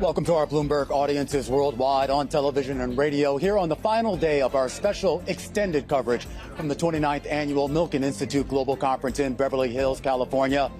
Welcome to our Bloomberg audiences worldwide on television and radio, here on the final day of our special extended coverage from the 29th Annual Milken Institute Global Conference in Beverly Hills, California.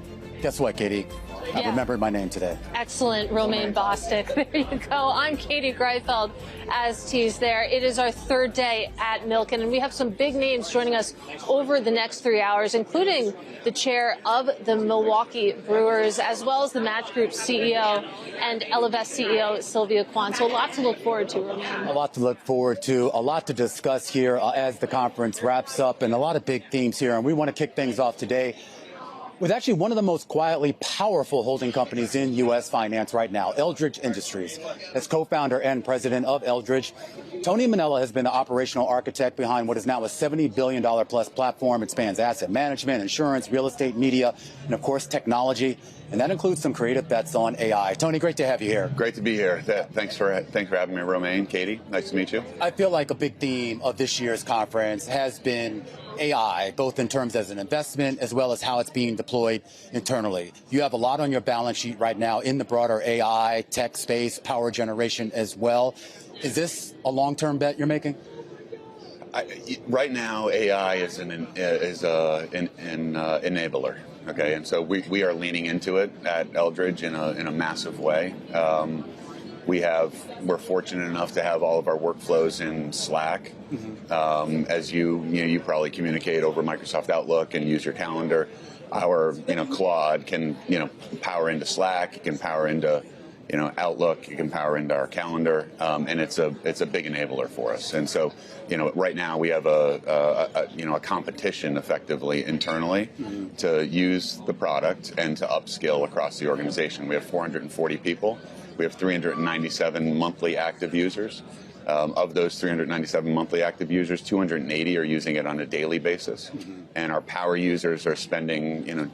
Guess what, Katie? I remembered my name today. Excellent, Romaine Bostick. There you go. I'm Katie Greifeld, as teased there. It is our third day at Milken, and we have some big names joining us over the next 3 hours, including the chair of the Milwaukee Brewers, as well as the Match Group CEO and Ellevest CEO Sylvia Kwan. So a lot to look forward to, Romaine. A lot to look forward to, a lot to discuss here as the conference wraps up, and a lot of big themes here. And we want to kick things off today with actually one of the most quietly powerful holding companies in U.S. finance right now, Eldridge Industries. As co-founder and president of Eldridge, Tony Minella has been the operational architect behind what is now a $70 billion plus platform. It spans asset management, insurance, real estate, media, and of course, technology. And that includes some creative bets on AI. Tony, great to have you here. Great to be here. Thanks for having me, Romaine. Katie, nice to meet you. I feel like a big theme of this year's conference has been AI, both in terms as an investment as well as how it's being deployed internally. You have a lot on your balance sheet right now in the broader AI, tech space, power generation as well. Is this a long-term bet you're making? Right now, AI is an enabler. Okay, and so we are leaning into it at Eldridge in a massive way. We're fortunate enough to have all of our workflows in Slack. As you probably communicate over Microsoft Outlook and use your calendar. Our Claude can power into Slack. It can power into Outlook. It can power into our calendar, and it's a big enabler for us. And so right now we have a competition effectively internally to use the product and to upskill across the organization. We have 440 people. We have 397 monthly active users. Of those 397 monthly active users, 280 are using it on a daily basis. And our power users are spending,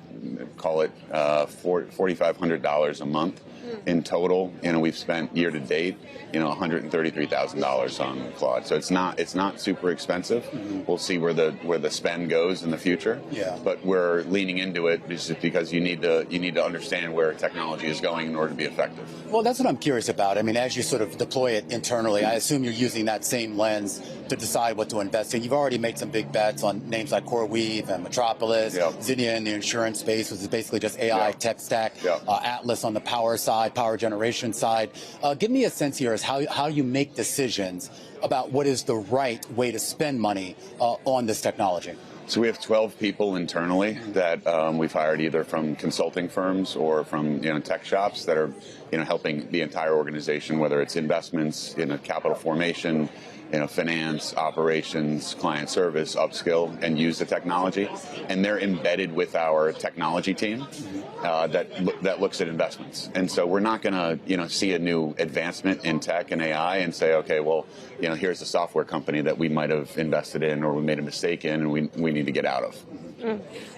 call it $4,500 a month. In total, we've spent year to date, $133,000 on Claude. So it's not super expensive. We'll see where the spend goes in the future. Yeah. But we're leaning into it just because you need to understand where technology is going in order to be effective. Well, that's what I'm curious about. I mean, as you sort of deploy it internally, I assume you're using that same lens to decide what to invest in. You've already made some big bets on names like CoreWeave and Metropolis, Zinnia in the insurance space, which is basically just AI tech stack, Atlas on the power side, power generation side. Give me a sense here as how you make decisions about what is the right way to spend money on this technology. So we have 12 people internally that we've hired either from consulting firms or from tech shops that are helping the entire organization, whether it's investments, capital formation, finance, operations, client service, upskill, and use the technology. And they're embedded with our technology team that looks at investments. And so we're not going to, see a new advancement in tech and AI and say, okay, well, here's a software company that we might have invested in or we made a mistake in and we need to get out of.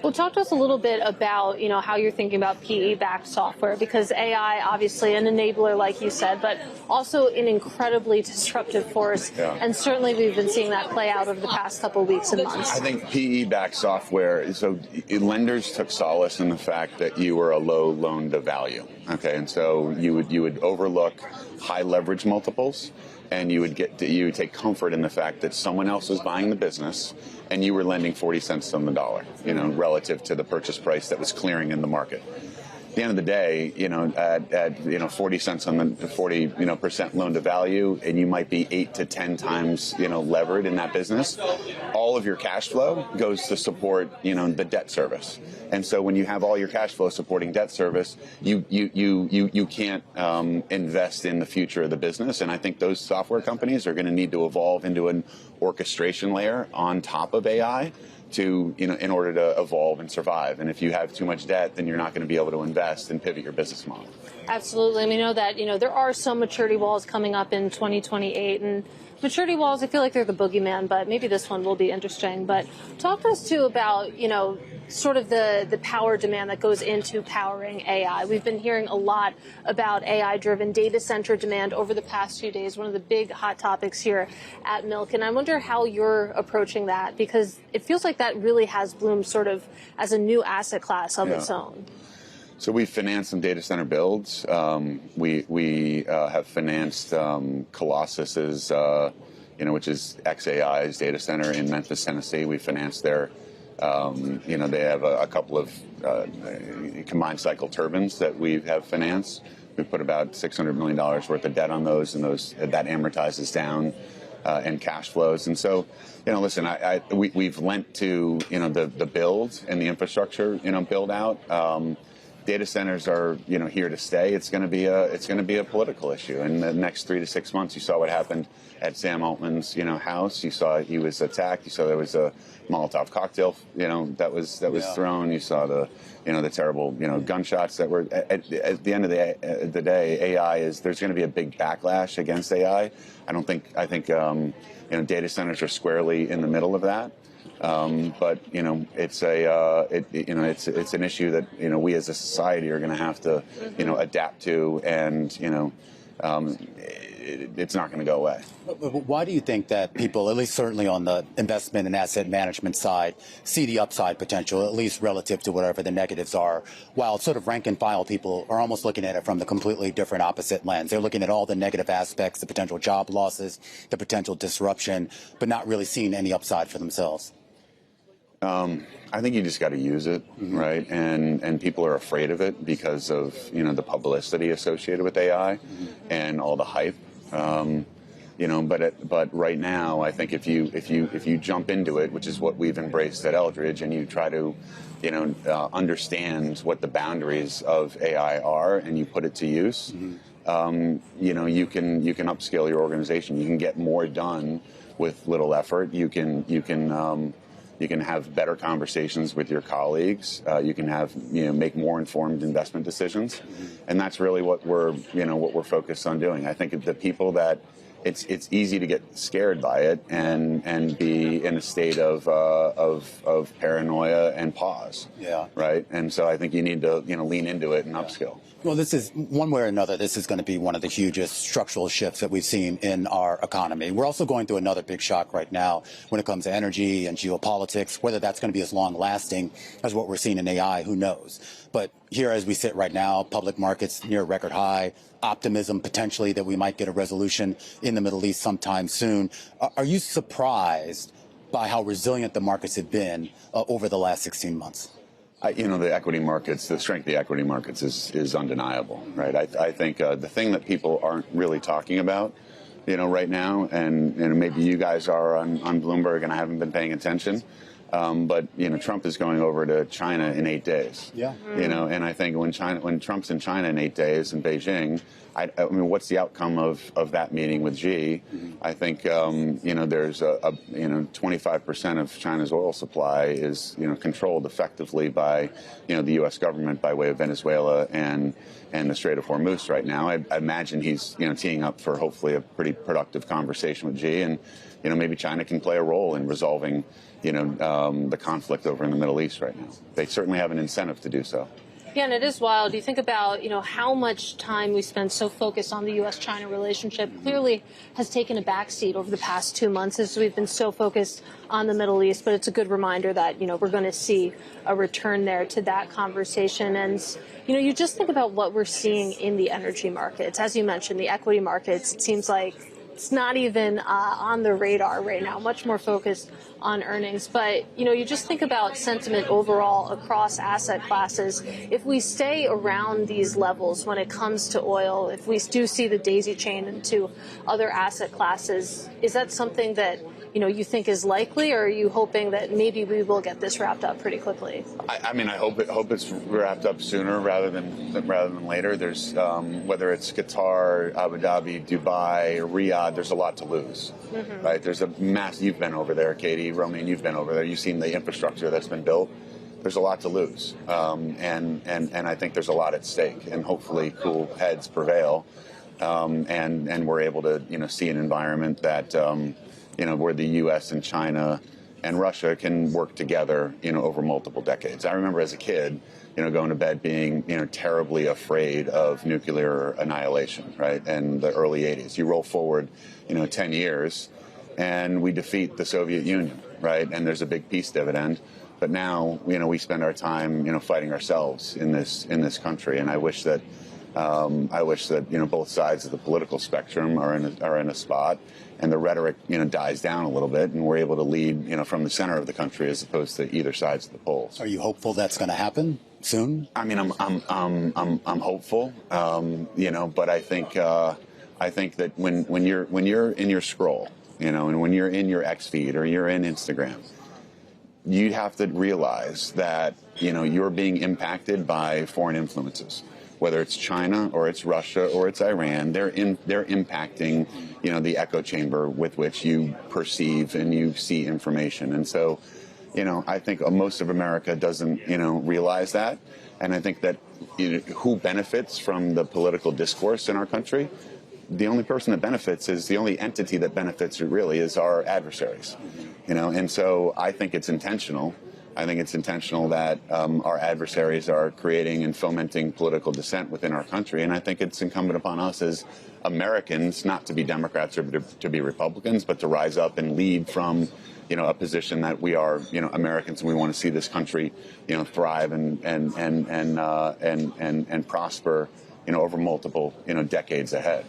Well, talk to us a little bit about, how you're thinking about PE-backed software, because AI, obviously an enabler, like you said, but also an incredibly disruptive force. And certainly we've been seeing that play out over the past couple of weeks and months. I think PE-backed software, so lenders took solace in the fact that you were a low loan to value. Okay, and so you would overlook high leverage multiples. And you would take comfort in the fact that someone else was buying the business and you were lending 40 cents on the dollar, relative to the purchase price that was clearing in the market. At the end of the day, at 40 cents on the 40% loan to value, and you might be 8 to 10 times levered in that business. All of your cash flow goes to support the debt service, and so when you have all your cash flow supporting debt service, you can't invest in the future of the business. And I think those software companies are going to need to evolve into an orchestration layer on top of AI. In order to evolve and survive. And if you have too much debt, then you're not going to be able to invest and pivot your business model. Absolutely. And we know that, there are some maturity walls coming up in 2028. And maturity walls, I feel like they're the boogeyman, but maybe this one will be interesting. But talk to us, too, about, sort of the power demand that goes into powering AI. We've been hearing a lot about AI-driven data center demand over the past few days, one of the big hot topics here at Milken. I wonder how you're approaching that, because it feels like that really has bloomed sort of as a new asset class of its own. So we financed some data center builds. We have financed Colossus's, which is XAI's data center in Memphis, Tennessee. We financed their, they have a couple of combined cycle turbines that we have financed. We put about $600 million worth of debt on those, and that amortizes down and cash flows. And so, listen, we've lent to the build and the infrastructure build out. Data centers are here to stay. It's going to be a political issue in the next 3 to 6 months. You saw what happened at Sam Altman's house. You saw he was attacked. You saw there was a Molotov cocktail that was thrown. You saw the terrible gunshots that were at the end of the day. There's going to be a big backlash against AI. I think data centers are squarely in the middle of that. But it's it's an issue that we as a society are going to have to adapt to, and it's not going to go away. Why do you think that people, at least certainly on the investment and asset management side, see the upside potential, at least relative to whatever the negatives are, while sort of rank and file people are almost looking at it from the completely different opposite lens? They're looking at all the negative aspects, the potential job losses, the potential disruption, but not really seeing any upside for themselves. I think you just got to use it, right? And people are afraid of it because of the publicity associated with AI and all the hype. But right now, I think if you jump into it, which is what we've embraced at Eldridge, and you try to understand what the boundaries of AI are, and you put it to use, you can upscale your organization. You can get more done with little effort. You can have better conversations with your colleagues. You can have make more informed investment decisions, and that's really what we're focused on doing. I think the people that it's easy to get scared by it and be in a state of paranoia and pause. Yeah. Right. And so I think you need to lean into it and upskill. Well, this is, one way or another, this is going to be one of the hugest structural shifts that we've seen in our economy. We're also going through another big shock right now when it comes to energy and geopolitics. Whether that's going to be as long-lasting as what we're seeing in AI, who knows? But here as we sit right now, public markets near record high, optimism potentially that we might get a resolution in the Middle East sometime soon. Are you surprised by how resilient the markets have been over the last 16 months? The equity markets, the strength of the equity markets is undeniable, right? I think the thing that people aren't really talking about, right now, and maybe you guys are on Bloomberg and I haven't been paying attention, but Trump is going over to China in 8 days. Yeah. And I think when Trump's in China in 8 days in Beijing, I mean, what's the outcome of that meeting with Xi? I think there's 25% of China's oil supply is controlled effectively by the U.S. government by way of Venezuela and the Strait of Hormuz right now. I imagine he's teeing up for hopefully a pretty productive conversation with Xi, and maybe China can play a role in resolving the conflict over in the Middle East right now. They certainly have an incentive to do so. Yeah, and it is wild. You think about, how much time we spend so focused on the U.S.-China relationship clearly has taken a backseat over the past 2 months as we've been so focused on the Middle East. But it's a good reminder that, we're going to see a return there to that conversation. And, you just think about what we're seeing in the energy markets. As you mentioned, the equity markets, it seems like it's not even on the radar right now, much more focused on earnings. But, you just think about sentiment overall across asset classes. If we stay around these levels when it comes to oil, if we do see the daisy chain into other asset classes, is that something that, you think is likely, or are you hoping that maybe we will get this wrapped up pretty quickly? I mean, I hope it's wrapped up sooner rather than later. There's whether it's Qatar, Abu Dhabi, Dubai, or Riyadh, there's a lot to lose, right? There's a mass. You've been over there, Katie, Romaine. You've been over there. You've seen the infrastructure that's been built. There's a lot to lose, and I think there's a lot at stake. And hopefully, cool heads prevail, and we're able to see an environment that where the U.S. and China and Russia can work together, over multiple decades. I remember as a kid, going to bed being, terribly afraid of nuclear annihilation, right? And the early 80s. You roll forward, 10 years, and we defeat the Soviet Union, right? And there's a big peace dividend. But now, we spend our time, fighting ourselves in this country. And I wish that both sides of the political spectrum are in a spot, and the rhetoric, dies down a little bit, and we're able to lead, from the center of the country as opposed to either sides of the polls. Are you hopeful that's going to happen soon? I mean, I'm hopeful, but I think that when you're in your scroll, and when you're in your X feed or you're in Instagram, you have to realize that, you're being impacted by foreign influences. Whether it's China or it's Russia or it's Iran, they're impacting, the echo chamber with which you perceive and you see information. And so, I think most of America doesn't, realize that. And I think that who benefits from the political discourse in our country? The only person that benefits is the only entity that benefits really is our adversaries, And so I think it's intentional. I think it's intentional that our adversaries are creating and fomenting political dissent within our country. And I think it's incumbent upon us as Americans not to be Democrats or to be Republicans, but to rise up and lead from, a position that we are, Americans, and we want to see this country, thrive and prosper, over multiple, decades ahead.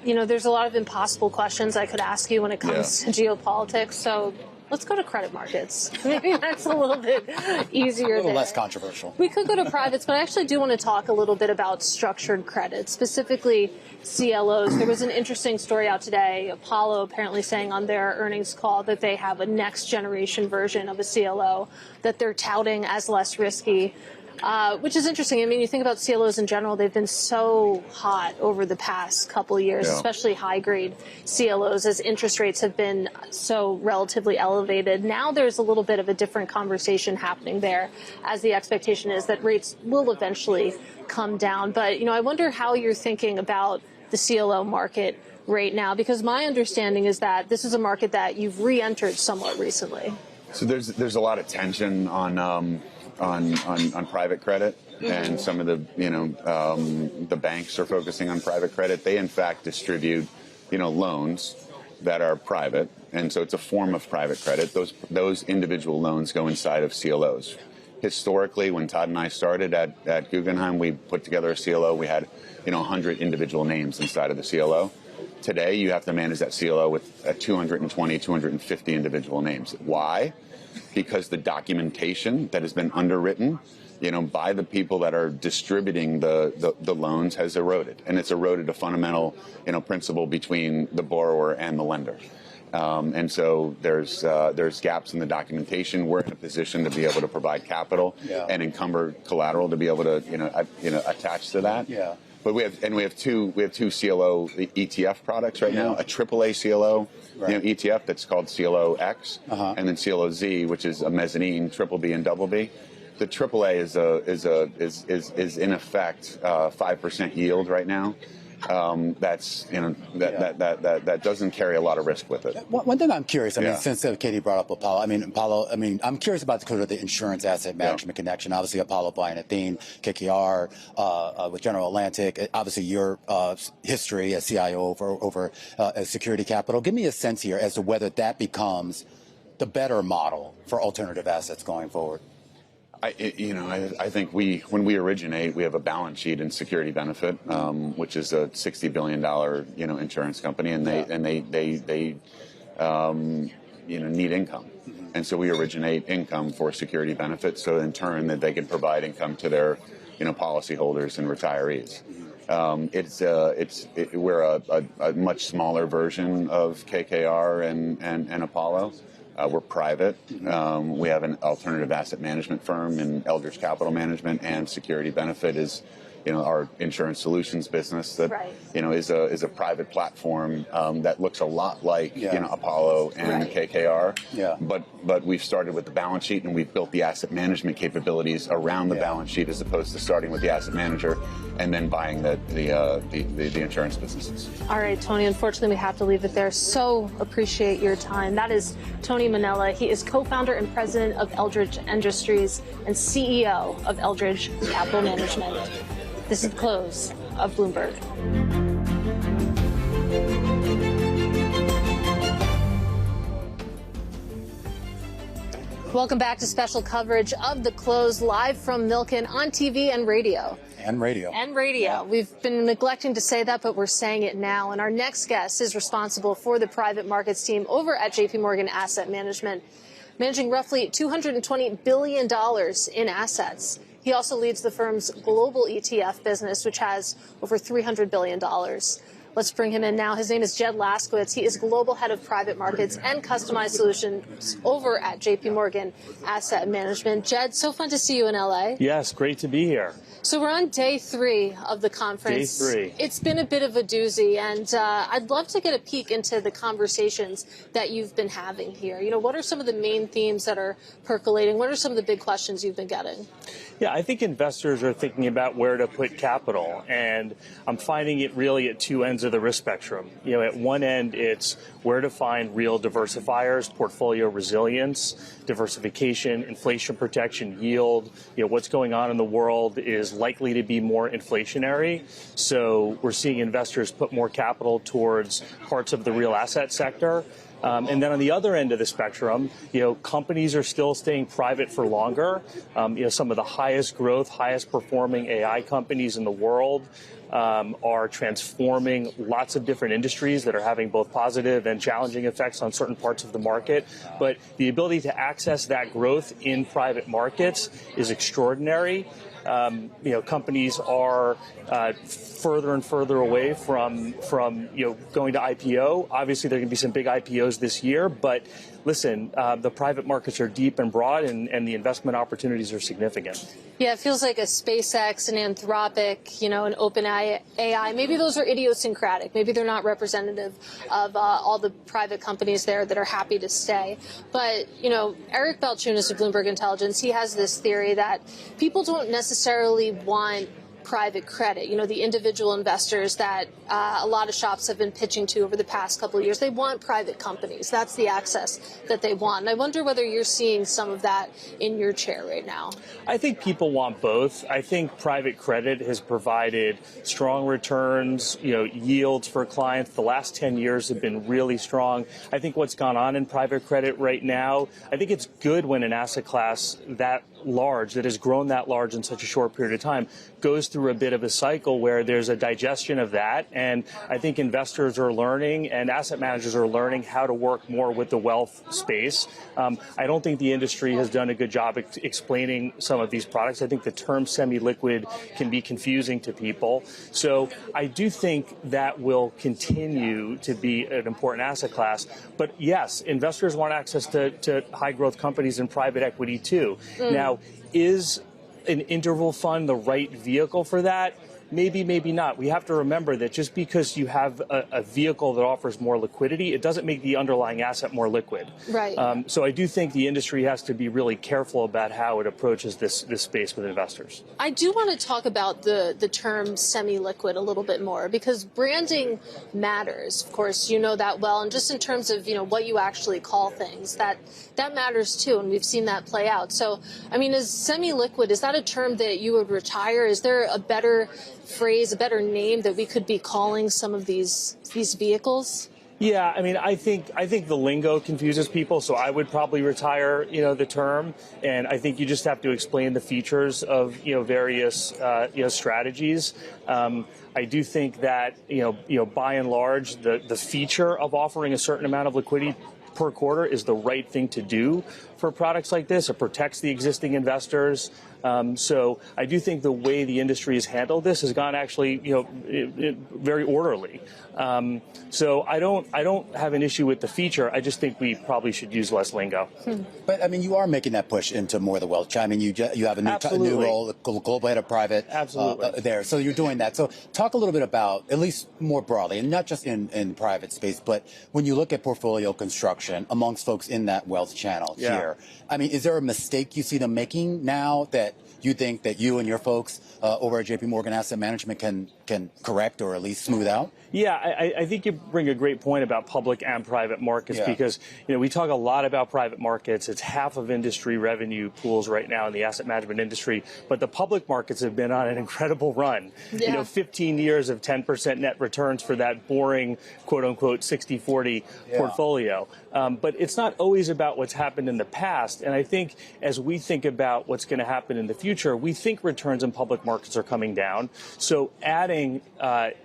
There's a lot of impossible questions I could ask you when it comes to geopolitics. So let's go to credit markets. Maybe that's a little bit easier. A little less controversial. We could go to privates, but I actually do want to talk a little bit about structured credit, specifically CLOs. There was an interesting story out today. Apollo apparently saying on their earnings call that they have a next generation version of a CLO that they're touting as less risky. Which is interesting. I mean, you think about CLOs in general, they've been so hot over the past couple of years, especially high-grade CLOs, as interest rates have been so relatively elevated. Now there's a little bit of a different conversation happening there, as the expectation is that rates will eventually come down. But, I wonder how you're thinking about the CLO market right now, because my understanding is that this is a market that you've re-entered somewhat recently. So there's a lot of tension on private credit, and some of the the banks are focusing on private credit. They in fact distribute loans that are private, and so it's a form of private credit. Those individual loans go inside of CLOs. Historically, when Todd and I started at Guggenheim, we put together a CLO. We had 100 individual names inside of the CLO. Today, you have to manage that CLO with 220, 250 individual names. Why? Because the documentation that has been underwritten, by the people that are distributing the loans has eroded, and it's eroded a fundamental, principle between the borrower and the lender. And so there's gaps in the documentation. We're in a position to be able to provide capital and encumber collateral to be able to attach to that. Yeah. But we have two CLO ETF products right now, a AAA CLO ETF that's called CLO X, and then CLO Z, which is a mezzanine, triple B and double B. The AAA is in effect 5% yield right now. That's that doesn't carry a lot of risk with it. One thing I'm curious, since Katie brought up Apollo, I'm curious about the insurance asset management connection. Obviously, Apollo buying Athene, KKR with General Atlantic. Obviously, your history as CIO over Security Capital. Give me a sense here as to whether that becomes the better model for alternative assets going forward. I think when we originate, we have a balance sheet in Security Benefit, which is a $60 billion, insurance company, and they need income, and so we originate income for Security Benefit, so in turn that they can provide income to their, policyholders and retirees. We're a much smaller version of KKR and Apollo. We're private. We have an alternative asset management firm in Eldridge Capital Management, and Security Benefit is, our insurance solutions business that, is a private platform that looks a lot like, Apollo and KKR. Yeah. But we've started with the balance sheet, and we've built the asset management capabilities around the balance sheet, as opposed to starting with the asset manager and then buying the insurance businesses. All right, Tony, unfortunately, we have to leave it there. So appreciate your time. That is Tony Minella. He is co-founder and president of Eldridge Industries and CEO of Eldridge Capital Management. This is the close of Bloomberg. Welcome back to special coverage of The Close, live from Milken on TV and radio. And radio. And radio. Yeah. We've been neglecting to say that, but we're saying it now. And our next guest is responsible for the private markets team over at JPMorgan Asset Management, managing roughly $220 billion in assets. He also leads the firm's global ETF business, which has over $300 billion. Let's bring him in now. His name is Jed Laskowitz. He is Global Head of Private Markets and Customized Solutions over at JPMorgan Asset Management. Jed, so fun to see you in LA. Yes, great to be here. So we're on day 3 of the conference. Day 3. It's been a bit of a doozy, and I'd love to get a peek into the conversations that you've been having here. You know, what are some of the main themes that are percolating? What are some of the big questions you've been getting? Yeah, I think investors are thinking about where to put capital, and I'm finding it really at two ends of the risk spectrum. You know, at one end, it's where to find real diversifiers, portfolio resilience, diversification, inflation protection, yield. You know, what's going on in the world is likely to be more inflationary. So we're seeing investors put more capital towards parts of the real asset sector. And then on the other end of the spectrum, you know, companies are still staying private for longer. You know, some of the highest growth, highest performing AI companies in the world are transforming lots of different industries that are having both positive and challenging effects on certain parts of the market. But the ability to access that growth in private markets is extraordinary. You know, companies are further and further away from you know, going to IPO. Obviously, there are going to be some big IPOs this year, but listen, the private markets are deep and broad, and the investment opportunities are significant. Yeah, it feels like a SpaceX, an Anthropic, you know, an OpenAI. Maybe those are idiosyncratic. Maybe they're not representative of all the private companies there that are happy to stay. But, you know, Eric Balchunas of Bloomberg Intelligence, he has this theory that people don't necessarily want private credit, you know, the individual investors that a lot of shops have been pitching to over the past couple of years. They want private companies. That's the access that they want. And I wonder whether you're seeing some of that in your chair right now. I think people want both. I think private credit has provided strong returns, you know, yields for clients. The last 10 years have been really strong. I think what's gone on in private credit right now, I think it's good when an asset class that large, that has grown that large in such a short period of time, goes through a bit of a cycle where there's a digestion of that. And I think investors are learning and asset managers are learning how to work more with the wealth space. I don't think the industry has done a good job explaining some of these products. I think the term semi-liquid can be confusing to people. So I do think that will continue to be an important asset class. But yes, investors want access to high growth companies and private equity too. Now, is an interval fund the right vehicle for that? Maybe, maybe not. We have to remember that just because you have a vehicle that offers more liquidity, it doesn't make the underlying asset more liquid. Right. So I do think the industry has to be really careful about how it approaches this space with investors. I do want to talk about the term semi-liquid a little bit more, because branding matters. Of course, you know that well. And just in terms of, you know, what you actually call things, that matters too. And we've seen that play out. So, I mean, is semi-liquid, is that a term that you would retire? Is there a better phrase, a better name that we could be calling some of these vehicles? Yeah, I mean, I think the lingo confuses people, so I would probably retire, you know, the term, and I think you just have to explain the features of, you know, various strategies. I do think that you know by and large the feature of offering a certain amount of liquidity per quarter is the right thing to do for products like this. It protects the existing investors. So I do think the way the industry has handled this has gone actually, you know, very orderly. So I don't have an issue with the feature. I just think we probably should use less lingo. But I mean, you are making that push into more of the wealth. I mean, you have a new role, the global head of private. Absolutely. There. So you're doing that. So talk a little bit about, at least more broadly, and not just in private space, but when you look at portfolio construction amongst folks in that wealth channel here, I mean, is there a mistake you see them making now that you think that you and your folks over at JPMorgan Asset Management can correct or at least smooth out? Yeah, I think you bring a great point about public and private markets because, you know, we talk a lot about private markets. It's half of industry revenue pools right now in the asset management industry, but the public markets have been on an incredible run. Yeah. You know, 15 years of 10% net returns for that boring, quote unquote, 60-40 portfolio. But it's not always about what's happened in the past. past. And I think as we think about what's going to happen in the future, we think returns in public markets are coming down. So adding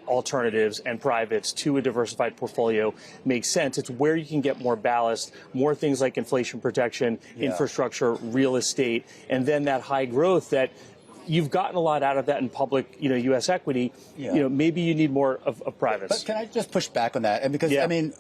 alternatives and privates to a diversified portfolio makes sense. It's where you can get more ballast, more things like inflation protection, infrastructure, real estate, and then that high growth that you've gotten a lot out of that in public, U.S. equity. Maybe you need more of privates. But can I just push back on that? And because,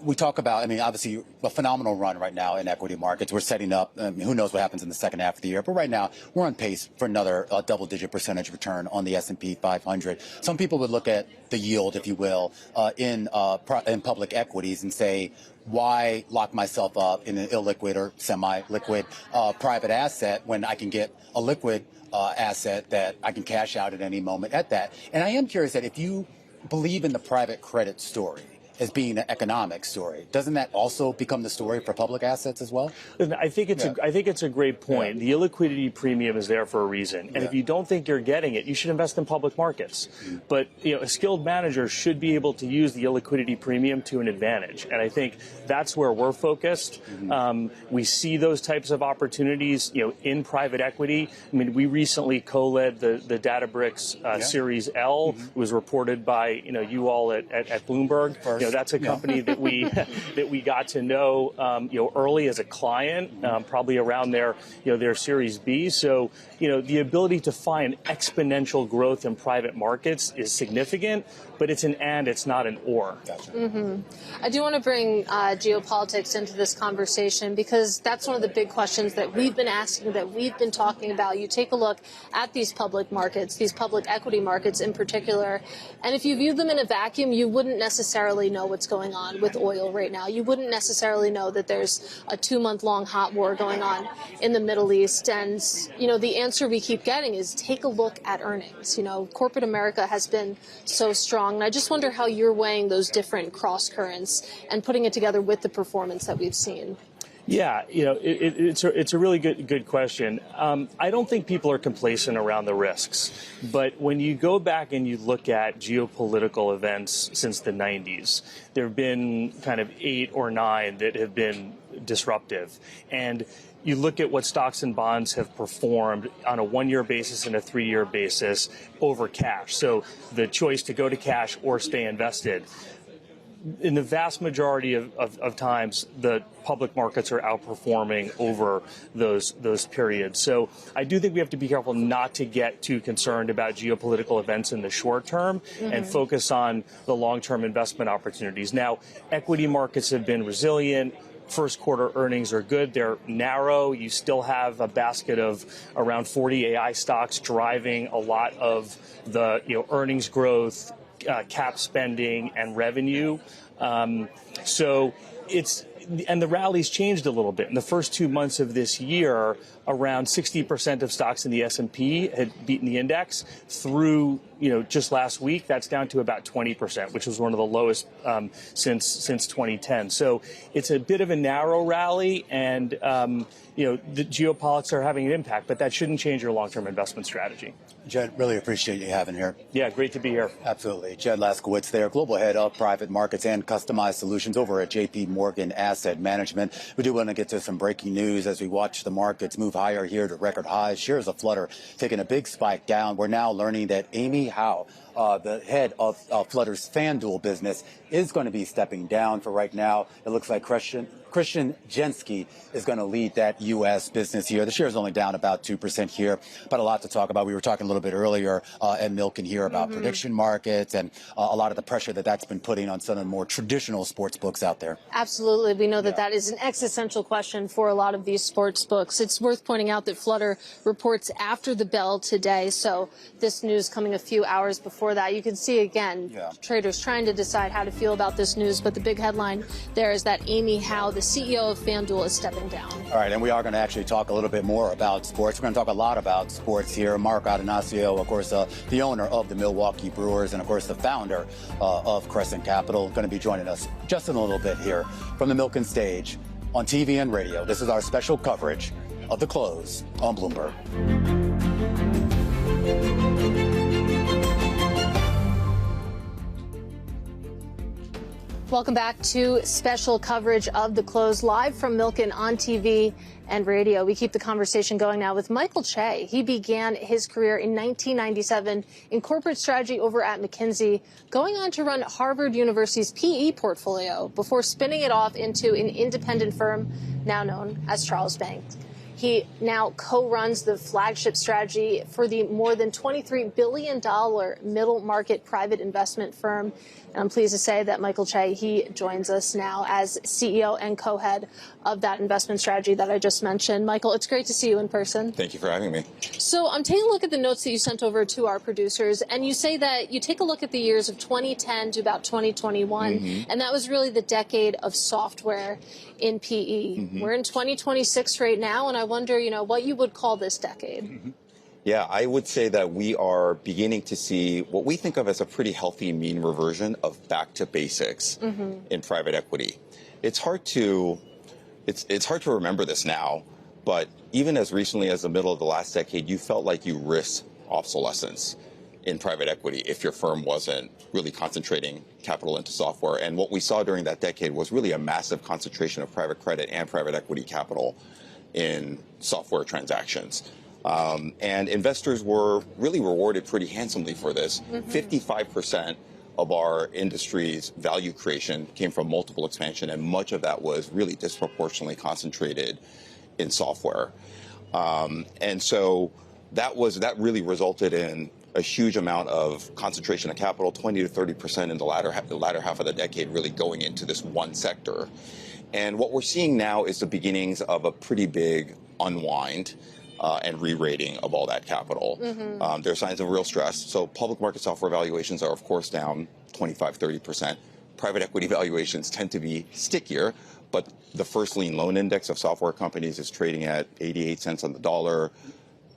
we talk about, obviously a phenomenal run right now in equity markets. We're setting up, who knows what happens in the second half of the year. But right now, we're on pace for another double-digit percentage return on the S&P 500. Some people would look at the yield, if you will, in public equities and say, why lock myself up in an illiquid or semi-liquid private asset when I can get a liquid asset that I can cash out at any moment at that? And I am curious that if you believe in the private credit story as being an economic story, doesn't that also become the story for public assets as well? I think it's a great point. The illiquidity premium is there for a reason. And if you don't think you're getting it, you should invest in public markets. But a skilled manager should be able to use the illiquidity premium to an advantage. And I think that's where we're focused. We see those types of opportunities, in private equity. We recently co-led the Databricks Series L. It was reported by you all at Bloomberg. That's a company that we got to know early as a client, probably around their Series B. So the ability to find exponential growth in private markets is significant, but it's an and, it's not an or. Gotcha. I do want to bring geopolitics into this conversation because that's one of the big questions that we've been asking, that we've been talking about. You take a look at these public markets, these public equity markets in particular, and if you view them in a vacuum, you wouldn't necessarily know what's going on with oil right now. You wouldn't necessarily know that there's a 2-month-long hot war going on in the Middle East. And, the answer we keep getting is take a look at earnings. Corporate America has been so strong. And I just wonder how you're weighing those different cross currents and putting it together with the performance that we've seen. Yeah, it's a really good question. I don't think people are complacent around the risks. But when you go back and you look at geopolitical events since the 90s, there have been kind of 8 or 9 that have been disruptive. And you look at what stocks and bonds have performed on a 1-year basis and a 3-year basis over cash. So the choice to go to cash or stay invested. In the vast majority of times, the public markets are outperforming over those periods. So I do think we have to be careful not to get too concerned about geopolitical events in the short term and focus on the long-term investment opportunities. Now, equity markets have been resilient. First quarter earnings are good. They're narrow. You still have a basket of around 40 AI stocks driving a lot of the earnings growth, cap spending, and revenue. And the rally's changed a little bit. In the first 2 months of this year, around 60% of stocks in the S&P had beaten the index. Through just last week, that's down to about 20%, which was one of the lowest since 2010. So it's a bit of a narrow rally, and the geopolitics are having an impact, but that shouldn't change your long-term investment strategy. Jed, really appreciate you having here. Yeah, great to be here. Absolutely. Jed Laskowitz there, Global Head of Private Markets and Customized Solutions over at JPMorgan Asset Management. We do want to get to some breaking news as we watch the markets move higher here to record highs. Shares of Flutter taking a big spike down. We're now learning that Amy Howe, the head of Flutter's FanDuel business, is going to be stepping down for right now. It looks like Christian Jensky is going to lead that U.S. business here. The share is only down about 2% here, but a lot to talk about. We were talking a little bit earlier at Milken here about prediction markets and a lot of the pressure that's been putting on some of the more traditional sports books out there. Absolutely. We know that is an existential question for a lot of these sports books. It's worth pointing out that Flutter reports after the bell today, so this news coming a few hours before that. You can see, again, traders trying to decide how to feel about this news, but the big headline there is that Amy Howe, the CEO of FanDuel, is stepping down. All right, and we are going to actually talk a little bit more about sports. We're going to talk a lot about sports here. Mark Attanasio, of course, the owner of the Milwaukee Brewers and, of course, the founder of Crescent Capital, going to be joining us just in a little bit here from the Milken stage on TV and radio. This is our special coverage of The Close on Bloomberg. Welcome back to special coverage of The Close, live from Milken on TV and radio. We keep the conversation going now with Michael Choe. He began his career in 1997 in corporate strategy over at McKinsey, going on to run Harvard University's PE portfolio before spinning it off into an independent firm now known as Charlesbank. He now co-runs the flagship strategy for the more than $23 billion middle market private investment firm. And I'm pleased to say that Michael Choe, he joins us now as CEO and co-head of that investment strategy that I just mentioned. Michael, it's great to see you in person. Thank you for having me. So I'm taking a look at the notes that you sent over to our producers, and you say that you take a look at the years of 2010 to about 2021, and that was really the decade of software in PE. We're in 2026 right now, and I wonder, what you would call this decade. Yeah, I would say that we are beginning to see what we think of as a pretty healthy mean reversion of back to basics in private equity. It's hard to remember this now, but even as recently as the middle of the last decade, you felt like you risked obsolescence in private equity if your firm wasn't really concentrating capital into software. And what we saw during that decade was really a massive concentration of private credit and private equity capital in software transactions. And investors were really rewarded pretty handsomely for this. 55% of our industry's value creation came from multiple expansion, and much of that was really disproportionately concentrated in software. And so that really resulted in a huge amount of concentration of capital, 20 to 30% in the latter half of the decade, really going into this one sector. And what we're seeing now is the beginnings of a pretty big unwind and re-rating of all that capital. There are signs of real stress. So public market software valuations are, of course, down 25, 30%. Private equity valuations tend to be stickier, but the first lien loan index of software companies is trading at 88 cents on the dollar.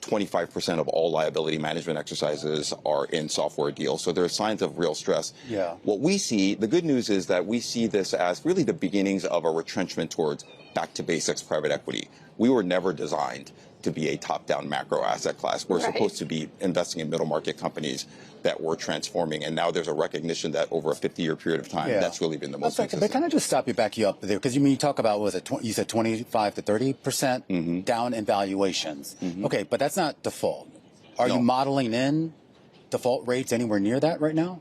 25% of all liability management exercises are in software deals. So there are signs of real stress. Yeah. What we see, the good news is that we see this as really the beginnings of a retrenchment towards back to basics private equity. We were never designed to be a top-down macro asset class. We're supposed to be investing in middle market companies that we're transforming, and now there's a recognition that over a 50-year period of time, that's really been the most consistent. But can I just stop you up there? Because you talk about, you said 25 to 30% down in valuations. Okay, but that's not default. Are you modeling in default rates anywhere near that right now?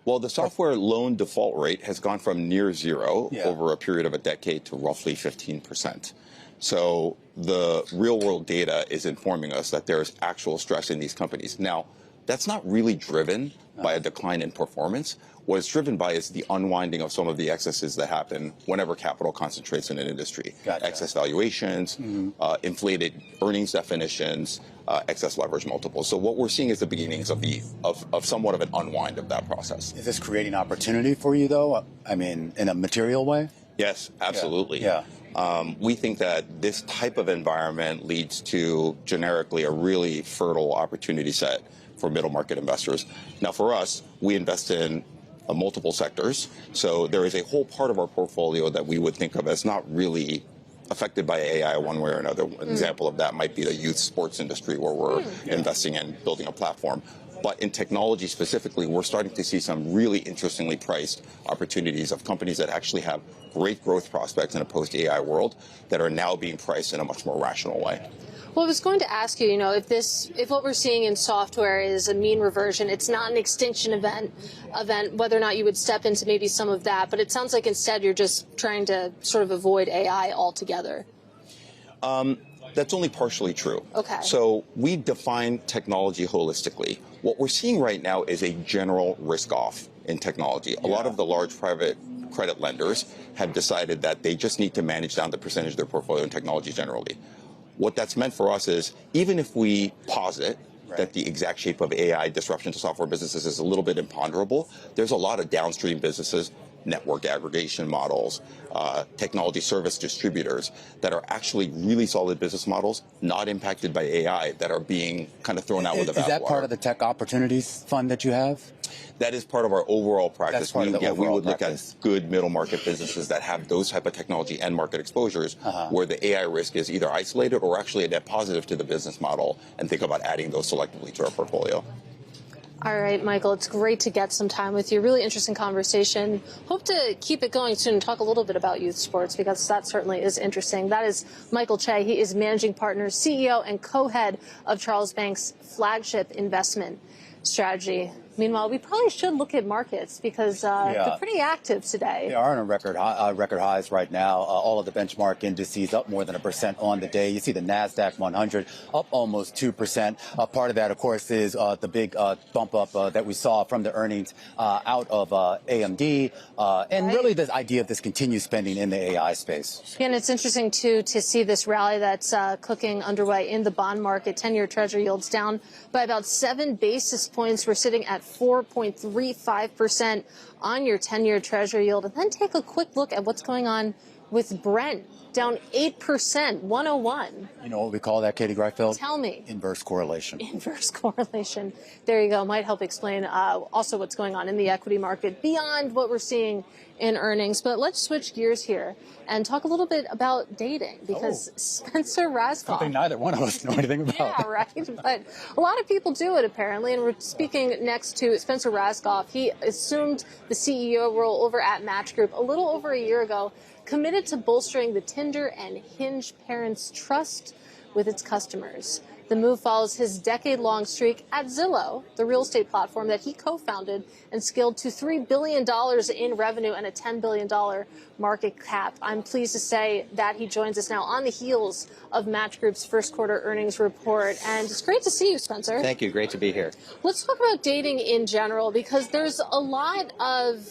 Well, the software loan default rate has gone from near zero over a period of a decade to roughly 15%. So the real world data is informing us that there's actual stress in these companies. Now, that's not really driven by a decline in performance. What it's driven by is the unwinding of some of the excesses that happen whenever capital concentrates in an industry. Excess valuations, inflated earnings definitions, excess leverage multiples. So what we're seeing is the beginnings of somewhat of an unwind of that process. Is this creating opportunity for you, though? I mean, in a material way? Yes, absolutely. We think that this type of environment leads to generically a really fertile opportunity set for middle market investors. Now, for us, we invest in multiple sectors. So there is a whole part of our portfolio that we would think of as not really affected by AI one way or another. An example of that might be the youth sports industry, where we're investing in building a platform. But in technology specifically, we're starting to see some really interestingly priced opportunities of companies that actually have great growth prospects in a post-AI world that are now being priced in a much more rational way. Well, I was going to ask you, if what we're seeing in software is a mean reversion, it's not an extinction event, whether or not you would step into maybe some of that, but it sounds like instead you're just trying to sort of avoid AI altogether. That's only partially true. Okay. So we define technology holistically. What we're seeing right now is a general risk-off in technology. A lot of the large private credit lenders have decided that they just need to manage down the percentage of their portfolio in technology generally. What that's meant for us is, even if we posit that the exact shape of AI disruption to software businesses is a little bit imponderable, there's a lot of downstream businesses, network aggregation models, technology service distributors that are actually really solid business models, not impacted by AI, that are being kind of thrown out with the bathwater. Is that part of the Tech Opportunities Fund that you have? That is part of our overall practice. That's part of the overall we would practice. Look at good middle market businesses that have those type of technology and market exposures where the AI risk is either isolated or actually a net positive to the business model, and think about adding those selectively to our portfolio. All right, Michael, it's great to get some time with you. Really interesting conversation. Hope to keep it going soon and talk a little bit about youth sports because that certainly is interesting. That is Michael Choe. He is managing partner, CEO, and co-head of Charlesbank's flagship investment strategy. Meanwhile, we probably should look at markets because they're pretty active today. They are on a record highs right now. All of the benchmark indices up more than 1% on the day. You see the NASDAQ 100 up almost 2%. Part of that, of course, is the big bump up that we saw from the earnings out of AMD. And really this idea of this continued spending in the AI space. Yeah, and it's interesting, too, to see this rally that's cooking underway in the bond market. 10-year Treasury yields down by about 7 basis points. We're sitting at 4.35% on your 10-year Treasury yield. And then take a quick look at what's going on with Brent, down 8%, 101. You know what we call that, Katie Greifeld? Tell me. Inverse correlation. Inverse correlation. There you go. Might help explain also what's going on in the equity market beyond what we're seeing in earnings. But let's switch gears here and talk a little bit about dating because Spencer Rascoff. Something neither one of us know anything about. Yeah, right. But a lot of people do it, apparently. And we're speaking next to Spencer Rascoff. He assumed the CEO role over at Match Group a little over a year ago, committed to bolstering the Tinder and Hinge parents' trust with its customers. The move follows his decade-long streak at Zillow, the real estate platform that he co-founded and scaled to $3 billion in revenue and a $10 billion market cap. I'm pleased to say that he joins us now on the heels of Match Group's first quarter earnings report. And it's great to see you, Spencer. Thank you. Great to be here. Let's talk about dating in general, because there's a lot of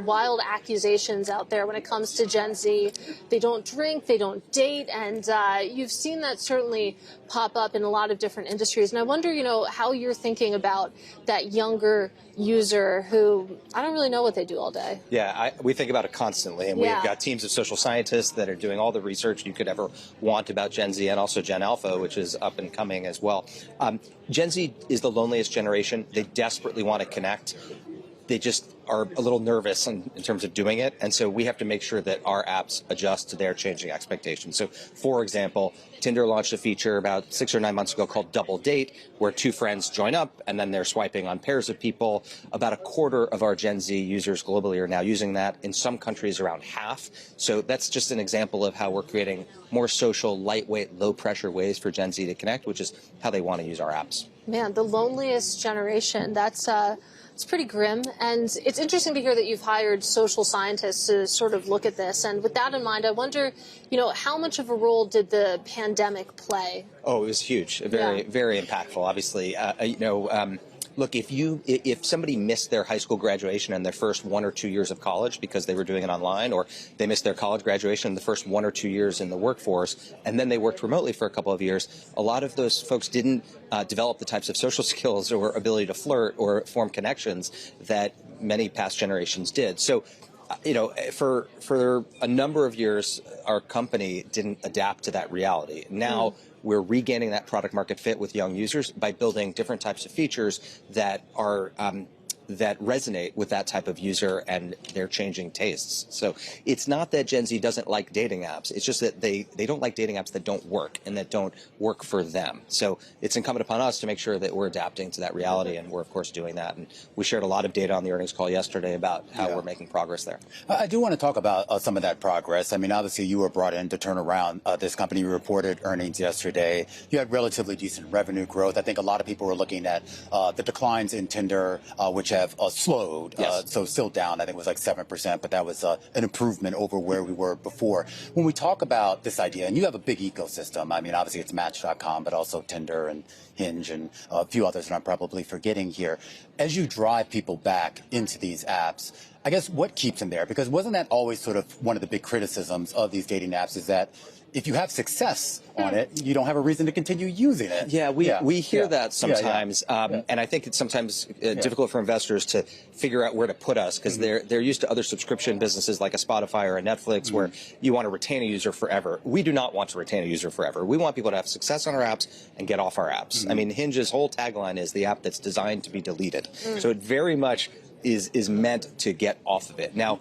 wild accusations out there when it comes to Gen Z. They don't drink, they don't date, and you've seen that certainly pop up in a lot of different industries. And I wonder, how you're thinking about that younger user who, I don't really know what they do all day. Yeah, we think about it constantly, and we've got teams of social scientists that are doing all the research you could ever want about Gen Z and also Gen Alpha, which is up and coming as well. Gen Z is the loneliest generation. They desperately want to connect. They just are a little nervous in terms of doing it. And so we have to make sure that our apps adjust to their changing expectations. So, for example, Tinder launched a feature about 6 or 9 months ago called Double Date, where two friends join up and then they're swiping on pairs of people. About a quarter of our Gen Z users globally are now using that. In some countries, around half. So that's just an example of how we're creating more social, lightweight, low-pressure ways for Gen Z to connect, which is how they want to use our apps. Man, the loneliest generation. It's pretty grim, and it's interesting to hear that you've hired social scientists to sort of look at this. And with that in mind, I wonder, how much of a role did the pandemic play? Oh, it was huge, very impactful, obviously. Look, if somebody missed their high school graduation and their first 1 or 2 years of college because they were doing it online, or they missed their college graduation in the first 1 or 2 years in the workforce, and then they worked remotely for a couple of years, a lot of those folks didn't develop the types of social skills or ability to flirt or form connections that many past generations did. So, for a number of years, our company didn't adapt to that reality. Now, we're regaining that product market fit with young users by building different types of features that are that resonate with that type of user and their changing tastes. So it's not that Gen Z doesn't like dating apps. It's just that they don't like dating apps that don't work and that don't work for them. So it's incumbent upon us to make sure that we're adapting to that reality, and we're, of course, doing that. And we shared a lot of data on the earnings call yesterday about how we're making progress there. I do want to talk about some of that progress. I mean, obviously, you were brought in to turn around this company. You reported earnings yesterday. You had relatively decent revenue growth. I think a lot of people were looking at the declines in Tinder, which have slowed. So still down. I think it was like 7%, but that was an improvement over where we were before. When we talk about this idea, and you have a big ecosystem, I mean, obviously it's Match.com, but also Tinder and Hinge and a few others that I'm probably forgetting here. As you drive people back into these apps, I guess what keeps them there? Because wasn't that always sort of one of the big criticisms of these dating apps, is that if you have success on it, you don't have a reason to continue using it. Yeah, we hear that sometimes, and I think it's sometimes difficult for investors to figure out where to put us, because they're used to other subscription businesses like a Spotify or a Netflix where you want to retain a user forever. We do not want to retain a user forever. We want people to have success on our apps and get off our apps. I mean, Hinge's whole tagline is the app that's designed to be deleted. So it very much is meant to get off of it. Now,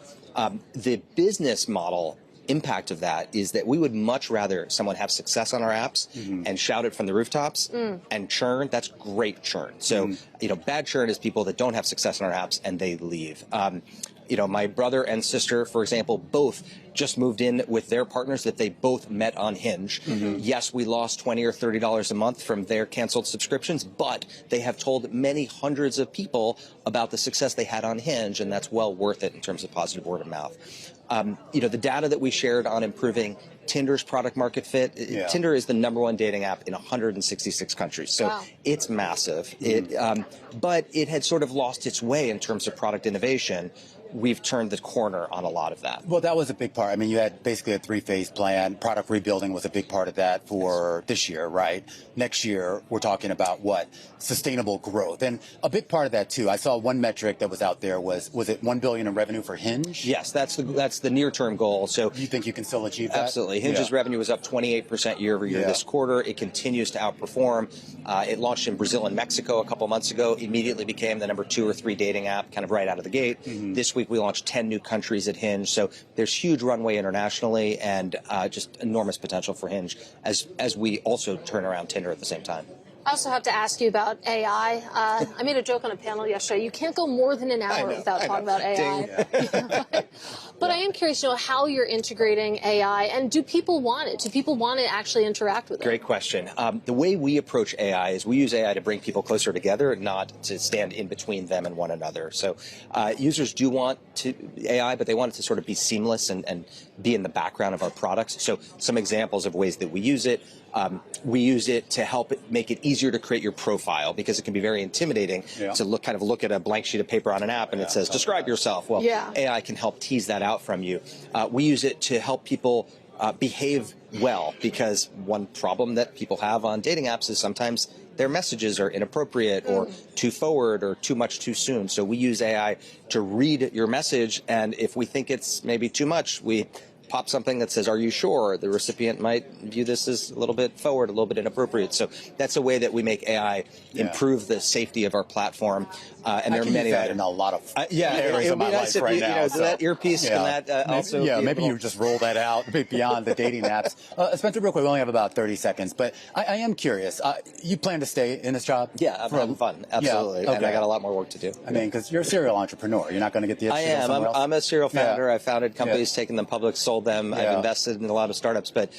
the business model impact of that is that we would much rather someone have success on our apps and shout it from the rooftops and churn. That's great churn. So, bad churn is people that don't have success on our apps and they leave. My brother and sister, for example, both just moved in with their partners that they both met on Hinge. Yes, we lost $20 or $30 a month from their canceled subscriptions, but they have told many hundreds of people about the success they had on Hinge, and that's well worth it in terms of positive word of mouth. The data that we shared on improving Tinder's product market fit. Tinder is the #1 dating app in 166 countries, so it's massive. But it had sort of lost its way in terms of product innovation. We've turned the corner on a lot of that. Well, that was a big part. I mean, you had basically a 3-phase plan. Product rebuilding was a big part of that for this year, right? Next year, we're talking about what? Sustainable growth. And a big part of that, too, I saw one metric that was out there was it $1 billion in revenue for Hinge? Yes, that's the near-term goal. So do you think you can still achieve that? Absolutely. Hinge's revenue was up 28% year over year this quarter. It continues to outperform. It launched in Brazil and Mexico a couple months ago, immediately became the #2 or 3 dating app kind of right out of the gate. This week we launched 10 new countries at Hinge. So there's huge runway internationally and just enormous potential for Hinge as we also turn around Tinder at the same time. I also have to ask you about AI. I made a joke on a panel yesterday. You can't go more than an hour without talking about AI. But I am curious, how you're integrating AI, and do people want it? Do people want to actually interact with it? Great question. The way we approach AI is we use AI to bring people closer together, not to stand in between them and one another. So users do want AI, but they want it to sort of be seamless and be in the background of our products. So some examples of ways that we use it. We use it to help make it easier to create your profile, because it can be very intimidating to look at a blank sheet of paper on an app and it says, describe yourself. Well, AI can help tease that out from you. We use it to help people behave well, because one problem that people have on dating apps is sometimes their messages are inappropriate or too forward or too much too soon. So we use AI to read your message, and if we think it's maybe too much, we pop something that says, are you sure? The recipient might view this as a little bit forward, a little bit inappropriate. So that's a way that we make AI improve the safety of our platform. And there are many that in a lot of areas of my life right now. That earpiece and that also. Yeah, maybe you just roll that out beyond the dating apps. Spencer, real quick, we only have about 30 seconds, but I am curious. You plan to stay in this job? Yeah, I'm having fun. Absolutely. And I got a lot more work to do. I mean, because you're a serial entrepreneur. You're not going to get the itch to go somewhere else? I'm a serial founder. I founded companies, taken them public, sold them. I've invested in a lot of startups, but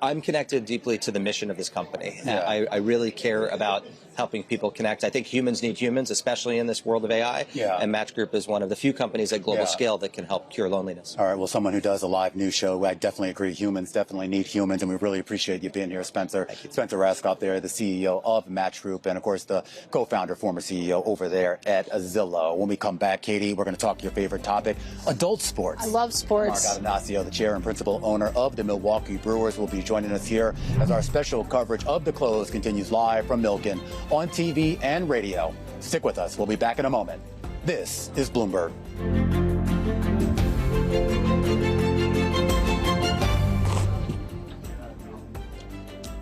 I'm connected deeply to the mission of this company. I really care about helping people connect. I think humans need humans, especially in this world of AI. And Match Group is one of the few companies at global scale that can help cure loneliness. All right. Well, someone who does a live news show, I definitely agree. Humans definitely need humans, and we really appreciate you being here, Spencer. Spencer Rascoff there, the CEO of Match Group, and of course the co-founder, former CEO over there at Zillow. When we come back, Katie, we're going to talk your favorite topic, adult sports. I love sports. Mark Attanasio, the chair and principal owner of the Milwaukee Brewers, will be joining us here as our special coverage of The Close continues live from Milken on TV and radio. Stick with us. We'll be back in a moment. This is Bloomberg.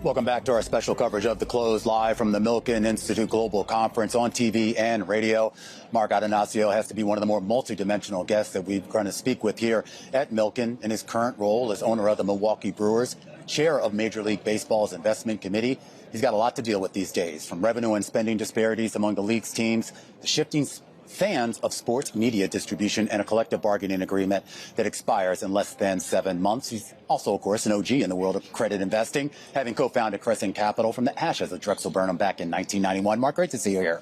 Welcome back to our special coverage of The Close, live from the Milken Institute Global Conference on TV and radio. Mark Attanasio has to be one of the more multidimensional guests that we're going to speak with here at Milken in his current role as owner of the Milwaukee Brewers, chair of Major League Baseball's investment committee. He's got a lot to deal with these days, from revenue and spending disparities among the league's teams, the shifting fans of sports media distribution, and a collective bargaining agreement that expires in less than 7 months. He's also, of course, an OG in the world of credit investing, having co-founded Crescent Capital from the ashes of Drexel Burnham back in 1991. Mark, great to see you here.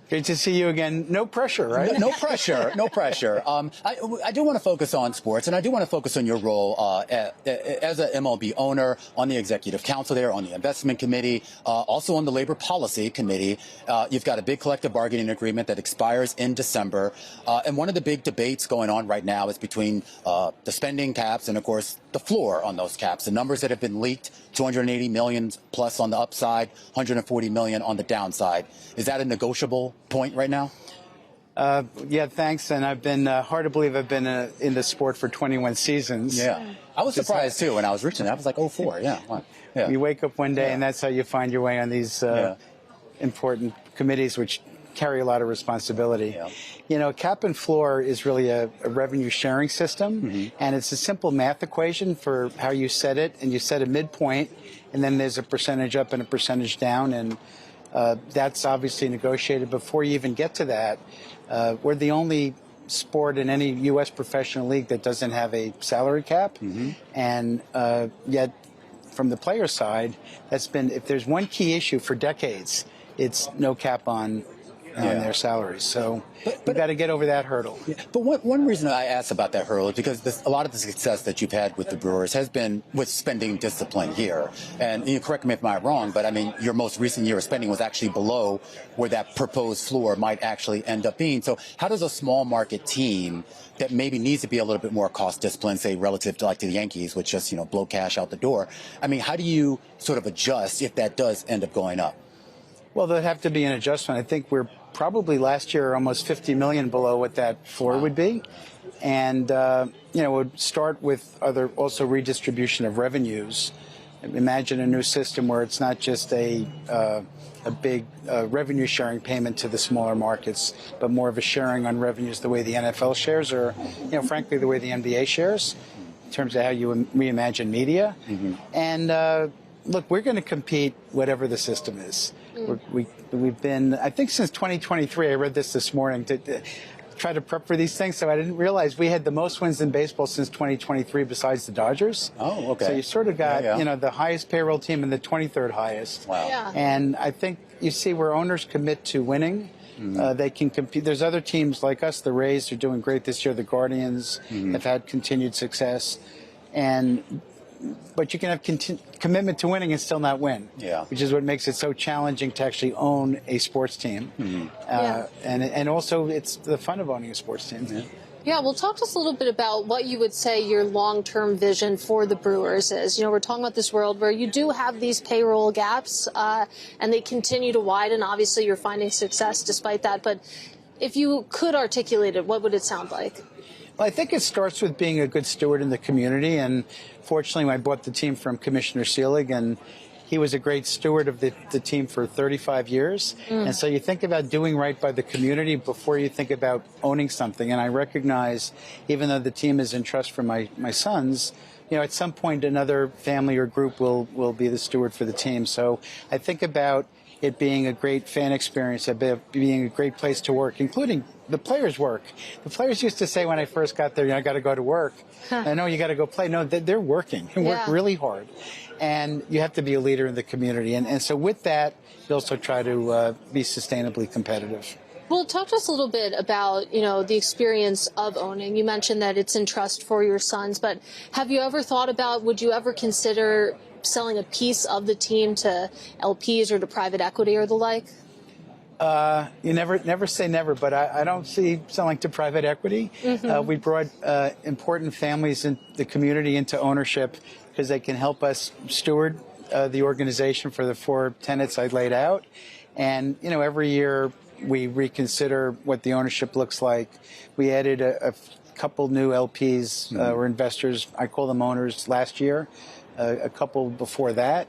Great to see you again. No pressure, right? No pressure. No pressure. I do want to focus on sports, and I do want to focus on your role as an MLB owner, on the executive council there, on the investment committee, also on the labor policy committee. You've got a big collective bargaining agreement that expires in December. And one of the big debates going on right now is between the spending caps and, of course, the floor on those caps. The numbers that have been leaked, 280 million plus on the upside, 140 million on the downside. Is that a negotiable point right now? Yeah, thanks. And I've been hard to believe I've been in the sport for 21 seasons. Yeah, I was surprised too when I was reaching. I was like, 04. Yeah. You wake up one day and that's how you find your way on these important committees, which carry a lot of responsibility. Yeah. You know, cap and floor is really a revenue sharing system, and it's a simple math equation for how you set it, and you set a midpoint, and then there's a percentage up and a percentage down, and that's obviously negotiated before you even get to that. We're the only sport in any U.S. professional league that doesn't have a salary cap, and yet from the player side, that's been, if there's one key issue for decades, it's no cap on their salaries. So we've got to get over that hurdle. Yeah. But one reason I asked about that hurdle is because a lot of the success that you've had with the Brewers has been with spending discipline here. And you correct me if I'm wrong, but I mean, your most recent year of spending was actually below where that proposed floor might actually end up being. So how does a small market team that maybe needs to be a little bit more cost disciplined, say relative to like to the Yankees, which just, blow cash out the door, I mean, how do you sort of adjust if that does end up going up? Well, there'd have to be an adjustment. I think we're probably last year almost $50 million below what that floor would be. And, it would start with also redistribution of revenues. Imagine a new system where it's not just a big revenue sharing payment to the smaller markets, but more of a sharing on revenues the way the NFL shares or, frankly, the way the NBA shares in terms of how you reimagine media. And, look, we're going to compete whatever the system is. We've been, I think since 2023, I read this morning to try to prep for these things, so I didn't realize we had the most wins in baseball since 2023 besides the Dodgers. Oh, okay. So you sort of got, the highest payroll team and the 23rd highest. Wow. Yeah. And I think you see where owners commit to winning. They can compete. There's other teams like us, the Rays are doing great this year. The Guardians have had continued success. But you can have commitment to winning and still not win, which is what makes it so challenging to actually own a sports team. And also it's the fun of owning a sports team. Yeah, well, talk to us a little bit about what you would say your long-term vision for the Brewers is. We're talking about this world where you do have these payroll gaps, and they continue to widen. Obviously, you're finding success despite that. But if you could articulate it, what would it sound like? Well, I think it starts with being a good steward in the community. And fortunately, I bought the team from Commissioner Seelig, and he was a great steward of the team for 35 years. And so you think about doing right by the community before you think about owning something. And I recognize, even though the team is in trust for my sons, at some point another family or group will be the steward for the team. So I think about it being a great fan experience, being a great place to work, including the players' work. The players used to say when I first got there, I got to go to work. I know you got to go play. No, they're working and work really hard. And you have to be a leader in the community. And so with that, you also try to be sustainably competitive. Well, talk to us a little bit about, the experience of owning. You mentioned that it's in trust for your sons, but have you ever thought about, would you ever consider selling a piece of the team to LPs or to private equity or the like? You never say never, but I don't see selling to private equity. We brought important families in the community into ownership because they can help us steward the organization for the 4 tenets I laid out. And, every year we reconsider what the ownership looks like. We added a couple new LPs or investors, I call them owners, last year. A couple before that,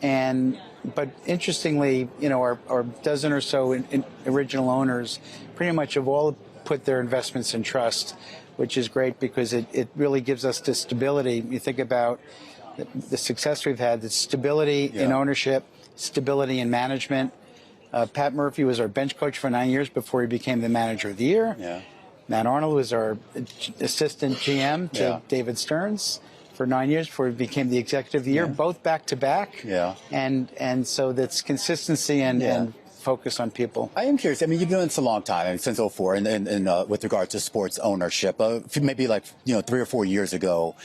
but interestingly, our dozen or so in original owners pretty much have all put their investments in trust, which is great because it really gives us the stability. You think about the success we've had, the stability in ownership, stability in management. Pat Murphy was our bench coach for 9 years before he became the manager of the year. Matt Arnold was our assistant GM to David Stearns for 9 years before he became the executive of the year, both back to back. And so that's consistency and focus on people. I am curious. I mean, you've been doing this a long time, since 2004, and with regard to sports ownership. Maybe 3 or 4 years ago,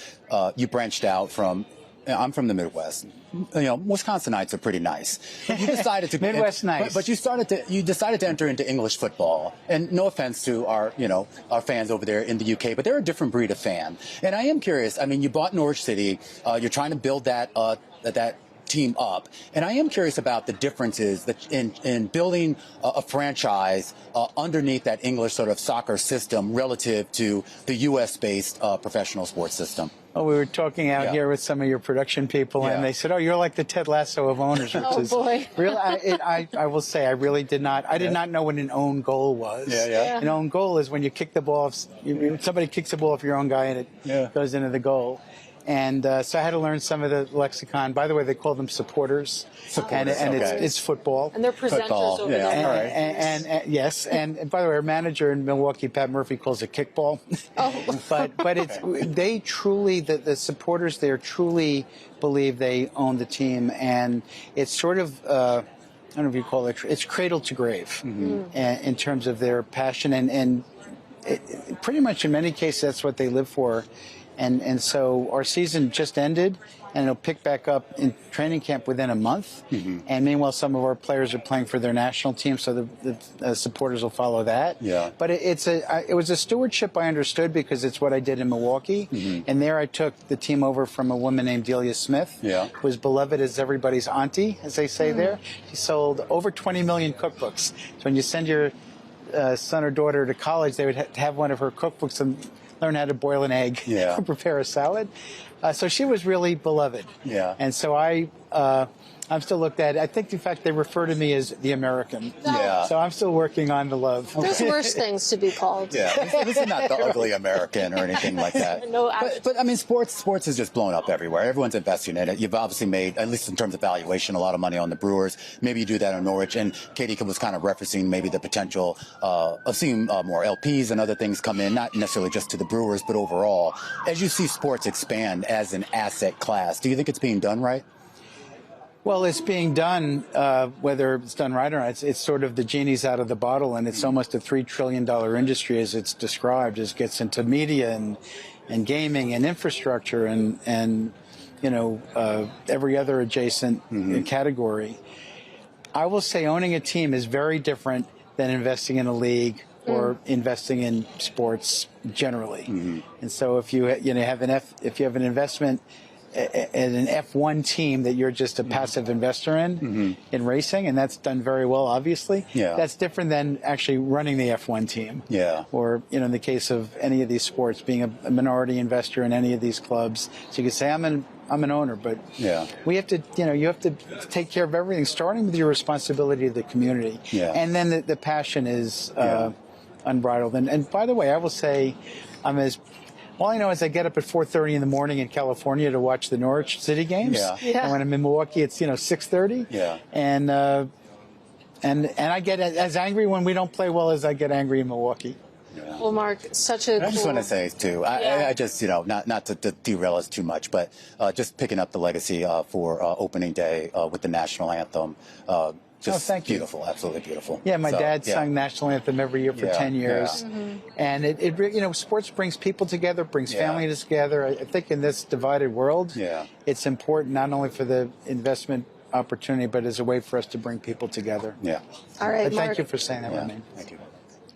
you branched out from. I'm from the Midwest. Wisconsinites are pretty nice. But you decided to Midwest nice. But you decided to enter into English football. And no offense to our fans over there in the UK, but they're a different breed of fan. And I am curious. I mean, you bought Norwich City. You're trying to build that team up. And I am curious about the differences that in building a franchise underneath that English sort of soccer system relative to the U.S.-based professional sports system. Well, we were talking out here with some of your production people, and they said, "Oh, you're like the Ted Lasso of owners." Which is boy! Really, I will say, I really did not. I did not know what an own goal was. An own goal is when you kick the ball. Somebody kicks the ball off your own guy, and it goes into the goal. And so I had to learn some of the lexicon. By the way, they call them supporters. And it's football. And they're presenters over there. And yes, and by the way, our manager in Milwaukee, Pat Murphy, calls it kickball. But it's they truly the supporters there truly believe they own the team, and it's sort of I don't know if you call it, it's cradle to grave in terms of their passion, and pretty much in many cases that's what they live for. And so our season just ended, and it'll pick back up in training camp within a month. And meanwhile, some of our players are playing for their national team, so the supporters will follow that. But it was a stewardship I understood because it's what I did in Milwaukee. And there I took the team over from a woman named Delia Smith, who was beloved as everybody's auntie, as they say there. She sold over 20 million cookbooks. So when you send your son or daughter to college, they would have one of her cookbooks and learn how to boil an egg or prepare a salad. So she was really beloved. And so I'm still looked at. I think, in fact, they refer to me as the American. So I'm still working on the love. There's worse things to be called. This is not the ugly American or anything like that. But I mean, sports has just blown up everywhere. Everyone's investing in it. You've obviously made, at least in terms of valuation, a lot of money on the Brewers. Maybe you do that on Norwich. And Katie was kind of referencing maybe the potential of seeing more LPs and other things come in, not necessarily just to the Brewers, but overall. As you see sports expand as an asset class, do you think it's being done right? Well, it's being done, whether it's done right or not. It's sort of the genie's out of the bottle, and it's almost a $3 trillion industry as it's described, as it gets into media and gaming and infrastructure and every other adjacent category. I will say owning a team is very different than investing in a league or investing in sports generally. And so if you have an investment in an F1 team that you're just a passive investor in racing, and that's done very well, obviously. That's different than actually running the F1 team. Or, in the case of any of these sports, being a minority investor in any of these clubs. So you could say, I'm an owner, but we have to, you have to take care of everything, starting with your responsibility to the community. And then the passion is unbridled. And by the way, I will say, all I know is I get up at 4:30 in the morning in California to watch the Norwich City games. And when I'm in Milwaukee, it's 6:30. And I get as angry when we don't play well as I get angry in Milwaukee. Well, Mark, such a I just want to say, too, I just, not to derail us too much, but just picking up the legacy for opening day with the national anthem. Just beautiful, absolutely beautiful. Yeah, my dad sung national anthem every year for 10 years. And it sports brings people together, brings families together. I think in this divided world, it's important not only for the investment opportunity, but as a way for us to bring people together. All right, Mark. Thank you for saying that, Remy. Thank you.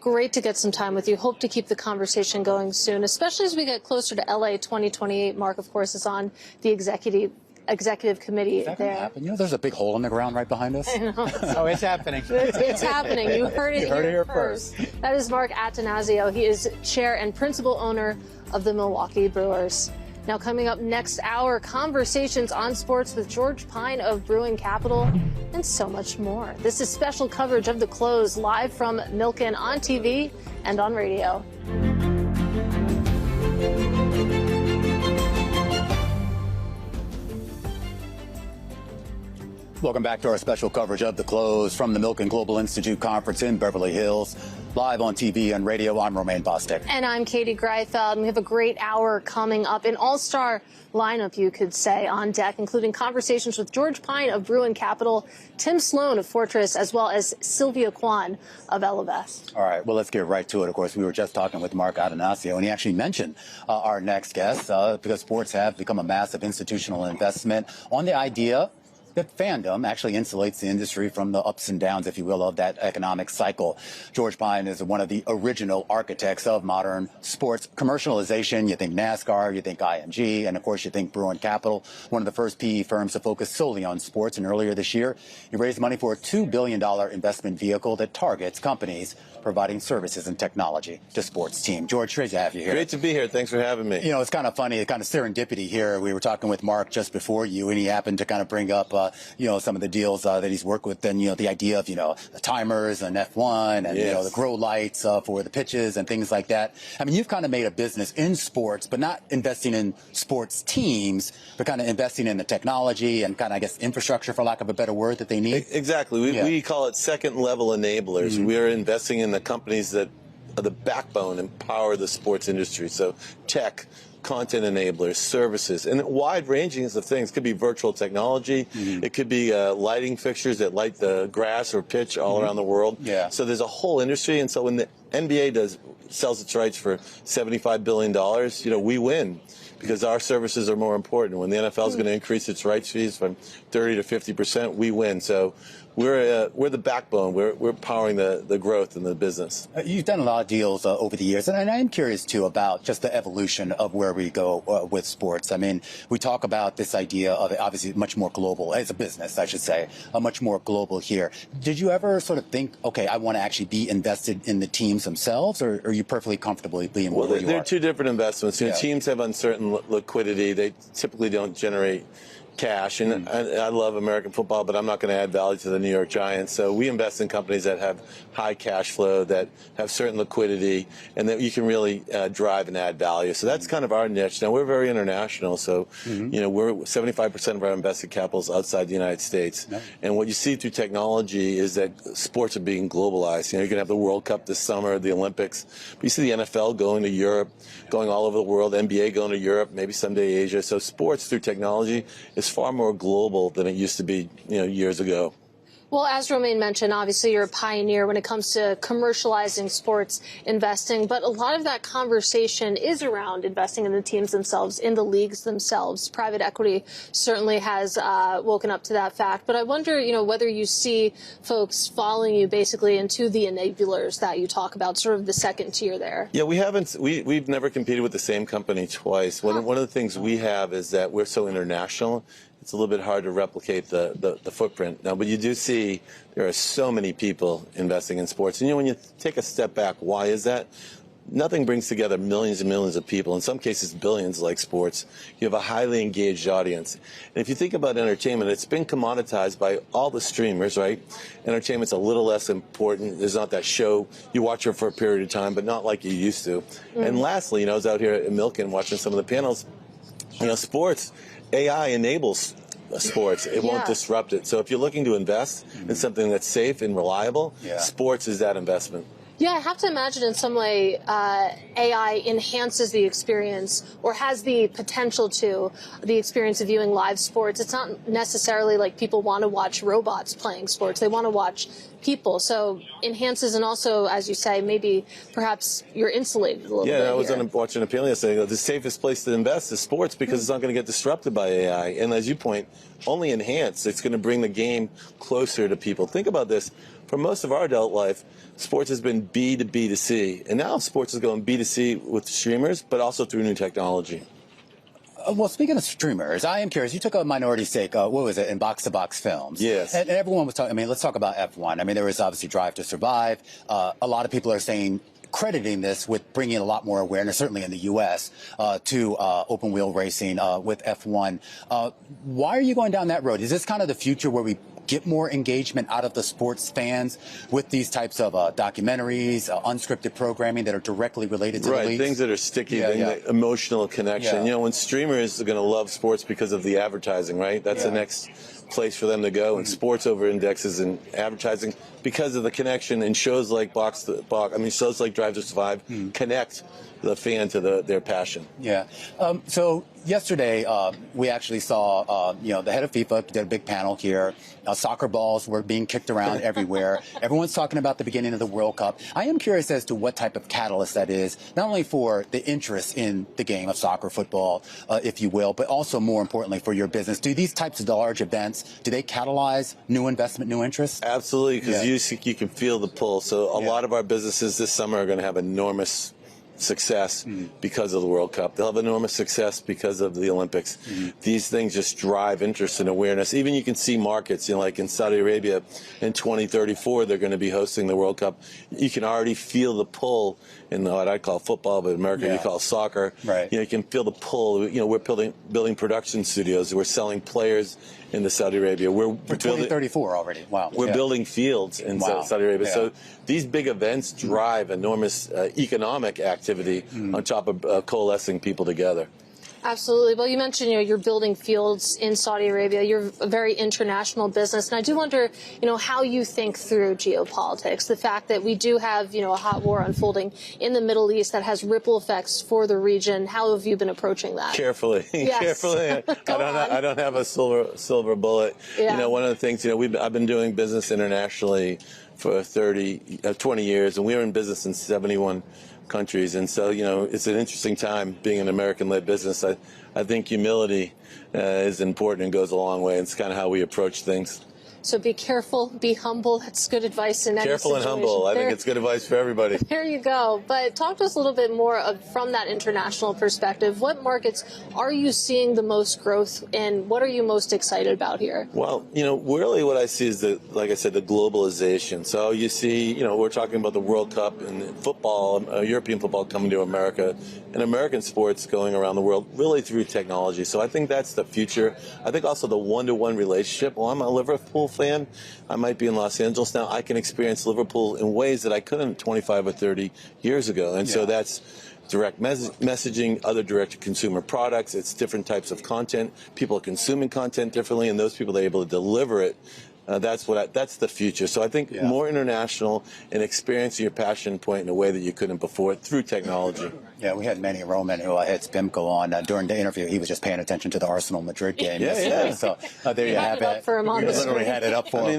Great to get some time with you. Hope to keep the conversation going soon, especially as we get closer to LA 2028. Mark, of course, is on the executive committee there. Happen? There's a big hole in the ground right behind us. I know. Oh, it's happening. It's happening. You heard it here first. That is Mark Attanasio. He is chair and principal owner of the Milwaukee Brewers. Now, coming up next hour, conversations on sports with George Pyne of Bruin Capital and so much more. This is special coverage of The Close, live from Milken on TV and on radio. Welcome back to our special coverage of The Close from the Milken Global Institute Conference in Beverly Hills. Live on TV and radio, I'm Romaine Bostic. And I'm Katie Greifeld. And we have a great hour coming up. An all-star lineup, you could say, on deck, including conversations with George Pyne of Bruin Capital, Tim Sloan of Fortress, as well as Sylvia Kwan of Ellevest. All right, well, let's get right to it. Of course, we were just talking with Mark Attanasio, and he actually mentioned our next guest because sports have become a massive institutional investment on the idea that fandom actually insulates the industry from the ups and downs, if you will, of that economic cycle. George Pyne is one of the original architects of modern sports commercialization. You think NASCAR, you think IMG, and of course you think Bruin Capital, one of the first PE firms to focus solely on sports. And earlier this year, he raised money for a $2 billion investment vehicle that targets companies providing services and technology to sports teams. George, great to have you here. Great to be here. Thanks for having me. You know, it's kind of funny, kind of serendipity here. We were talking with Mark just before you, and he happened to kind of bring up, you know, some of the deals that he's worked with, and, you know, the idea of, you know, the timers and F1 and, yes, you know, the grow lights for the pitches and things like that. I mean, you've kind of made a business in sports, but not investing in sports teams, but kind of investing in the technology and kind of, I guess, infrastructure, for lack of a better word, that they need. Exactly. We call it second level enablers. We're investing in the companies that are the backbone and power the sports industry. So tech, content enablers, services, and wide ranges of things. It could be virtual technology. It could be lighting fixtures that light the grass or pitch all around the world. Yeah. So there's a whole industry. And so when the NBA sells its rights for $75 billion, you know, we win, because our services are more important. When the NFL is going to increase its rights fees from 30 to 50%, we win. So we're the backbone. We're powering the growth in the business. You've done a lot of deals over the years, and I am curious, too, about just the evolution of where we go with sports. I mean, we talk about this idea of obviously much more global, as a business, I should say, much more global here. Did you ever sort of think, okay, I want to actually be invested in the teams themselves, or are you perfectly comfortable being where you are? They're two different investments. You know, teams have uncertain liquidity. They typically don't generate cash, and I love American football, but I'm not going to add value to the New York Giants. So we invest in companies that have high cash flow, that have certain liquidity, and that you can really drive and add value. So that's kind of our niche. Now, we're very international, so you know, we're 75% of our invested capital is outside the United States. And what you see through technology is that sports are being globalized. You know, you're going to have the World Cup this summer, the Olympics, but you see the NFL going to Europe, going all over the world, NBA going to Europe, maybe someday Asia. So sports through technology is far more global than it used to be, you know, years ago. Well, as Romain mentioned, obviously you're a pioneer when it comes to commercializing sports investing, but a lot of that conversation is around investing in the teams themselves, in the leagues themselves. Private equity certainly has woken up to that fact. But I wonder, you know, whether you see folks following you basically into the enablers that you talk about, sort of the second tier there. Yeah, we've never competed with the same company twice. One of the things we have is that we're so international. It's a little bit hard to replicate the footprint now, but you do see there are so many people investing in sports. And, you know, when you take a step back, why is that? Nothing brings together millions and millions of people, in some cases billions, like sports. You have a highly engaged audience. And if you think about entertainment, it's been commoditized by all the streamers, right? Entertainment's a little less important. There's not that show. You watch it for a period of time, but not like you used to. And lastly, you know, I was out here at Milken watching some of the panels. You know, sports, AI enables sports. It won't disrupt it. So if you're looking to invest in something that's safe and reliable, sports is that investment. Yeah, I have to imagine in some way AI enhances the experience, or has the potential to, the experience of viewing live sports. It's not necessarily like people want to watch robots playing sports. They want to watch people. So enhances, and also, as you say, maybe perhaps you're insulated a little bit. Yeah, I was watching a panel yesterday. The safest place to invest is sports, because it's not going to get disrupted by AI. And as you point, only enhance. It's going to bring the game closer to people. Think about this. For most of our adult life, sports has been B to B to C. And now sports is going B to C with streamers, but also through new technology. Well, speaking of streamers, I am curious. You took a minority stake, what was it, in box-to-box films? Yes. And everyone was talking, I mean, let's talk about F1. I mean, there was obviously Drive to Survive. A lot of people are saying, crediting this with bringing a lot more awareness, certainly in the U.S., to open-wheel racing with F1. Why are you going down that road? Is this kind of the future where we get more engagement out of the sports fans with these types of documentaries, unscripted programming that are directly related to the leagues? Right, things that are sticky, emotional connection. You know, when streamers are going to love sports because of the advertising, right? That's the next place for them to go, and sports over indexes in advertising because of the connection. And shows like shows like Drive to Survive connect the fan to their passion. Yeah. So yesterday, we actually saw, the head of FIFA did a big panel here. Soccer balls were being kicked around everywhere. Everyone's talking about the beginning of the World Cup. I am curious as to what type of catalyst that is, not only for the interest in the game of soccer, football, if you will, but also more importantly for your business. Do these types of large events events, do they catalyze new investment, new interest? Absolutely, because you can feel the pull. So a lot of our businesses this summer are going to have enormous success because of the World Cup. They'll have enormous success because of the Olympics. These things just drive interest and awareness. Even you can see markets, like in Saudi Arabia in 2034, they're going to be hosting the World Cup. You can already feel the pull in what I call football, but in America you call soccer. Right. You can feel the pull. We're building production studios. We're selling players into Saudi Arabia. We're for 2034 already. Wow. We're building fields in Saudi Arabia. So these big events drive enormous economic activity on top of coalescing people together. Absolutely. Well, you mentioned, you're building fields in Saudi Arabia. You're a very international business. And I do wonder, how you think through geopolitics, the fact that we do have, a hot war unfolding in the Middle East that has ripple effects for the region. How have you been approaching that? Carefully. Yes. Carefully. I don't have a silver bullet. Yeah. One of the things, I've been doing business internationally for 20 years, and we were in business in 71 countries, and so it's an interesting time being an American-led business. I think humility is important and goes a long way. It's kind of how we approach things. So be careful, be humble. That's good advice in any Careful situation. and humble. I think it's good advice for everybody. There you go. But talk to us a little bit more from that international perspective. What markets are you seeing the most growth in? What are you most excited about here? Well, really what I see is like I said, the globalization. So you see, we're talking about the World Cup and football, European football coming to America, and American sports going around the world really through technology. So I think that's the future. I think also the one-to-one relationship. Well, I'm a Liverpool fan. I might be in Los Angeles now. I can experience Liverpool in ways that I couldn't 25 or 30 years ago. And so that's direct messaging, other direct-to-consumer products. It's different types of content. People are consuming content differently, and those people are able to deliver it. That's the future. So I think more international and experiencing your passion point in a way that you couldn't before through technology. Yeah, we had Manny Roman, who had Spimco on during the interview. He was just paying attention to the Arsenal-Madrid game. So there you have it. For him on we literally had it up for him.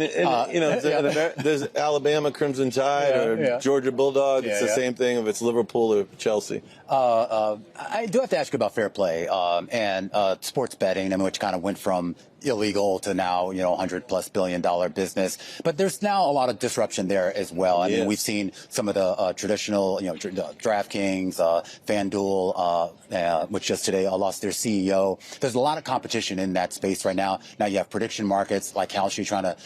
There's Alabama Crimson Tide or Georgia Bulldogs. It's the same thing if it's Liverpool or Chelsea. I do have to ask you about fair play and sports betting, which kind of went from illegal to now, $100+ billion business. But there's now a lot of disruption there as well. I mean, we've seen some of the traditional, DraftKings, FanDuel, which just today lost their CEO. There's a lot of competition in that space right now. Now you have prediction markets like Kalshi trying to,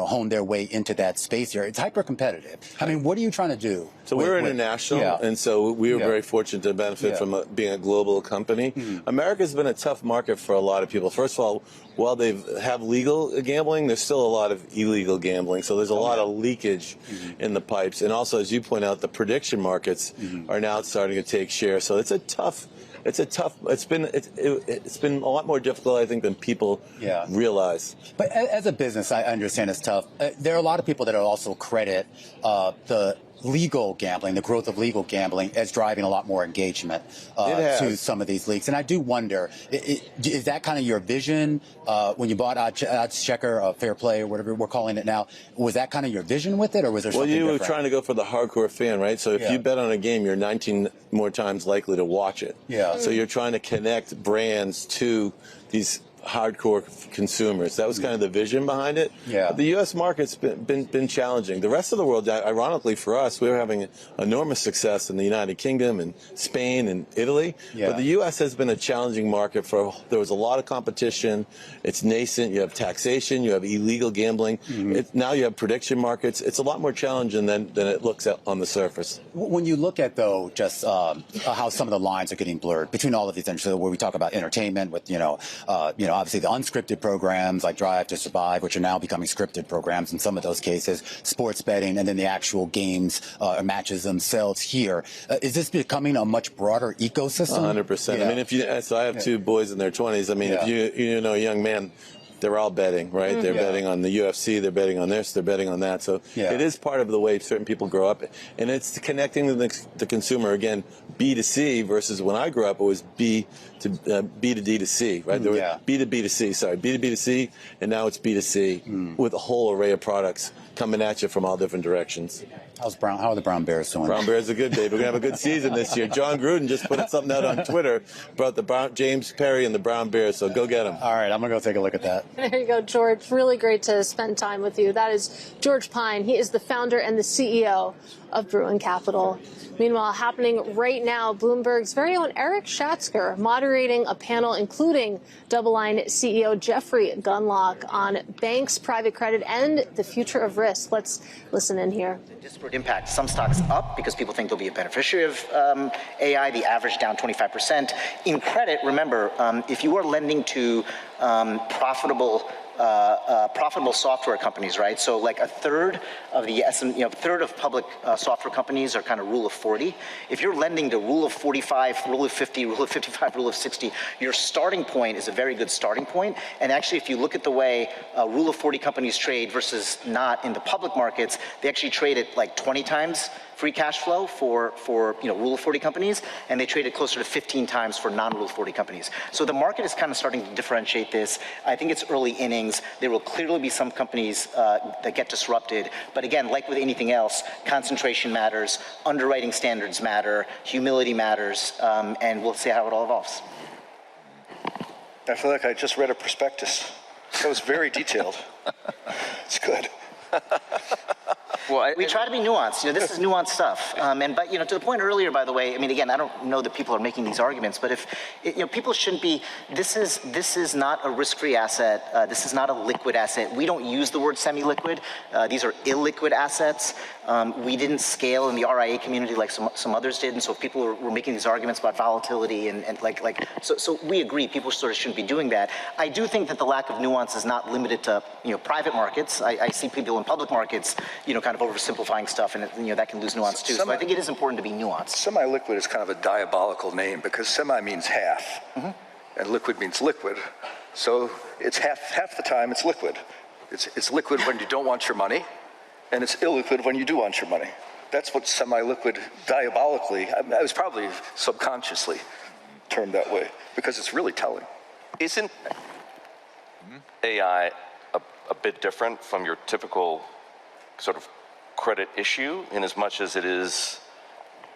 hone their way into that space here. It's hyper competitive. I mean, what are you trying to do? So we're international, and so we were very fortunate to benefit from being a global company. America's been a tough market for a lot of people. First of all, while they have legal gambling, there's still a lot of illegal gambling. So there's a lot of leakage in the pipes. And also, as you point out, the prediction markets are now starting to take share. So it's been a lot more difficult, I think, than people realize. But as a business, I understand it's tough. There are a lot of people that also credit the legal gambling, the growth of legal gambling, as driving a lot more engagement to some of these leagues. And I do wonder, is that kind of your vision when you bought Odds Checker, Fair Play, or whatever we're calling it now? Was that kind of your vision with it, or was there something different? Well, you were trying to go for the hardcore fan, right? So if you bet on a game, you're 19 more times likely to watch it. So you're trying to connect brands to these hardcore consumers. That was kind of the vision behind it. But the U.S. market's been challenging. The rest of the world, ironically for us, we were having enormous success in the United Kingdom and Spain and Italy. But the U.S. has been a challenging market there was a lot of competition. It's nascent. You have taxation. You have illegal gambling. Now you have prediction markets. It's a lot more challenging than it looks on the surface. When you look at, though, just how some of the lines are getting blurred between all of these things, so where we talk about entertainment with, obviously the unscripted programs like Drive to Survive, which are now becoming scripted programs in some of those cases, sports betting, and then the actual games, matches themselves here. Is this becoming a much broader ecosystem? 100%. I mean, so I have two boys in their 20s. I mean, if you know a young man, they're all betting, right? They're betting on the UFC, they're betting on this, they're betting on that. So it is part of the way certain people grow up. And it's connecting the consumer, again, B to C versus when I grew up, it was B to D to C, right? There were B to B to C, sorry, B to B to C, and now it's B to C with a whole array of products coming at you from all different directions. How are the Brown Bears doing? Brown Bears are good, baby. We're going to have a good season this year. John Gruden just put something out on Twitter about James Perry and the Brown Bears, so go get them. All right, I'm going to go take a look at that. There you go, George. Really great to spend time with you. That is George Pyne. He is the founder and the CEO of Bruin Capital. Meanwhile, happening right now, Bloomberg's very own Eric Schatzker moderating a panel including DoubleLine CEO Jeffrey Gundlach on banks, private credit, and the future of risk. Let's listen in here. Disparate impact. Some stocks up because people think they'll be a beneficiary of AI. The average down 25%. In credit, remember, if you are lending to profitable software companies, right? So like a third of the third of public software companies are kind of rule of 40. If you're lending to rule of 45, rule of 50, rule of 55, rule of 60, your starting point is a very good starting point. And actually, if you look at the way rule of 40 companies trade versus not in the public markets, they actually trade at like 20 times free cash flow for rule of 40 companies, and they trade it closer to 15 times for non-rule of 40 companies. So the market is kind of starting to differentiate this. I think it's early innings. There will clearly be some companies that get disrupted, but again, like with anything else, concentration matters, underwriting standards matter, humility matters, and we'll see how it all evolves. I feel like I just read a prospectus. That was very detailed. It's good. Well, we try to be nuanced. This is nuanced stuff. But to the point earlier, by the way, I mean, again, I don't know that people are making these arguments, but if people shouldn't be. This is not a risk-free asset. This is not a liquid asset. We don't use the word semi-liquid. These are illiquid assets. We didn't scale in the RIA community like some others did, and so if people were making these arguments about volatility so we agree people sort of shouldn't be doing that. I do think that the lack of nuance is not limited to private markets. I see people in public markets kind of oversimplifying stuff, and that can lose nuance too. So I think it is important to be nuanced. Semi-liquid is kind of a diabolical name because semi means half, and liquid means liquid. So it's half the time it's liquid. It's liquid when you don't want your money, and it's illiquid when you do want your money. That's what semi-liquid diabolically, I was probably subconsciously termed that way because it's really telling. Isn't AI a bit different from your typical sort of credit issue in as much as it is,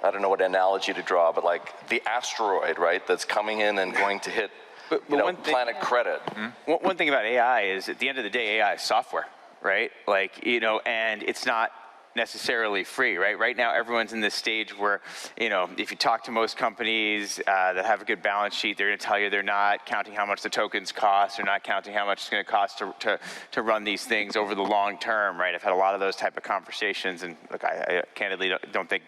I don't know what analogy to draw, but like the asteroid, right, that's coming in and going to hit planet credit. One thing about AI is at the end of the day, AI is software, right? And it's not necessarily free, right? Right now, everyone's in this stage where, if you talk to most companies that have a good balance sheet, they're going to tell you they're not counting how much the tokens cost, they're not counting how much it's going to cost to run these things over the long term, right? I've had a lot of those type of conversations, and look, I candidly don't think,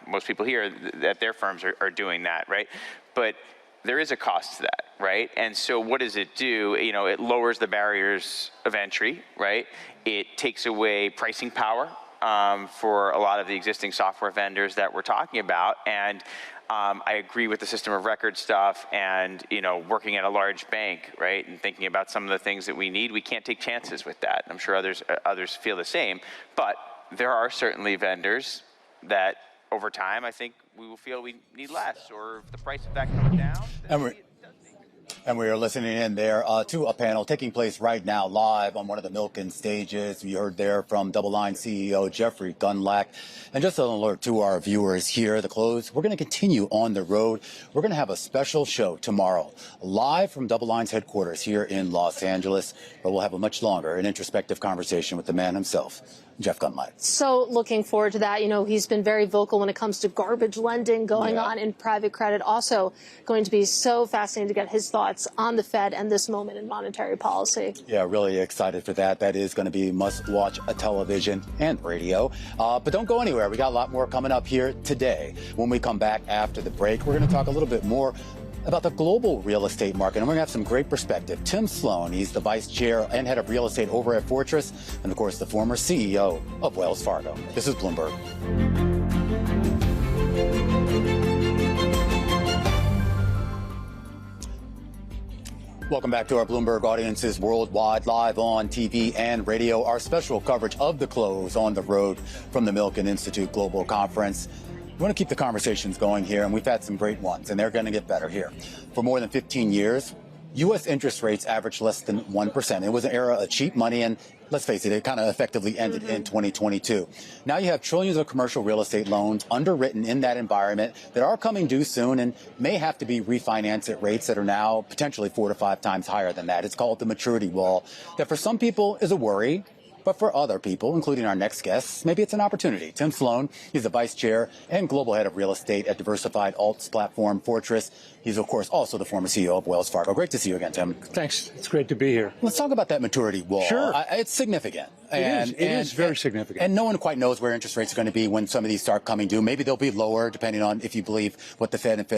most people here at their firms are doing that, right? But there is a cost to that, right? And so what does it do? It lowers the barriers of entry, right? It takes away pricing power for a lot of the existing software vendors that we're talking about. And I agree with the system of record stuff and, working at a large bank, right? And thinking about some of the things that we need, we can't take chances with that. I'm sure others feel the same, but there are certainly vendors that over time, I think we will feel we need less, or if the price of that comes down. And we are listening in there to a panel taking place right now live on one of the Milken stages. We heard there from DoubleLine CEO Jeffrey Gundlach. And just an alert to our viewers here at The Close, we're going to continue on the road. We're going to have a special show tomorrow, live from DoubleLine's headquarters here in Los Angeles, where we'll have a much longer and introspective conversation with the man himself, Jeff Gundlach. So looking forward to that. He's been very vocal when it comes to garbage lending going on in private credit. Also going to be so fascinating to get his thoughts on the Fed and this moment in monetary policy. Yeah, really excited for that. That is going to be must-watch television and radio. But don't go anywhere. We got a lot more coming up here today. When we come back after the break, we're going to talk a little bit more about the global real estate market, and we're going to have some great perspective. Tim Sloan, he's the vice chair and head of real estate over at Fortress, and of course the former CEO of Wells Fargo. This is Bloomberg. Welcome back to our Bloomberg audiences worldwide, live on TV and radio. Our special coverage of The Close on the road from the Milken Institute Global Conference. We want to keep the conversations going here, and we've had some great ones, and they're going to get better here. For more than 15 years, U.S. interest rates averaged less than 1%. It was an era of cheap money and let's face it, it kind of effectively ended in 2022. Now you have trillions of commercial real estate loans underwritten in that environment that are coming due soon and may have to be refinanced at rates that are now potentially 4 to 5 times higher than that. It's called the maturity wall, that for some people is a worry. But for other people, including our next guest, maybe it's an opportunity. Tim Sloan, he's the vice chair and global head of real estate at diversified alts platform Fortress. He's, of course, also the former CEO of Wells Fargo. Great to see you again, Tim. Thanks. It's great to be here. Let's talk about that maturity wall. Sure. It's significant. It is very significant. And no one quite knows where interest rates are going to be when some of these start coming due. Maybe they'll be lower, depending on if you believe what the Fed and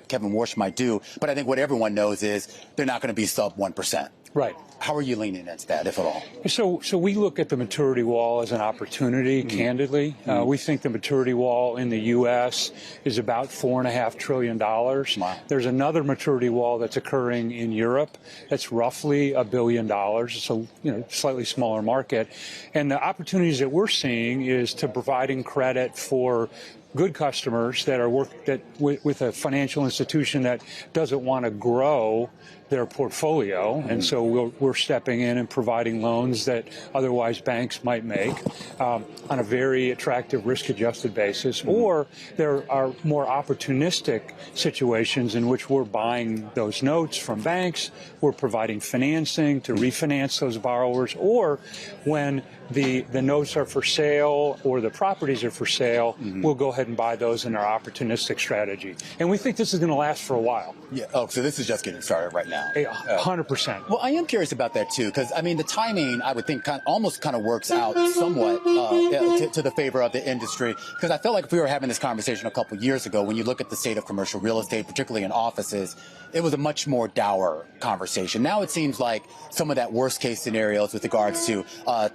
Kevin Warsh might do. But I think what everyone knows is they're not going to be sub 1%. Right. How are you leaning against that, if at all? So we look at the maturity wall as an opportunity, candidly. We think the maturity wall in the U.S. is about $4.5 trillion. Wow. There's another maturity wall that's occurring in Europe that's roughly $1 billion. It's a slightly smaller market. And the opportunities that we're seeing is to providing credit for good customers that are with a financial institution that doesn't want to grow their portfolio, and so we're stepping in and providing loans that otherwise banks might make on a very attractive risk-adjusted basis. Or there are more opportunistic situations in which we're buying those notes from banks, we're providing financing to refinance those borrowers, or when the notes are for sale or the properties are for sale, we'll go ahead and buy those in our opportunistic strategy. And we think this is going to last for a while. Yeah. Oh, so this is just getting started right now. 100%. Well, I am curious about that, too, because, I mean, the timing, I would think, almost works out somewhat to the favor of the industry, because I felt like if we were having this conversation a couple years ago, when you look at the state of commercial real estate, particularly in offices, it was a much more dour conversation. Now it seems like some of that worst-case scenarios with regards to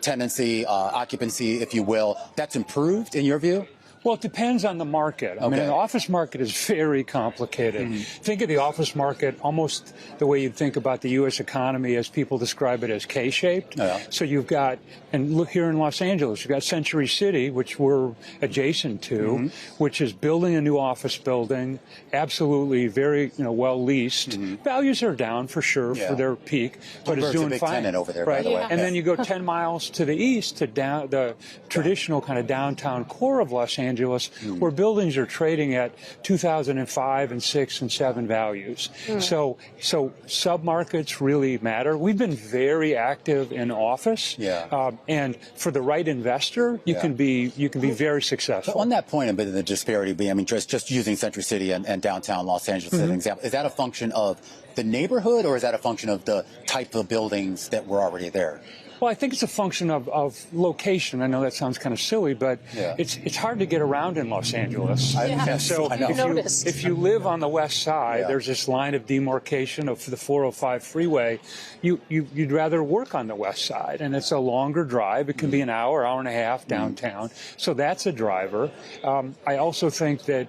tenancy, occupancy, if you will, that's improved in your view? Well, it depends on the market. I mean, the office market is very complicated. Think of the office market almost the way you'd think about the U.S. economy as people describe it as K-shaped. So you've got, and look here in Los Angeles, you've got Century City, which we're adjacent to, which is building a new office building, absolutely very well leased. Values are down for sure for their peak, but it's doing a big fine. tenant over there, right. by the way. And then you go 10 miles to the east to the traditional kind of downtown core of Los Angeles, where buildings are trading at 2005 and 6 and 7 values. So submarkets really matter. We've been very active in office, and for the right investor, you can be very successful. But on that point, a bit of the disparity, I mean, just using Century City and downtown Los Angeles as an example, is that a function of the neighborhood, or is that a function of the type of buildings that were already there? Well, I think it's a function of location. I know that sounds kind of silly, but it's hard to get around in Los Angeles. And so if you live on the west side, there's this line of demarcation of the 405 freeway. You'd rather work on the west side, and it's a longer drive. It can be an hour, hour and a half downtown. So that's a driver. I also think that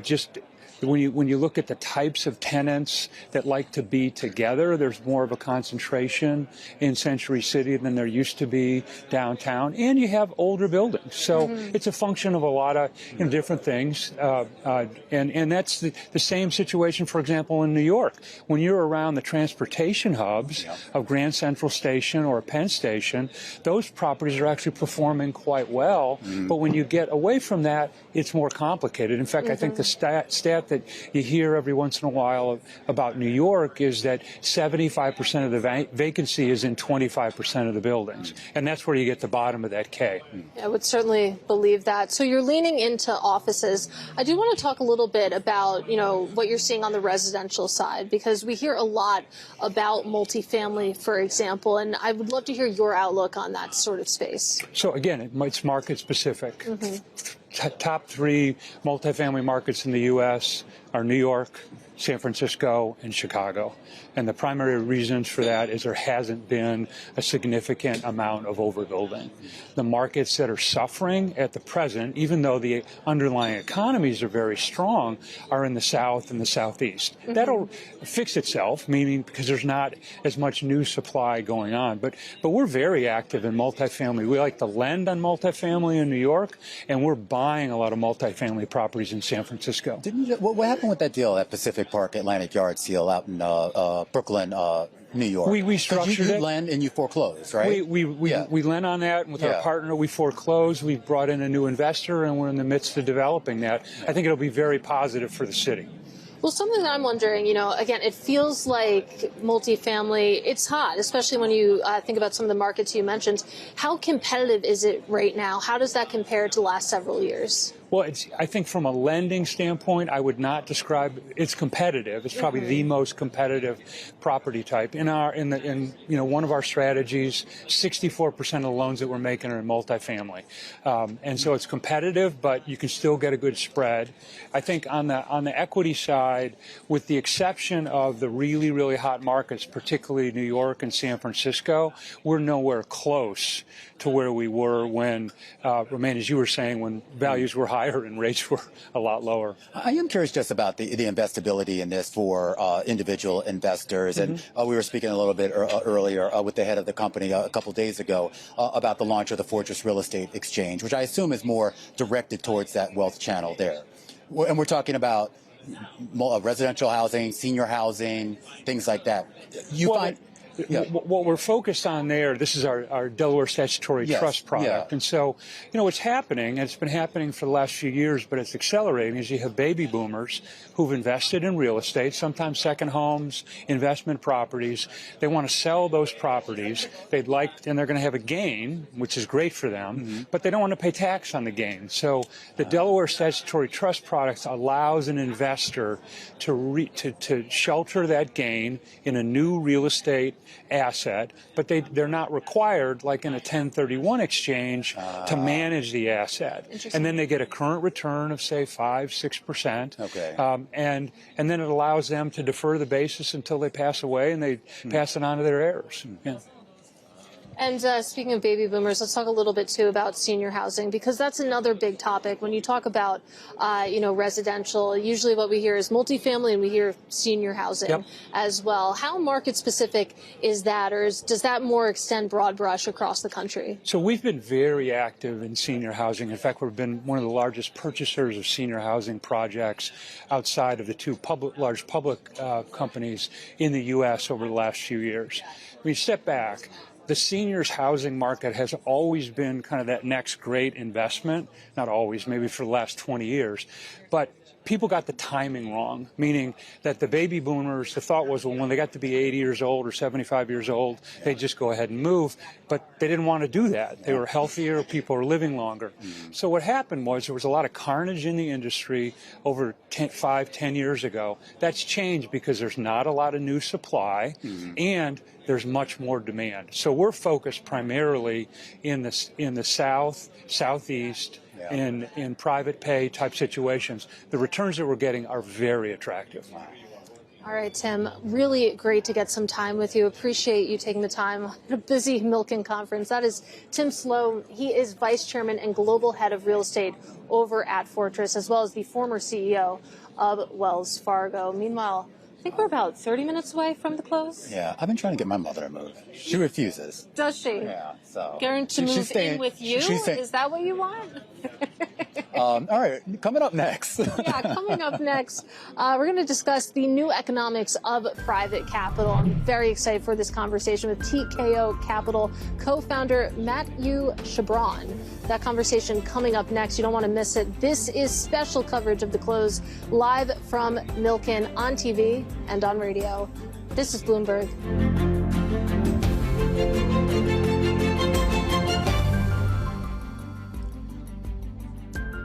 just when you look at the types of tenants that like to be together, there's more of a concentration in Century City than there used to be downtown, and you have older buildings. So it's a function of a lot of different things, and that's the same situation, for example, in New York. When you're around the transportation hubs of Grand Central Station or Penn Station, those properties are actually performing quite well. But when you get away from that, it's more complicated. In fact, I think the stat that you hear every once in a while about New York is that 75% of the vacancy is in 25% of the buildings. And that's where you get the bottom of that K. I would certainly believe that. So you're leaning into offices. I do want to talk a little bit about, what you're seeing on the residential side, because we hear a lot about multifamily, for example, and I would love to hear your outlook on that sort of space. So again, it's market specific. Top 3 multifamily markets in the U.S. are New York, San Francisco, and Chicago. And the primary reasons for that is there hasn't been a significant amount of overbuilding. The markets that are suffering at the present, even though the underlying economies are very strong, are in the South and the Southeast. That'll fix itself, meaning because there's not as much new supply going on. But we're very active in multifamily. We like to lend on multifamily in New York, and we're buying a lot of multifamily properties in San Francisco. What happened with that deal, that Pacific Pacific Park Atlantic Yard seal out in Brooklyn, New York. We structured you it. lend and you foreclose, right? We lend on that, and with our partner, we foreclose. We've brought in a new investor, and we're in the midst of developing that. I think it'll be very positive for the city. Well, something that I'm wondering, again, it feels like multifamily, it's hot, especially when you think about some of the markets you mentioned. How competitive is it right now? How does that compare to the last several years? Well, I think from a lending standpoint, I would not describe it's competitive. It's probably the most competitive property type. In one of our strategies, 64% of the loans that we're making are in multifamily, and so it's competitive, but you can still get a good spread. I think on the equity side, with the exception of the really, really hot markets, particularly New York and San Francisco, we're nowhere close to where we were when, Romain, as you were saying, when values were higher and rates were a lot lower. I am curious just about the investability in this for individual investors. And we were speaking a little bit earlier with the head of the company a couple days ago about the launch of the Fortress Real Estate Exchange, which I assume is more directed towards that wealth channel there. And we're talking about residential housing, senior housing, things like that. What we're focused on there, this is our Delaware Statutory Trust product. And so, what's happening, and it's been happening for the last few years, but it's accelerating, is you have baby boomers who've invested in real estate, sometimes second homes, investment properties. They want to sell those properties. And they're going to have a gain, which is great for them, but they don't want to pay tax on the gain. So the Delaware Statutory Trust product allows an investor to shelter that gain in a new real estate asset, but they're not required, like in a 1031 exchange, to manage the asset. And then they get a current return of, say, 5-6%. Okay. And then it allows them to defer the basis until they pass away, and they pass it on to their heirs. Yeah. And speaking of baby boomers, let's talk a little bit, too, about senior housing, because that's another big topic. When you talk about, residential, usually what we hear is multifamily, and we hear senior housing as well. How market-specific is that, or does that more extend broad brush across the country? So we've been very active in senior housing. In fact, we've been one of the largest purchasers of senior housing projects outside of the two large public companies in the U.S. over the last few years. When you step back, the seniors housing market has always been kind of that next great investment. Not always, maybe for the last 20 years. But people got the timing wrong, meaning that the baby boomers, the thought was, well, when they got to be 80 years old or 75 years old, they'd just go ahead and move. But they didn't want to do that. They were healthier, people were living longer. So what happened was there was a lot of carnage in the industry over 5-10 years ago. That's changed because there's not a lot of new supply, and there's much more demand. So we're focused primarily in the South, Southeast, in private pay type situations. The returns that we're getting are very attractive. All right, Tim, really great to get some time with you. Appreciate you taking the time at a busy Milken conference. That is Tim Sloan. He is vice chairman and global head of real estate over at Fortress, as well as the former CEO of Wells Fargo. Meanwhile, I think we're about 30 minutes away from the close. Yeah, I've been trying to get my mother to move. She refuses. Does she? Yeah, so. Going to move in with you? Is that what you want? All right, coming up next. Coming up next, we're going to discuss the new economics of private capital. I'm very excited for this conversation with Tikehau Capital co-founder Mathieu Chabran. That conversation coming up next. You don't want to miss it. This is special coverage of The Close, live from Milken on TV and on radio. This is Bloomberg.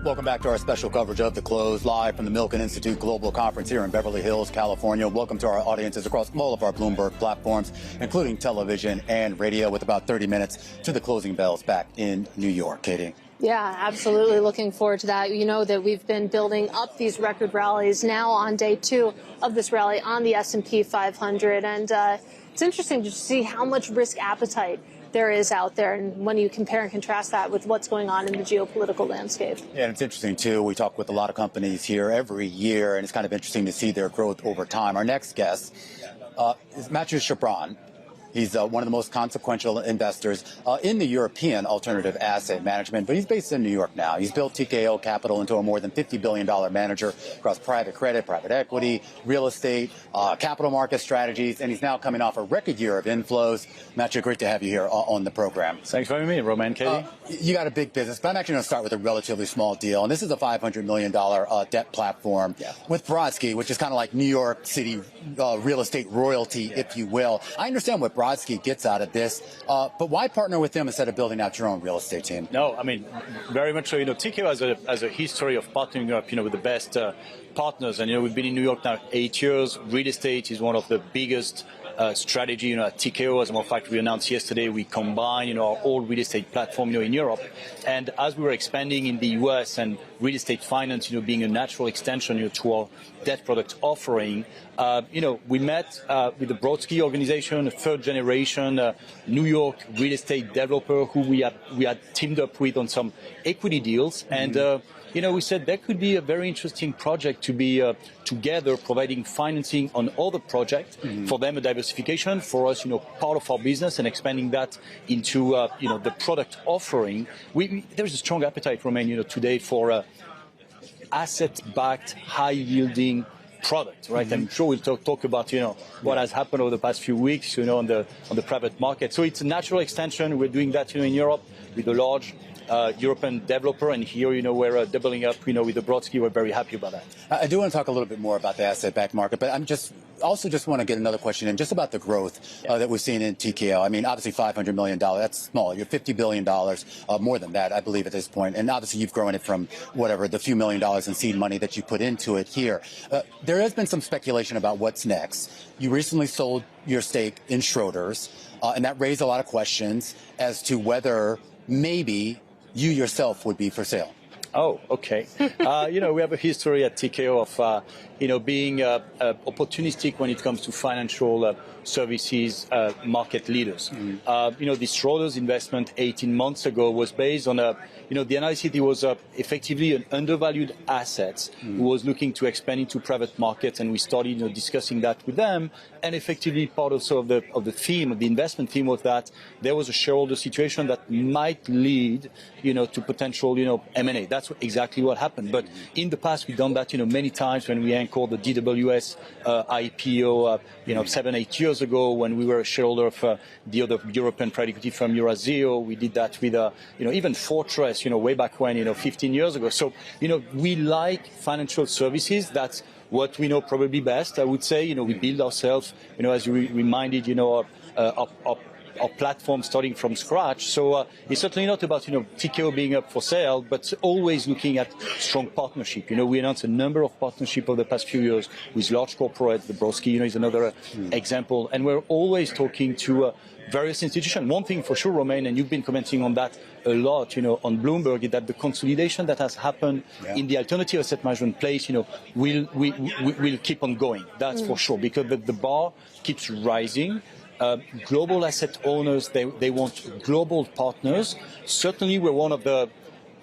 Welcome back to our special coverage of The Close, live from the Milken Institute Global Conference here in Beverly Hills, California. Welcome to our audiences across all of our Bloomberg platforms, including television and radio, with about 30 minutes to the closing bells back in New York. Katie? Yeah, absolutely. Looking forward to that. You know that we've been building up these record rallies now on day 2 of this rally on the S&P 500. And it's interesting to see how much risk appetite there is out there, and when you compare and contrast that with what's going on in the geopolitical landscape. Yeah, and it's interesting, too. We talk with a lot of companies here every year, and it's kind of interesting to see their growth over time. Our next guest is Mathieu Chabran. He's one of the most consequential investors in the European alternative asset management, but he's based in New York now. He's built Tikehau Capital into a more than $50 billion manager across private credit, private equity, real estate, capital market strategies, and he's now coming off a record year of inflows. Mathieu, great to have you here on the program. Thanks for having me, Romain, Katie. You got a big business, but I'm actually going to start with a relatively small deal, and this is a $500 million debt platform with Brodsky, which is kind of like New York City real estate royalty, if you will. I understand what Brodsky gets out of this, but why partner with them instead of building out your own real estate team? No, I mean, very much so. Tikehau has a history of partnering up, with the best partners. And, we've been in New York now 8 years. Real estate is one of the biggest strategy, at Tikehau. As a matter of fact, we announced yesterday we combine, our old real estate platform, in Europe. And as we were expanding in the U.S. and real estate finance, being a natural extension, to our debt product offering, we met with the Brodsky organization, a third generation New York real estate developer who we had teamed up with on some equity deals. And, we said that could be a very interesting project to be together providing financing on other projects, for them a diversification, for us, part of our business and expanding that into, the product offering. There's a strong appetite, Romain, today for asset-backed, high-yielding product, right? I'm sure we'll talk about, what has happened over the past few weeks, on the private market. So it's a natural extension. We're doing that, in Europe with a large European developer, and here, we're doubling up, with the Brodsky. We're very happy about that. I do want to talk a little bit more about the asset-backed market, but I'm just want to get another question in just about the growth that we've seen in Tikehau. I mean, obviously $500 million, that's small. You're $50 billion, more than that, I believe, at this point. And obviously you've grown it from the few $1 million in seed money that you put into it here. There has been some speculation about what's next. You recently sold your stake in Schroders, and that raised a lot of questions as to whether maybe you yourself would be for sale. Oh, okay. We have a history at Tikehau of, being opportunistic when it comes to financial services market leaders. This Schroders investment 18 months ago was based on the analysis. It was effectively an undervalued asset who was looking to expand into private markets, and we started discussing that with them. And effectively, part also of the theme, of the investment theme, was that there was a shareholder situation that might lead, to potential, M&A. That's exactly what happened. But in the past, we've done that, many times when we anchored the DWS IPO, 7-8 years ago, when we were a shareholder of the other European private equity firm, Eurazeo. We did that with, even Fortress, way back when, 15 years ago. So, we like financial services. That's what we know probably best, I would say. We build ourselves, as you reminded, our platform starting from scratch. So it's certainly not about, Tikehau being up for sale, but always looking at strong partnership. We announced a number of partnerships over the past few years with large corporates. The Brodsky, is another example. And we're always talking to various institutions. One thing for sure, Romain, and you've been commenting on that a lot, on Bloomberg, is that the consolidation that has happened in the alternative asset management place, will keep on going. That's for sure, because the bar keeps rising. Global asset owners, they want global partners. Certainly, we're one of the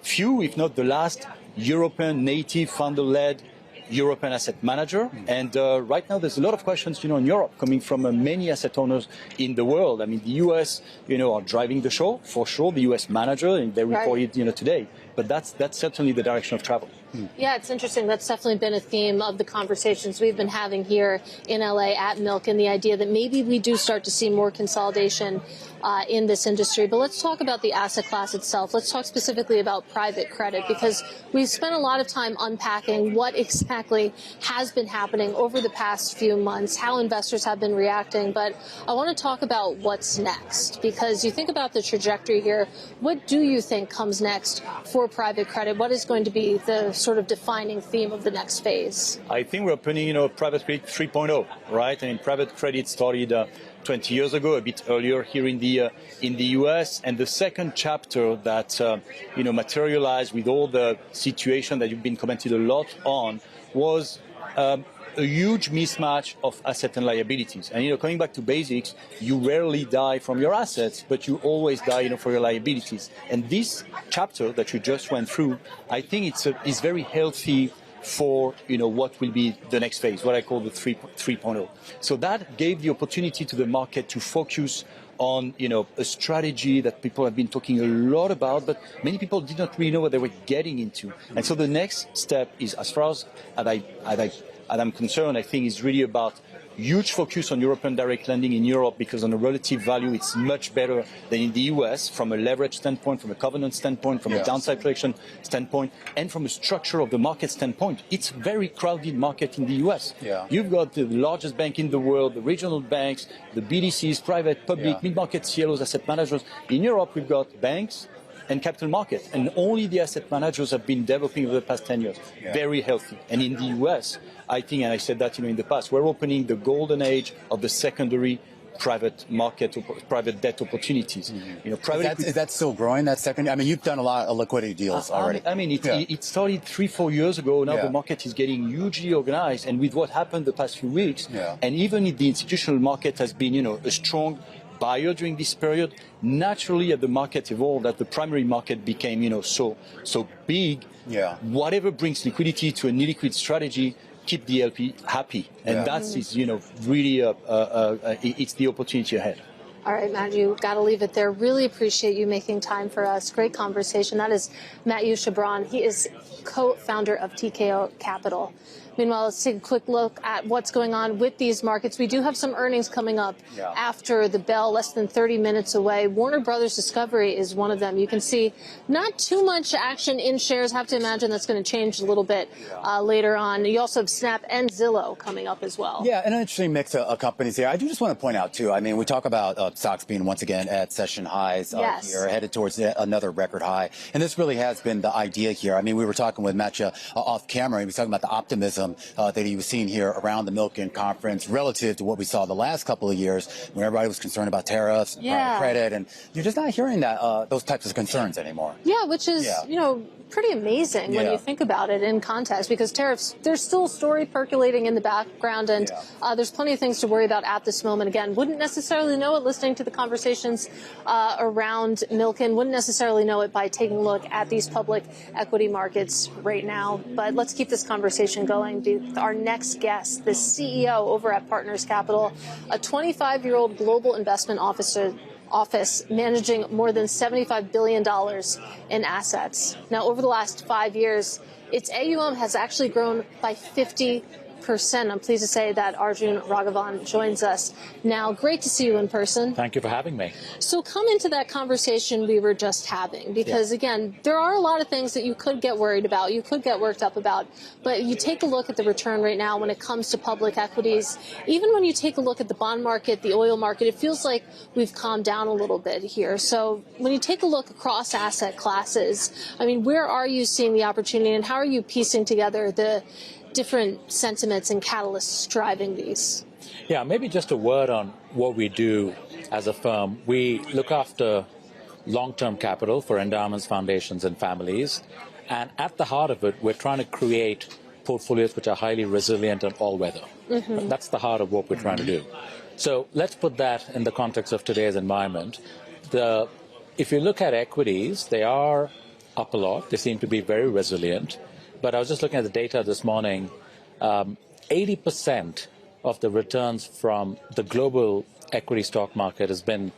few, if not the last, European native founder-led European asset manager. And right now, there's a lot of questions, in Europe coming from many asset owners in the world. I mean, the U.S., are driving the show, for sure, the U.S. manager, and they reported, today. But that's certainly the direction of travel. Yeah, it's interesting. That's definitely been a theme of the conversations we've been having here in LA at Milken, the idea that maybe we do start to see more consolidation in this industry. But let's talk about the asset class itself. Let's talk specifically about private credit, because we've spent a lot of time unpacking what exactly has been happening over the past few months, how investors have been reacting. But I want to talk about what's next, because you think about the trajectory here. What do you think comes next for private credit? What is going to be the sort of defining theme of the next phase? I think we're opening, private credit 3.0, right? I mean, private credit started 20 years ago, a bit earlier here in the U.S. And the second chapter that, materialized with all the situation that you've been commented a lot on was a huge mismatch of assets and liabilities. And, coming back to basics, you rarely die from your assets, but you always die, for your liabilities. And this chapter that you just went through, I think it's very healthy for what will be the next phase, what I call the 3.0. So that gave the opportunity to the market to focus on a strategy that people have been talking a lot about, but many people did not really know what they were getting into. And so the next step is, as far as I'm concerned, I think is really about huge focus on European direct lending in Europe, because on a relative value, it's much better than in the US from a leverage standpoint, from a covenant standpoint, from a downside protection standpoint, and from a structure of the market standpoint. It's a very crowded market in the US. You've got the largest bank in the world, the regional banks, the BDCs, private, public, mid-market CLOs, asset managers. In Europe, we've got banks and capital markets, and only the asset managers have been developing over the past 10 years. Very healthy. And in the US, I think, and I said that in the past, we're opening the golden age of the secondary private market, private debt opportunities. Is that still growing, that second? I mean, you've done a lot of liquidity deals already. It started 3-4 years ago. Now the market is getting hugely organized, and with what happened the past few weeks, and even if the institutional market has been, a strong buyer during this period, naturally, as the market evolved, that the primary market became, so big. Whatever brings liquidity to an illiquid strategy, keep the LP happy, and that's really it's the opportunity ahead. All right, Mathieu, got to leave it there. Really appreciate you making time for us. Great conversation. That is Mathieu Chabran. He is co-founder of Tikehau Capital. Meanwhile, let's take a quick look at what's going on with these markets. We do have some earnings coming up after the bell, less than 30 minutes away. Warner Brothers Discovery is one of them. You can see not too much action in shares. Have to imagine that's going to change a little bit later on. You also have Snap and Zillow coming up as well. Yeah, an interesting mix of companies here. I do just want to point out, too, I mean, we talk about stocks being once again at session highs here, headed towards another record high. And this really has been the idea here. I mean, we were talking with Mathieu off camera. He was talking about the optimism that he was seeing here around the Milken conference relative to what we saw the last couple of years when everybody was concerned about tariffs, private credit, and you're just not hearing that those types of concerns anymore. Yeah, which is, pretty amazing when you think about it in context, because tariffs, there's still a story percolating in the background, and there's plenty of things to worry about at this moment. Again, wouldn't necessarily know it listening to the conversations around Milken, wouldn't necessarily know it by taking a look at these public equity markets right now. But let's keep this conversation going. Our next guest, the CEO over at Partners Capital, a 25-year-old global investment office managing more than $75 billion in assets. Now, over the last 5 years, its AUM has actually grown by 50%. I'm pleased to say that Arjun Raghavan joins us now. Great to see you in person. Thank you for having me. So come into that conversation we were just having, because again, there are a lot of things that you could get worried about, you could get worked up about, but you take a look at the return right now when it comes to public equities. Even when you take a look at the bond market, the oil market, it feels like we've calmed down a little bit here. So when you take a look across asset classes, I mean, where are you seeing the opportunity, and how are you piecing together the different sentiments and catalysts driving these? Yeah, maybe just a word on what we do as a firm. We look after long-term capital for endowments, foundations, and families. And at the heart of it, we're trying to create portfolios which are highly resilient and all-weather. That's the heart of what we're trying to do. So let's put that in the context of today's environment. If you look at equities, they are up a lot. They seem to be very resilient. But I was just looking at the data this morning. 80% of the returns from the global equity stock market has been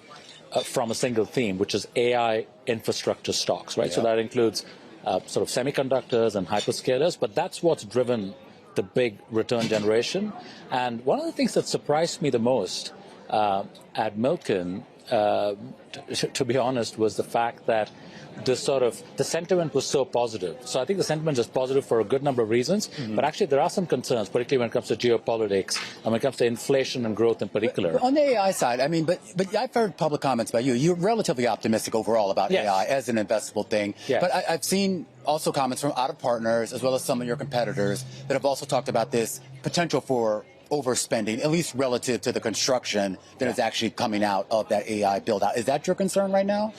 from a single theme, which is AI infrastructure stocks, right? So that includes sort of semiconductors and hyperscalers, but that's what's driven the big return generation. And one of the things that surprised me the most at Milken, to be honest, was the fact that the sentiment was so positive. So I think the sentiment is positive for a good number of reasons, but actually there are some concerns, particularly when it comes to geopolitics and when it comes to inflation and growth in particular. But on the AI side, I mean, but I've heard public comments by you. You're relatively optimistic overall about AI as an investable thing. But I've seen also comments from out of partners, as well as some of your competitors, that have also talked about this potential for overspending, at least relative to the construction that is actually coming out of that AI build-out. Is that your concern right now?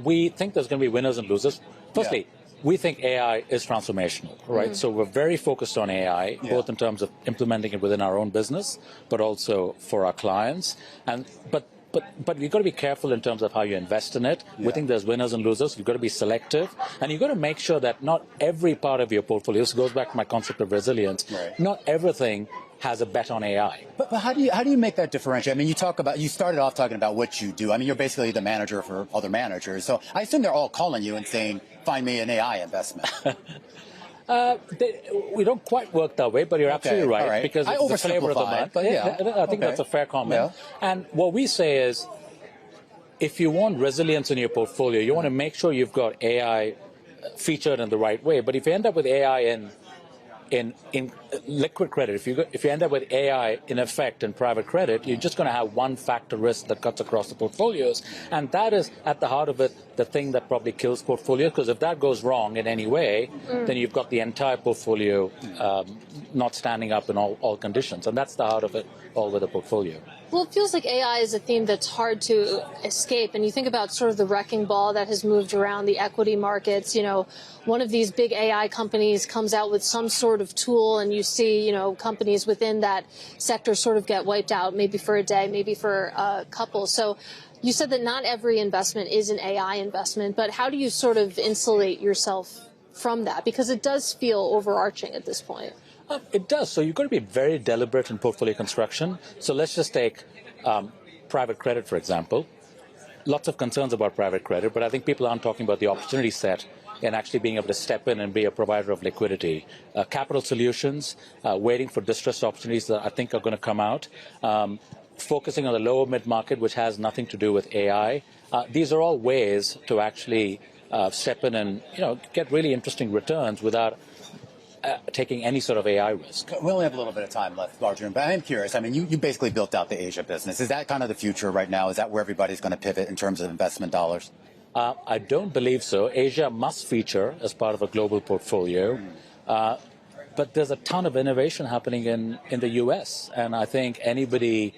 We think there's going to be winners and losers. Firstly, we think AI is transformational, right? So we're very focused on AI, both in terms of implementing it within our own business, but also for our clients. But but you've got to be careful in terms of how you invest in it. We think there's winners and losers. You've got to be selective, and you've got to make sure that not every part of your portfolio, this goes back to my concept of resilience, not everything has a bet on AI. But how do you make that differentiate? I mean, you started off talking about what you do. I mean, you're basically the manager for other managers. So I assume they're all calling you and saying, find me an AI investment. We don't quite work that way, but you're absolutely right, because it's the flavor of the month. But I think that's a fair comment. And what we say is, if you want resilience in your portfolio, you want to make sure you've got AI featured in the right way. But if you end up with AI in liquid credit, if you end up with AI in effect in private credit, you're just going to have one factor risk that cuts across the portfolios. And that is, at the heart of it, the thing that probably kills portfolio, because if that goes wrong in any way, then you've got the entire portfolio not standing up in all conditions. And that's the heart of it all with a portfolio. Well, it feels like AI is a theme that's hard to escape. And you think about sort of the wrecking ball that has moved around the equity markets. You know, one of these big AI companies comes out with some sort of tool, and you see, you know, companies within that sector sort of get wiped out, maybe for a day, maybe for a couple. So you said that not every investment is an AI investment, but how do you sort of insulate yourself from that? Because it does feel overarching at this point. It does. So you've got to be very deliberate in portfolio construction. So let's just take private credit, for example. Lots of concerns about private credit, but I think people aren't talking about the opportunity set and actually being able to step in and be a provider of liquidity. Capital solutions, waiting for distressed opportunities that I think are going to come out. Focusing on the lower mid-market, which has nothing to do with AI. These are all ways to actually step in and, you know, get really interesting returns without taking any sort of AI risk. We only have a little bit of time left, Arjun, but I am curious. I mean, you basically built out the Asia business. Is that kind of the future right now? Is that where everybody's going to pivot in terms of investment dollars? I don't believe so. Asia must feature as part of a global portfolio. But there's a ton of innovation happening in the U.S., and I think anybody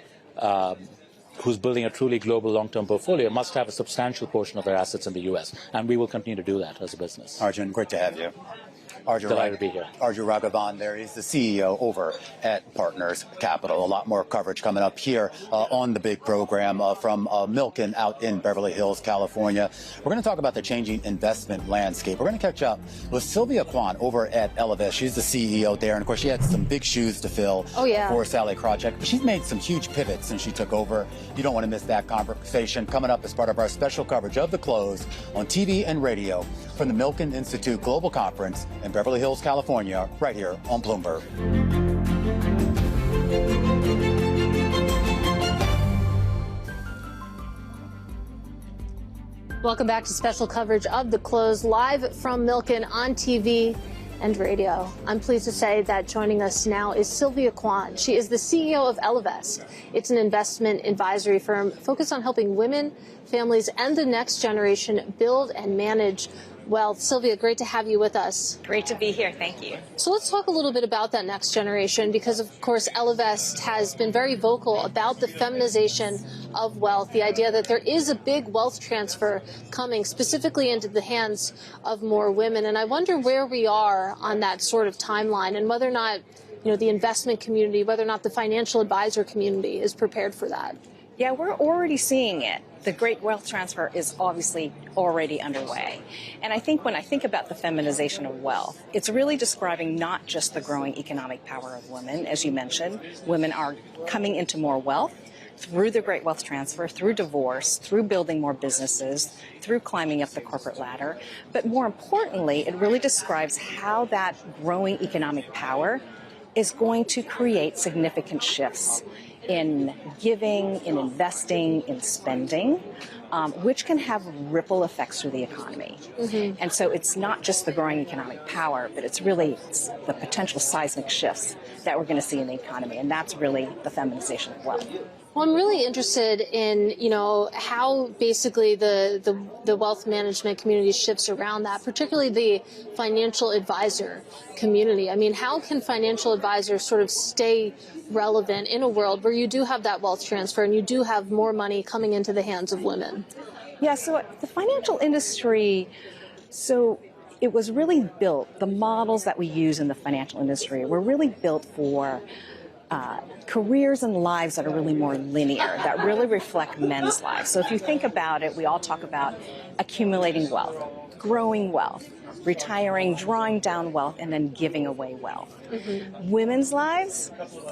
who's building a truly global long-term portfolio must have a substantial portion of their assets in the U.S., and we will continue to do that as a business. Arjun, great to have you. Arjun, delighted to be here. Arjun Raghavan there. He's the CEO over at Partners Capital. A lot more coverage coming up here on the big program from Milken out in Beverly Hills, California. We're going to talk about the changing investment landscape. We're going to catch up with Sylvia Kwan over at Ellevest. She's the CEO there. And, of course, she had some big shoes to fill for Sally Krawcheck. But she's made some huge pivots since she took over. You don't want to miss that conversation coming up as part of our special coverage of The Close on TV and radio from the Milken Institute Global Conference in Beverly Hills, California, right here on Bloomberg. Welcome back to special coverage of The Close, live from Milken on TV and radio. I'm pleased to say that joining us now is Sylvia Kwan. She is the CEO of Ellevest. It's an investment advisory firm focused on helping women, families, and the next generation build and manage wealth. Sylvia, great to have you with us. Great to be here. Thank you. So let's talk a little bit about that next generation, because, of course, Ellevest has been very vocal about the feminization of wealth, the idea that there is a big wealth transfer coming specifically into the hands of more women. And I wonder where we are on that sort of timeline and whether or not, you know, the investment community, whether or not the financial advisor community is prepared for that. Yeah, we're already seeing it. The great wealth transfer is obviously already underway. And I think when I think about the feminization of wealth, it's really describing not just the growing economic power of women. As you mentioned, women are coming into more wealth through the great wealth transfer, through divorce, through building more businesses, through climbing up the corporate ladder. But more importantly, it really describes how that growing economic power is going to create significant shifts in giving, in investing, in spending, which can have ripple effects through the economy. Mm-hmm. And so it's not just the growing economic power, but it's really the potential seismic shifts that we're going to see in the economy. And that's really the feminization of wealth. Well, I'm really interested in, you know, how basically the wealth management community shifts around that, particularly the financial advisor community. I mean, how can financial advisors sort of stay relevant in a world where you do have that wealth transfer and you do have more money coming into the hands of women? Yeah, so the financial industry, so it was really built, the models that we use in the financial industry were really built for careers and lives that are really more linear, that really reflect men's lives. So if you think about it, we all talk about accumulating wealth, growing wealth, retiring, drawing down wealth, and then giving away wealth. Women's lives,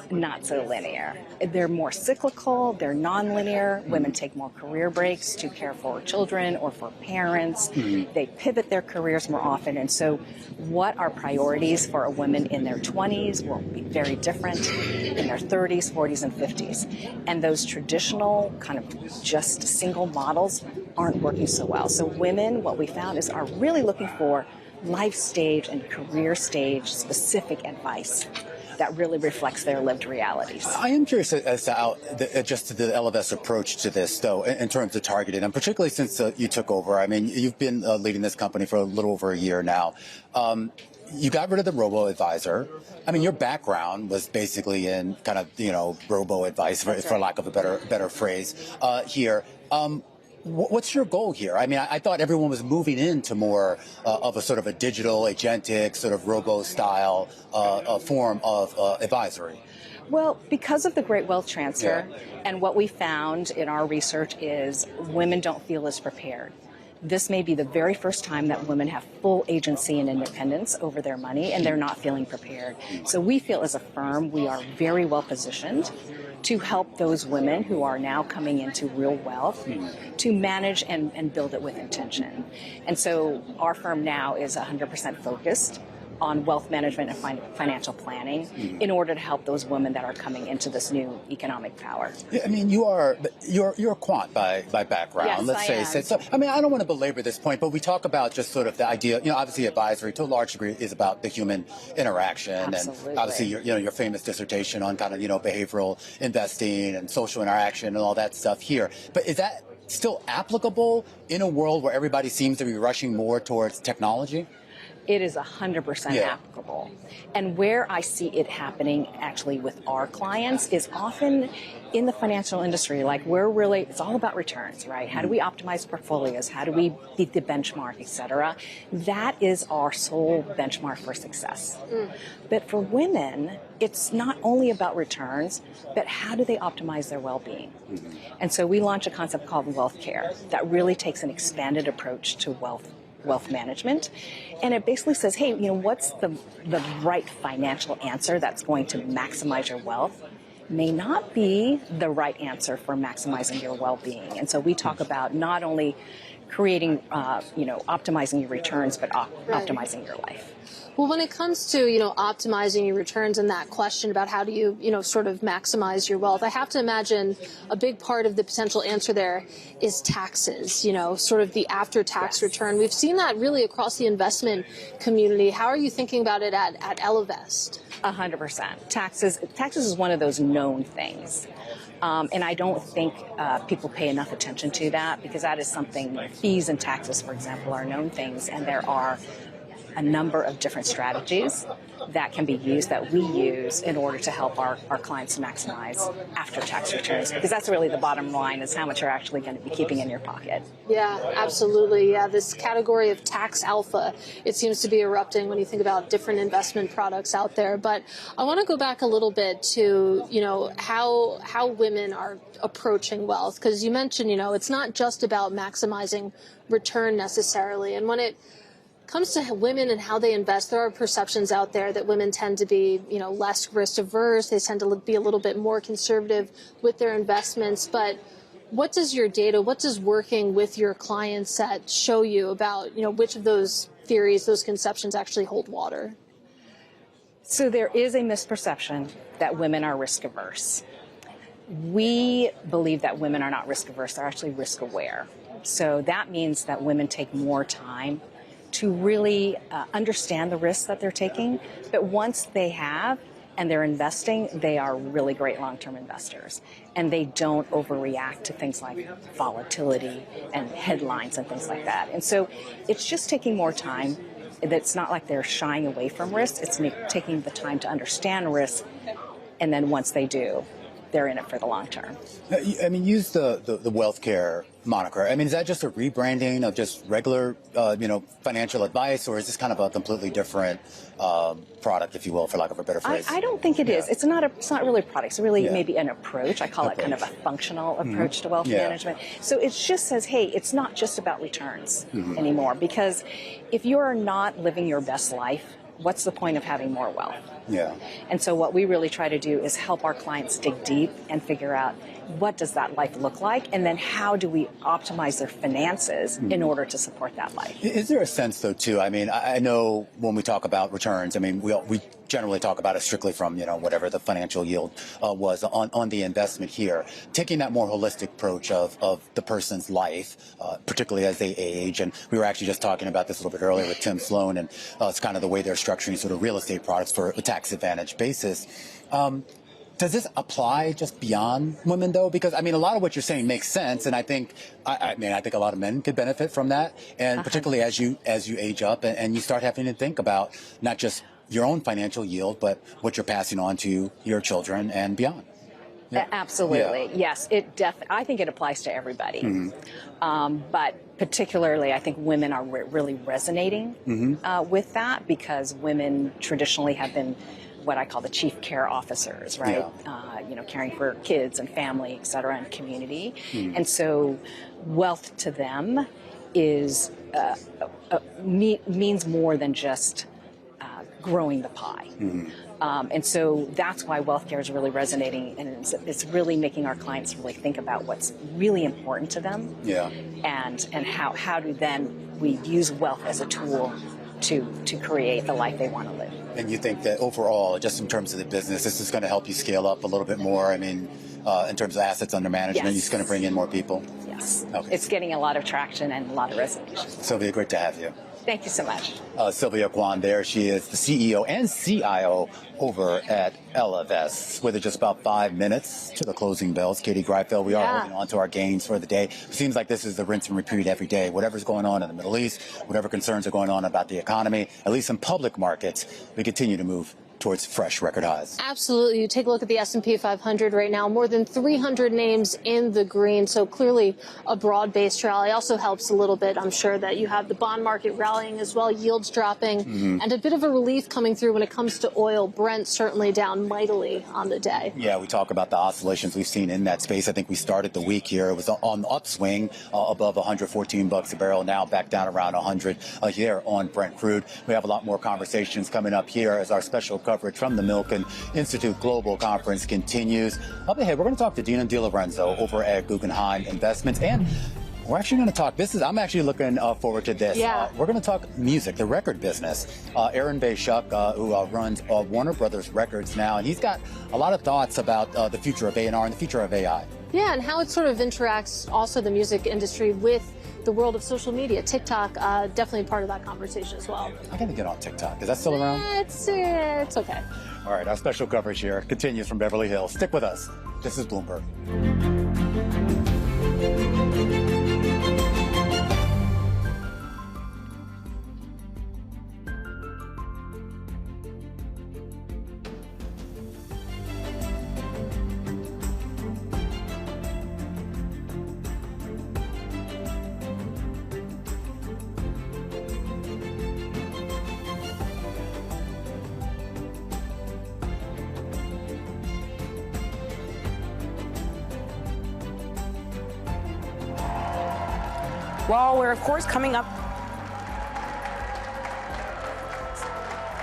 not so linear. They're more cyclical, they're non-linear. Women take more career breaks to care for children or for parents. They pivot their careers more often. And so what are priorities for a woman in their 20s will be very different in their 30s, 40s, and 50s. And those traditional kind of just single models aren't working so well. So women, what we found is, are really looking for life stage and career stage specific advice that really reflects their lived realities. I am curious as to how just the Ellevest approach to this, though, in terms of targeting, and particularly since you took over. I mean, you've been leading this company for a little over a year now. You got rid of the robo-advisor. I mean, your background was basically in kind of, robo-advice, for lack of a better phrase here. What's your goal here? I mean, I thought everyone was moving into more of a sort of a digital, agentic, sort of robo-style form of advisory. Well, because of the great wealth transfer, and what we found in our research is women don't feel as prepared. This may be the very first time that women have full agency and independence over their money, and they're not feeling prepared. So we feel as a firm we are very well positioned to help those women who are now coming into real wealth to manage and build it with intention. And so our firm now is 100% focused on wealth management and financial planning in order to help those women that are coming into this new economic power. Yeah, I mean, you're a quant by background. Yes, let's face it. So, I mean, I don't want to belabor this point, but we talk about just sort of the idea. Obviously, advisory to a large degree is about the human interaction, Absolutely. and obviously, your famous dissertation on kind of behavioral investing and social interaction and all that stuff here. But is that still applicable in a world where everybody seems to be rushing more towards technology? It is 100% applicable. And where I see it happening actually with our clients is often in the financial industry. Like it's all about returns, right? How do we optimize portfolios? How do we beat the benchmark, et cetera? That is our sole benchmark for success. But for women, it's not only about returns, but how do they optimize their well-being? And so we launched a concept called wealth care that really takes an expanded approach to wealth management. And it basically says, hey, what's the right financial answer that's going to maximize your wealth may not be the right answer for maximizing your well-being. And so we talk about not only creating, optimizing your returns, but optimizing your life. Well, when it comes to, optimizing your returns and that question about how do you, sort of maximize your wealth, I have to imagine a big part of the potential answer there is taxes, sort of the after-tax return. We've seen that really across the investment community. How are you thinking about it at Ellevest? 100%. Taxes is one of those known things. And I don't think people pay enough attention to that, because that is something, fees and taxes, for example, are known things, and there are a number of different strategies that can be used, that we use in order to help our clients maximize after-tax returns, because that's really the bottom line, is how much you're actually going to be keeping in your pocket. Yeah, absolutely. Yeah, this category of tax alpha, it seems to be erupting when you think about different investment products out there. But I want to go back a little bit to, how women are approaching wealth, because you mentioned, it's not just about maximizing return necessarily. And when it comes to women and how they invest, there are perceptions out there that women tend to be, less risk averse. They tend to be a little bit more conservative with their investments. But what does your data, what does working with your client set show you about, which of those theories, those conceptions actually hold water? So there is a misperception that women are risk averse. We believe that women are not risk averse, they're actually risk aware. So that means that women take more time to really understand the risks that they're taking. But once they have and they're investing, they are really great long-term investors. And they don't overreact to things like volatility and headlines and things like that. And so it's just taking more time. It's not like they're shying away from risk. It's taking the time to understand risk. And then once they do, they're in it for the long term. I mean, use the wealth care moniker. I mean, is that just a rebranding of just regular, financial advice, or is this kind of a completely different product, if you will, for lack of a better phrase? I don't think it is. It's not really a product. It's really maybe an approach. I call it kind of a functional approach to wealth management. So it just says, hey, it's not just about returns anymore, because if you are not living your best life, what's the point of having more wealth? Yeah. And so what we really try to do is help our clients dig deep and figure out what does that life look like, and then how do we optimize their finances in order to support that life. Is there a sense, though, too? I mean, I know when we talk about returns, I mean, we generally talk about it strictly from, whatever the financial yield was on the investment here. Taking that more holistic approach of the person's life, particularly as they age. And we were actually just talking about this a little bit earlier with Tim Sloan, and it's kind of the way they're structuring sort of real estate products for a tax advantage basis. Does this apply just beyond women, though? Because, I mean, a lot of what you're saying makes sense, and I think a lot of men could benefit from that, and particularly as you age up and you start having to think about not just your own financial yield, but what you're passing on to your children and beyond. Yeah. Absolutely, yes. I think it applies to everybody, but particularly, I think women are really resonating with that, because women traditionally have been what I call the chief care officers, right? Caring for kids and family, et cetera, and community. And so wealth to them is means more than just growing the pie. And so that's why wealth care is really resonating, and it's really making our clients really think about what's really important to them. And how do then we use wealth as a tool to create the life they want to live. And you think that overall, just in terms of the business, this is going to help you scale up a little bit more? I mean, in terms of assets under management, it's going to bring in more people? Yes. Okay. It's getting a lot of traction and a lot of resonation. Sylvia, great to have you. Thank you so much. Sylvia Kwan there. She is the CEO and CIO over at Ellevest. With just about 5 minutes to the closing bells, Katie Greifeld, we are holding on to our gains for the day. It seems like this is the rinse and repeat every day. Whatever's going on in the Middle East, whatever concerns are going on about the economy, at least in public markets, we continue to move towards fresh record highs. Absolutely. You take a look at the S&P 500 right now, more than 300 names in the green. So clearly a broad-based rally. Also helps a little bit, I'm sure, that you have the bond market rallying as well, yields dropping, and a bit of a relief coming through when it comes to oil. Brent certainly down mightily on the day. Yeah, we talk about the oscillations we've seen in that space. I think we started the week here. It was on the upswing above $114 a barrel, now back down around 100 here on Brent crude. We have a lot more conversations coming up here as our special coverage from the Milken Institute Global Conference continues. Up ahead, we're going to talk to Dina and DiLorenzo over at Guggenheim Investments, and we're actually going to talk, I'm actually looking forward to this. We're going to talk music, the record business. Aaron Bay-Schuck, who runs Warner Brothers Records now, and he's got a lot of thoughts about the future of A&R and the future of AI. Yeah, and how it sort of interacts also the music industry with the world of social media. TikTok, definitely part of that conversation as well. I got to get on TikTok. Is that still around? It's okay. All right, our special coverage here continues from Beverly Hills. Stick with us. This is Bloomberg. Well, we're of course coming up.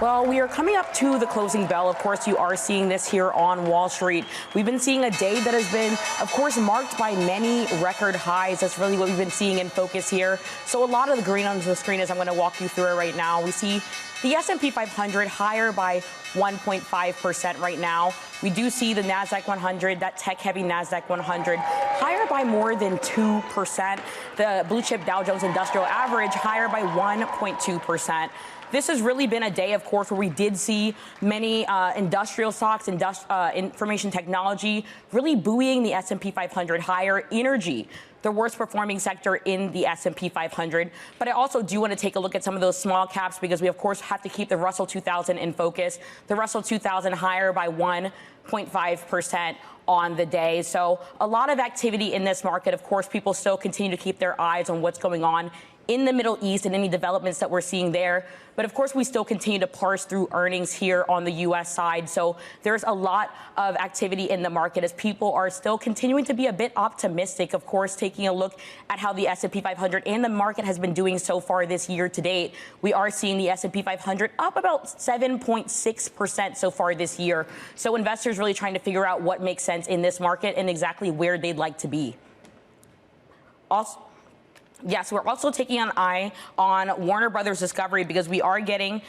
Well, we are coming up to the closing bell. Of course, you are seeing this here on Wall Street. We've been seeing a day that has been, of course, marked by many record highs. That's really what we've been seeing in focus here. So a lot of the green on the screen as I'm going to walk you through it right now. We see the S&P 500 higher by 1.5% right now. We do see the NASDAQ 100, that tech-heavy NASDAQ 100, higher by more than 2%. The blue-chip Dow Jones Industrial Average higher by 1.2%. This has really been a day, of course, where we did see many industrial stocks, information technology, really buoying the S&P 500 higher. Energy the worst performing sector in the S&P 500. But I also do want to take a look at some of those small caps because we, of course, have to keep the Russell 2000 in focus. The Russell 2000 higher by 1.5% on the day. So a lot of activity in this market. Of course, people still continue to keep their eyes on what's going on in the Middle East and any developments that we're seeing there. But of course, we still continue to parse through earnings here on the U.S. side. So there's a lot of activity in the market as people are still continuing to be a bit optimistic. Of course, taking a look at how the S&P 500 and the market has been doing so far this year to date, we are seeing the S&P 500 up about 7.6% so far this year. So investors really trying to figure out what makes sense in this market and exactly where they'd like to be. Also, yes, we're also taking an eye on Warner Brothers Discovery because we are getting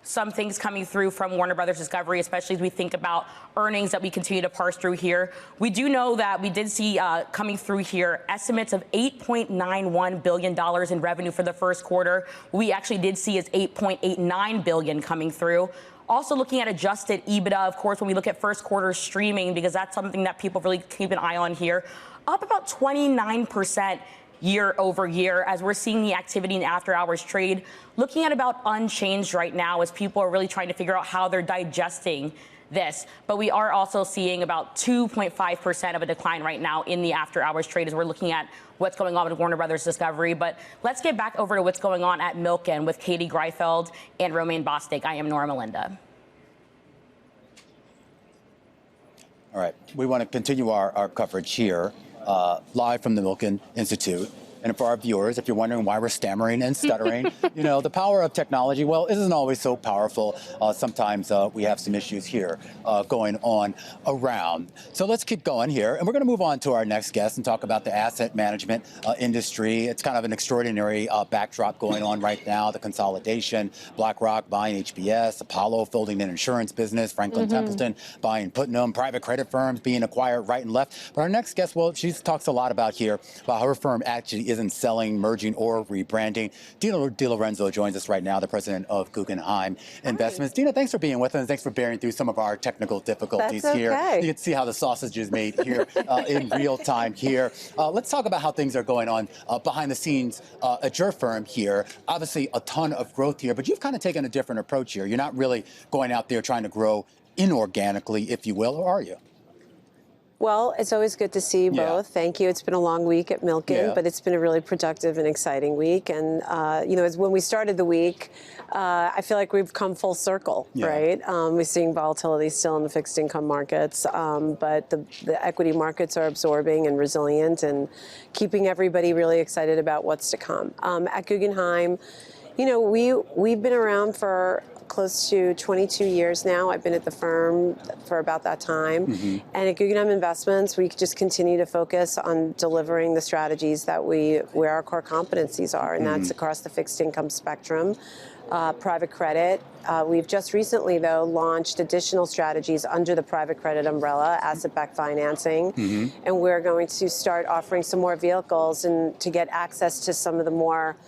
some things coming through from Warner Brothers Discovery, especially as we think about earnings that we continue to parse through here. We do know that we did see coming through here estimates of $8.91 billion in revenue for the first quarter. We actually did see is $8.89 billion coming through. Also looking at adjusted EBITDA, of course, when we look at first quarter streaming, because that's something that people really keep an eye on here, up about 29% year over year as we're seeing the activity in after hours trade looking at about unchanged right now as people are really trying to figure out how they're digesting this. But we are also seeing about 2.5% of a decline right now in the after hours trade as we're looking at what's going on with Warner Brothers Discovery. But let's get back over to what's going on at Milken with Katie Greifeld and Romaine Bostick. I am Nora Melinda. All right, we want to continue our coverage here, live from the Milken Institute. And for our viewers, if you're wondering why we're stammering and stuttering, you know, the power of technology, well, it isn't always so powerful. Sometimes we have some issues here going on around. So let's keep going here. And we're going to move on to our next guest and talk about the asset management industry. It's kind of an extraordinary backdrop going on right now. The consolidation, BlackRock buying HBS, Apollo folding an insurance business, Franklin Templeton buying Putnam, private credit firms being acquired right and left. But our next guest, well, she talks a lot about here about how her firm actually isn't selling, merging, or rebranding. Dina DiLorenzo joins us right now, the president of Guggenheim Investments. Dina, thanks for being with us, and thanks for bearing through some of our technical difficulties here. You can see how the sausage is made here in real time here. Let's talk about how things are going on behind the scenes at your firm here. Obviously, a ton of growth here, but you've kind of taken a different approach here. You're not really going out there trying to grow inorganically, if you will, or are you? Well, it's always good to see you both. Thank you. It's been a long week at Milken, but it's been a really productive and exciting week. And, you know, when we started the week, I feel like we've come full circle, right? We're seeing volatility still in the fixed income markets, but the equity markets are absorbing and resilient and keeping everybody really excited about what's to come. At Guggenheim, you know, we've been around for close to 22 years now. I've been at the firm for about that time. And at Guggenheim Investments, we just continue to focus on delivering the strategies that where our core competencies are, and that's across the fixed income spectrum. Private credit. We've just recently, though, launched additional strategies under the private credit umbrella, asset-backed financing, and we're going to start offering some more vehicles and to get access to some of the more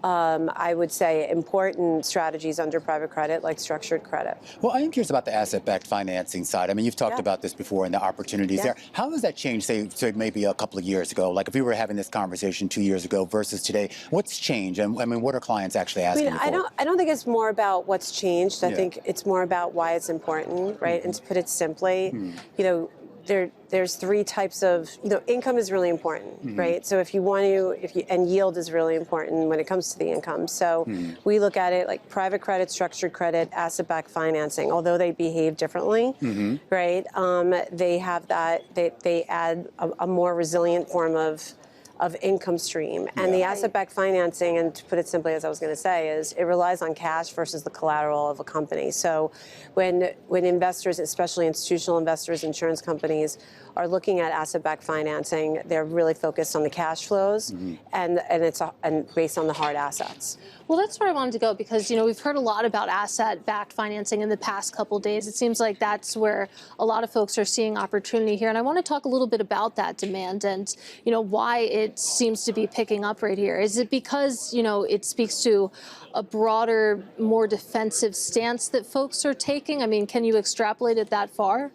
I would say, important strategies under private credit, like structured credit. Well, I am curious about the asset-backed financing side. I mean, you've talked about this before and the opportunities there. How has that changed, say maybe a couple of years ago? Like if we were having this conversation 2 years ago versus today, what's changed? And I mean, what are clients actually asking for? I don't think it's more about what's changed. I think it's more about why it's important, right? And to put it simply, you know, there's three types of, you know, income is really important, right? So if you want to, and yield is really important when it comes to the income. So we look at it like private credit, structured credit, asset-backed financing, although they behave differently, right? They have that, they add a more resilient form of income stream. And the asset-backed financing, and to put it simply, as I was going to say, is it relies on cash versus the collateral of a company. So when investors, especially institutional investors, insurance companies, are looking at asset-backed financing, they're really focused on the cash flows and based on the hard assets. Well, that's where I wanted to go because, you know, we've heard a lot about asset-backed financing in the past couple of days. It seems like that's where a lot of folks are seeing opportunity here. And I want to talk a little bit about that demand and, you know, why it seems to be picking up right here. Is it because, you know, it speaks to a broader, more defensive stance that folks are taking? I mean, can you extrapolate it that far?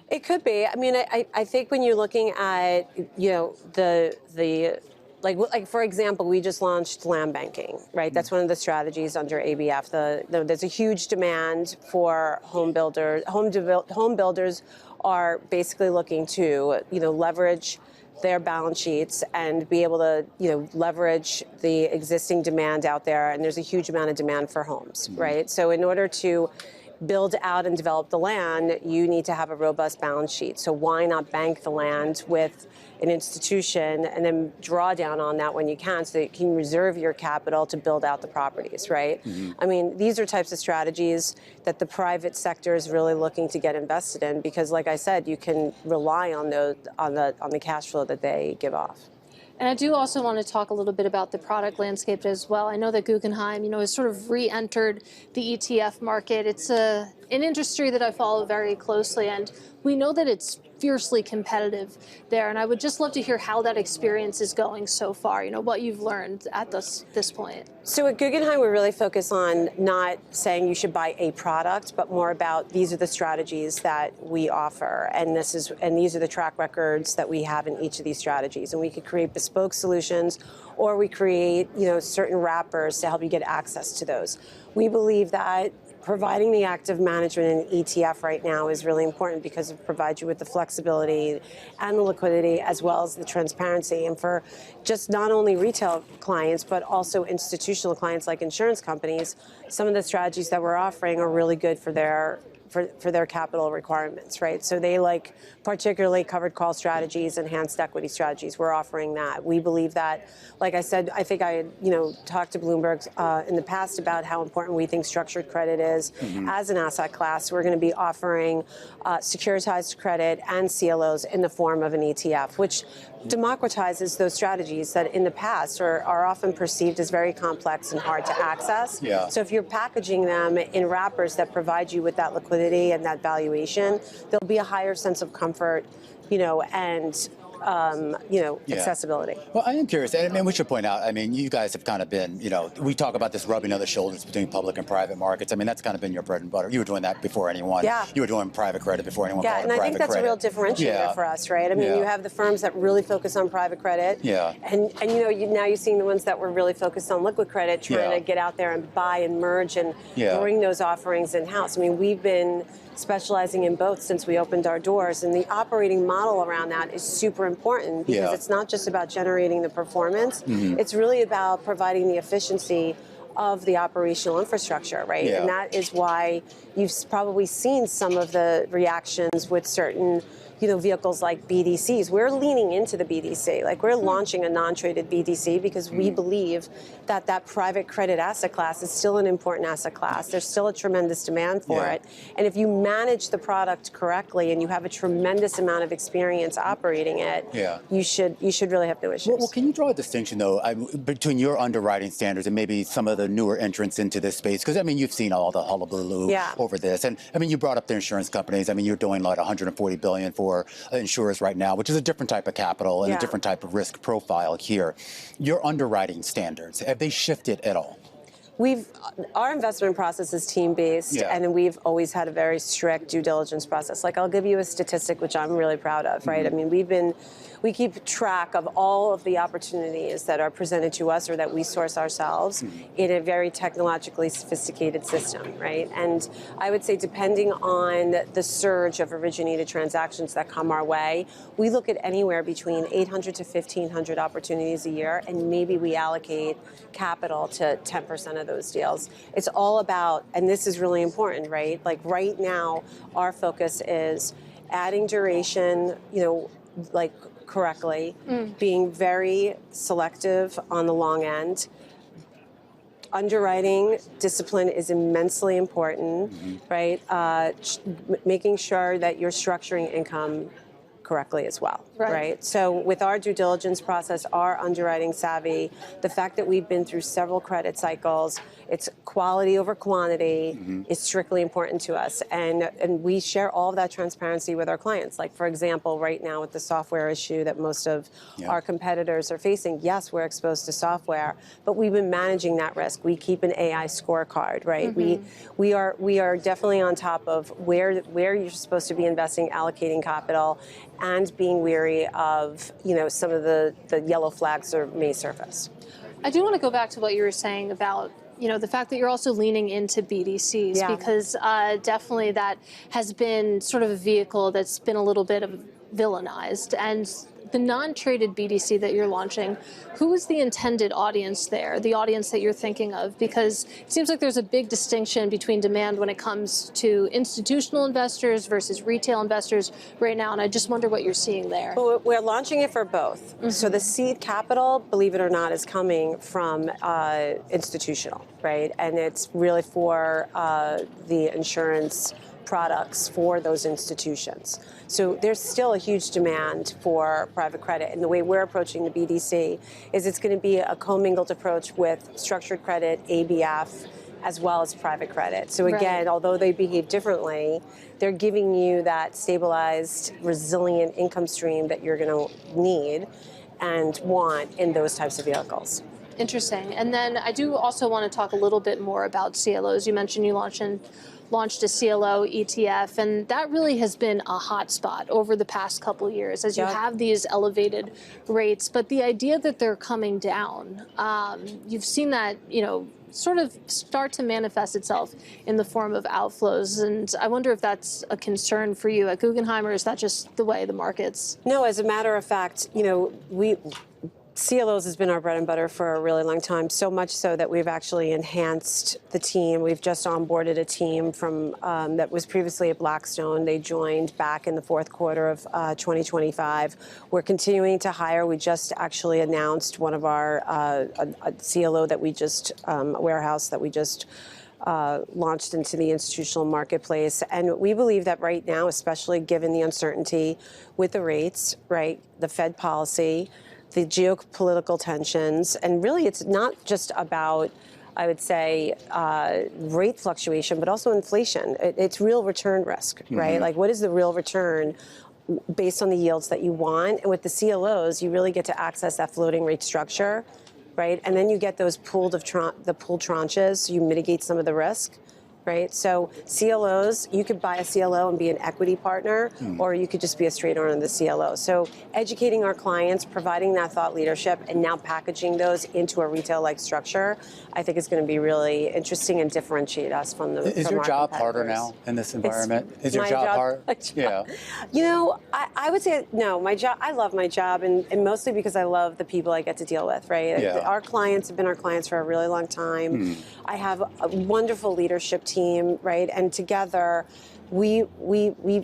It could be. I mean, I think when you're looking at, the like for example, we just launched land banking, right? That's one of the strategies under ABF. There's a huge demand for home builders. Home builders are basically looking to, leverage their balance sheets and be able to, leverage the existing demand out there. And there's a huge amount of demand for homes, right? So in order to build out and develop the land, you need to have a robust balance sheet. So why not bank the land with an institution and then draw down on that when you can, so that you can reserve your capital to build out the properties, right? I mean, these are types of strategies that the private sector is really looking to get invested in because, like I said, you can rely on the cash flow that they give off. And I do also want to talk a little bit about the product landscape as well. I know that Guggenheim, has sort of re-entered the ETF market. It's an industry that I follow very closely, and we know that it's fiercely competitive there. And I would just love to hear how that experience is going so far, what you've learned at this point. So at Guggenheim, we really focus on not saying you should buy a product, but more about these are the strategies that we offer. And these are the track records that we have in each of these strategies. And we could create bespoke solutions, or we create, certain wrappers to help you get access to those. We believe that providing the active management in ETF right now is really important because it provides you with the flexibility and the liquidity as well as the transparency. And for just not only retail clients, but also institutional clients like insurance companies, some of the strategies that we're offering are really good for their capital requirements, right? So they like particularly covered call strategies, enhanced equity strategies. We're offering that. We believe that, like I said, I think I had, talked to Bloomberg in the past about how important we think structured credit is as an asset class. We're going to be offering securitized credit and CLOs in the form of an ETF, which democratizes those strategies that in the past are often perceived as very complex and hard to access. Yeah. So if you're packaging them in wrappers that provide you with that liquidity and that valuation, there'll be a higher sense of comfort, and accessibility. Well, I am curious. I mean, we should point out, you guys have kind of been, we talk about this rubbing of the shoulders between public and private markets. I mean, that's kind of been your bread and butter. You were doing that before anyone. Yeah. You were doing private credit before anyone called it private credit. Yeah, and I think that's a real differentiator for us, right? I mean, you have the firms that really focus on private credit. Yeah. And now you're seeing the ones that were really focused on liquid credit, trying to get out there and buy and merge and bring those offerings in-house. I mean, we've been specializing in both since we opened our doors, and the operating model around that is super important because it's not just about generating the performance, it's really about providing the efficiency of the operational infrastructure, right? And that is why you've probably seen some of the reactions with certain vehicles like BDCs. We're leaning into the BDC. Like, we're launching a non-traded BDC because we believe that private credit asset class is still an important asset class. There's still a tremendous demand for it. And if you manage the product correctly and you have a tremendous amount of experience operating it, you should really have no issues. Well, can you draw a distinction, though, between your underwriting standards and maybe some of the newer entrants into this space? Because, you've seen all the hullabaloo over this. And, you brought up the insurance companies. You're doing like $140 billion for insurers right now, which is a different type of capital and a different type of risk profile here. Your underwriting standards, have they shifted at all? Our investment process is team-based, and we've always had a very strict due diligence process. Like, I'll give you a statistic which I'm really proud of, right? I mean, we keep track of all of the opportunities that are presented to us or that we source ourselves in a very technologically sophisticated system, right? And I would say, depending on the surge of originated transactions that come our way, we look at anywhere between 800 to 1,500 opportunities a year, and maybe we allocate capital to 10% of those deals. It's all about, and this is really important, right? Like, right now, our focus is adding duration, correctly, being very selective on the long end. Underwriting discipline is immensely important, right? Making sure that you're structuring income correctly as well, right? So with our due diligence process, our underwriting savvy, the fact that we've been through several credit cycles, it's quality over quantity is strictly important to us. And we share all of that transparency with our clients. Like, for example, right now with the software issue that most of our competitors are facing, yes, we're exposed to software, but we've been managing that risk. We keep an AI scorecard, right? We are definitely on top of where you're supposed to be investing, allocating capital, and being wary of, some of the yellow flags that may surface. I do want to go back to what you were saying about the fact that you're also leaning into BDCs, because definitely that has been sort of a vehicle that's been a little bit of villainized. And the non-traded BDC that you're launching, who is the intended audience there, the audience that you're thinking of? Because it seems like there's a big distinction between demand when it comes to institutional investors versus retail investors right now, and I just wonder what you're seing there. Well, we're launching it for both. So the seed capital, believe it or not, is coming from institutional, right? And it's really for the insurance products for those institutions. So there's still a huge demand for private credit. And the way we're approaching the BDC is it's going to be a commingled approach with structured credit, ABF, as well as private credit. So again, although they behave differently, they're giving you that stabilized, resilient income stream that you're going to need and want in those types of vehicles. Interesting. And then I do also want to talk a little bit more about CLOs. You mentioned you launched a CLO ETF, and that really has been a hot spot over the past couple of years as you have these elevated rates. But the idea that they're coming down, you've seen that, sort of start to manifest itself in the form of outflows. And I wonder if that's a concern for you at Guggenheim, or is that just the way the market's? No, as a matter of fact, CLOs has been our bread and butter for a really long time, so much so that we've actually enhanced the team. We've just onboarded a team from that was previously at Blackstone. They joined back in the fourth quarter of 2025. We're continuing to hire. We just actually announced one of our a CLO that we just, a warehouse that we just launched into the institutional marketplace. And we believe that right now, especially given the uncertainty with the rates, right, the Fed policy, the geopolitical tensions, and really it's not just about, I would say, rate fluctuation, but also inflation. It's real return risk, right? Like, what is the real return based on the yields that you want? And with the CLOs, you really get to access that floating rate structure, right? And then you get those pooled tranches, so you mitigate some of the risk. Right? So CLOs, you could buy a CLO and be an equity partner, or you could just be a straight owner of the CLO. So educating our clients, providing that thought leadership, and now packaging those into a retail-like structure, I think is going to be really interesting and differentiate us from the Is your job harder now in this environment? Is your job hard? Yeah. I would say no. My job, I love my job, and mostly because I love the people I get to deal with, right? Yeah. Our clients have been our clients for a really long time. I have a wonderful leadership team, right? And together, we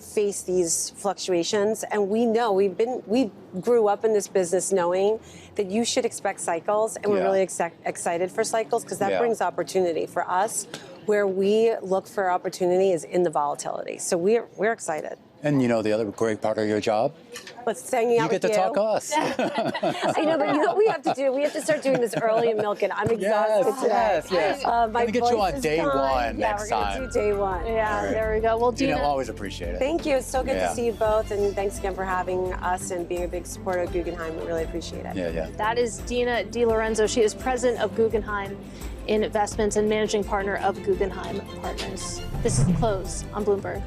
face these fluctuations, and we know we grew up in this business knowing that you should expect cycles, and we're really excited for cycles because that brings opportunity for us. Where we look for opportunity is in the volatility, so we're excited. And the other great part of your job? What's hanging out with you? You get to talk to us. I know, but what we have to do? We have to start doing this early in Milken. I'm exhausted today. Yes. My get you on day gone. one next We're time. going to do day one. Yeah, there we go. Well, Dina, always appreciate it. Thank you. It's so good to see you both, and thanks again for having us and being a big supporter of Guggenheim. We really appreciate it. Yeah. That is Dina DiLorenzo. She is president of Guggenheim Investments and managing partner of Guggenheim Partners. This is The Close on Bloomberg.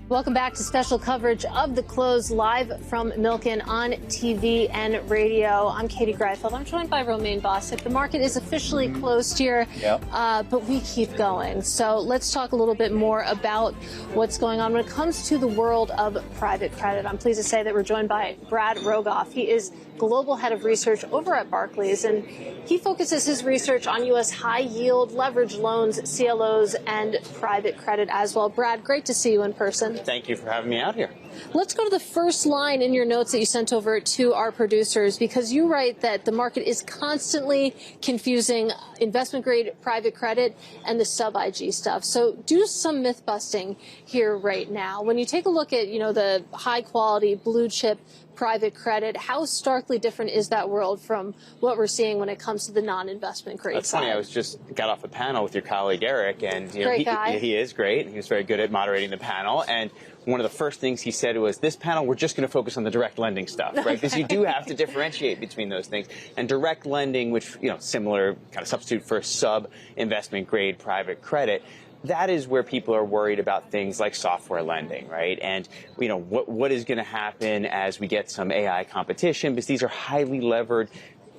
Welcome back to special coverage of The Close, live from Milken on TV and radio. I'm Katie Greifeld. I'm joined by Romaine Bostic. The market is officially closed here, but we keep going. So let's talk a little bit more about what's going on when it comes to the world of private credit. I'm pleased to say that we're joined by Brad Rogoff. He is global head of research over at Barclays, and he focuses his research on U.S. high-yield leverage loans, CLOs, and private credit as well. Brad, great to see you in person. Thank you for having me out here. Let's go to the first line in your notes that you sent over to our producers, because you write that the market is constantly confusing investment-grade private credit and the sub-IG stuff. So do some myth-busting here right now. When you take a look at, the high-quality blue-chip private credit, how starkly different is that world from what we're seeing when it comes to the non-investment grade That's side? funny. I just got off a panel with your colleague Eric, and Great guy. he is great. He was very good at moderating the panel, and one of the first things he said was, this panel, we're just going to focus on the direct lending stuff, right? Because you do have to differentiate between those things. And direct lending, which, similar kind of substitute for sub-investment grade private credit, that is where people are worried about things like software lending, right? And, what is going to happen as we get some AI competition, because these are highly levered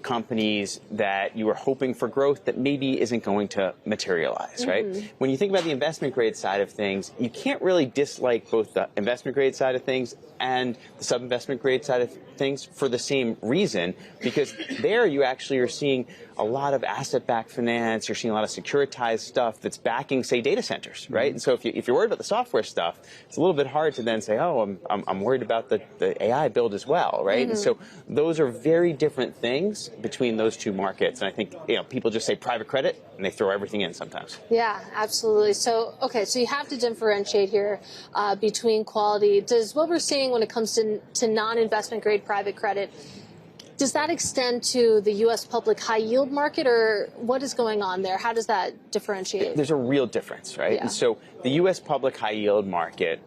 companies that you are hoping for growth that maybe isn't going to materialize, right? When you think about the investment grade side of things, you can't really dislike both the investment grade side of things and the sub-investment grade side of things for the same reason, because there you actually are seeing a lot of asset-backed finance, you're seeing a lot of securitized stuff that's backing, say, data centers, right? And so if you're worried about the software stuff, it's a little bit hard to then say, oh, I'm worried about the AI build as well, right? And so those are very different things between those two markets. And I think, people just say private credit and they throw everything in sometimes. Yeah, absolutely. So, okay, so you have to differentiate here between quality. Does what we're seeing when it comes to non-investment grade private credit, does that extend to the U.S. public high yield market, or what is going on there? How does that differentiate? There's a real difference, right? Yeah. And so the U.S. public high yield market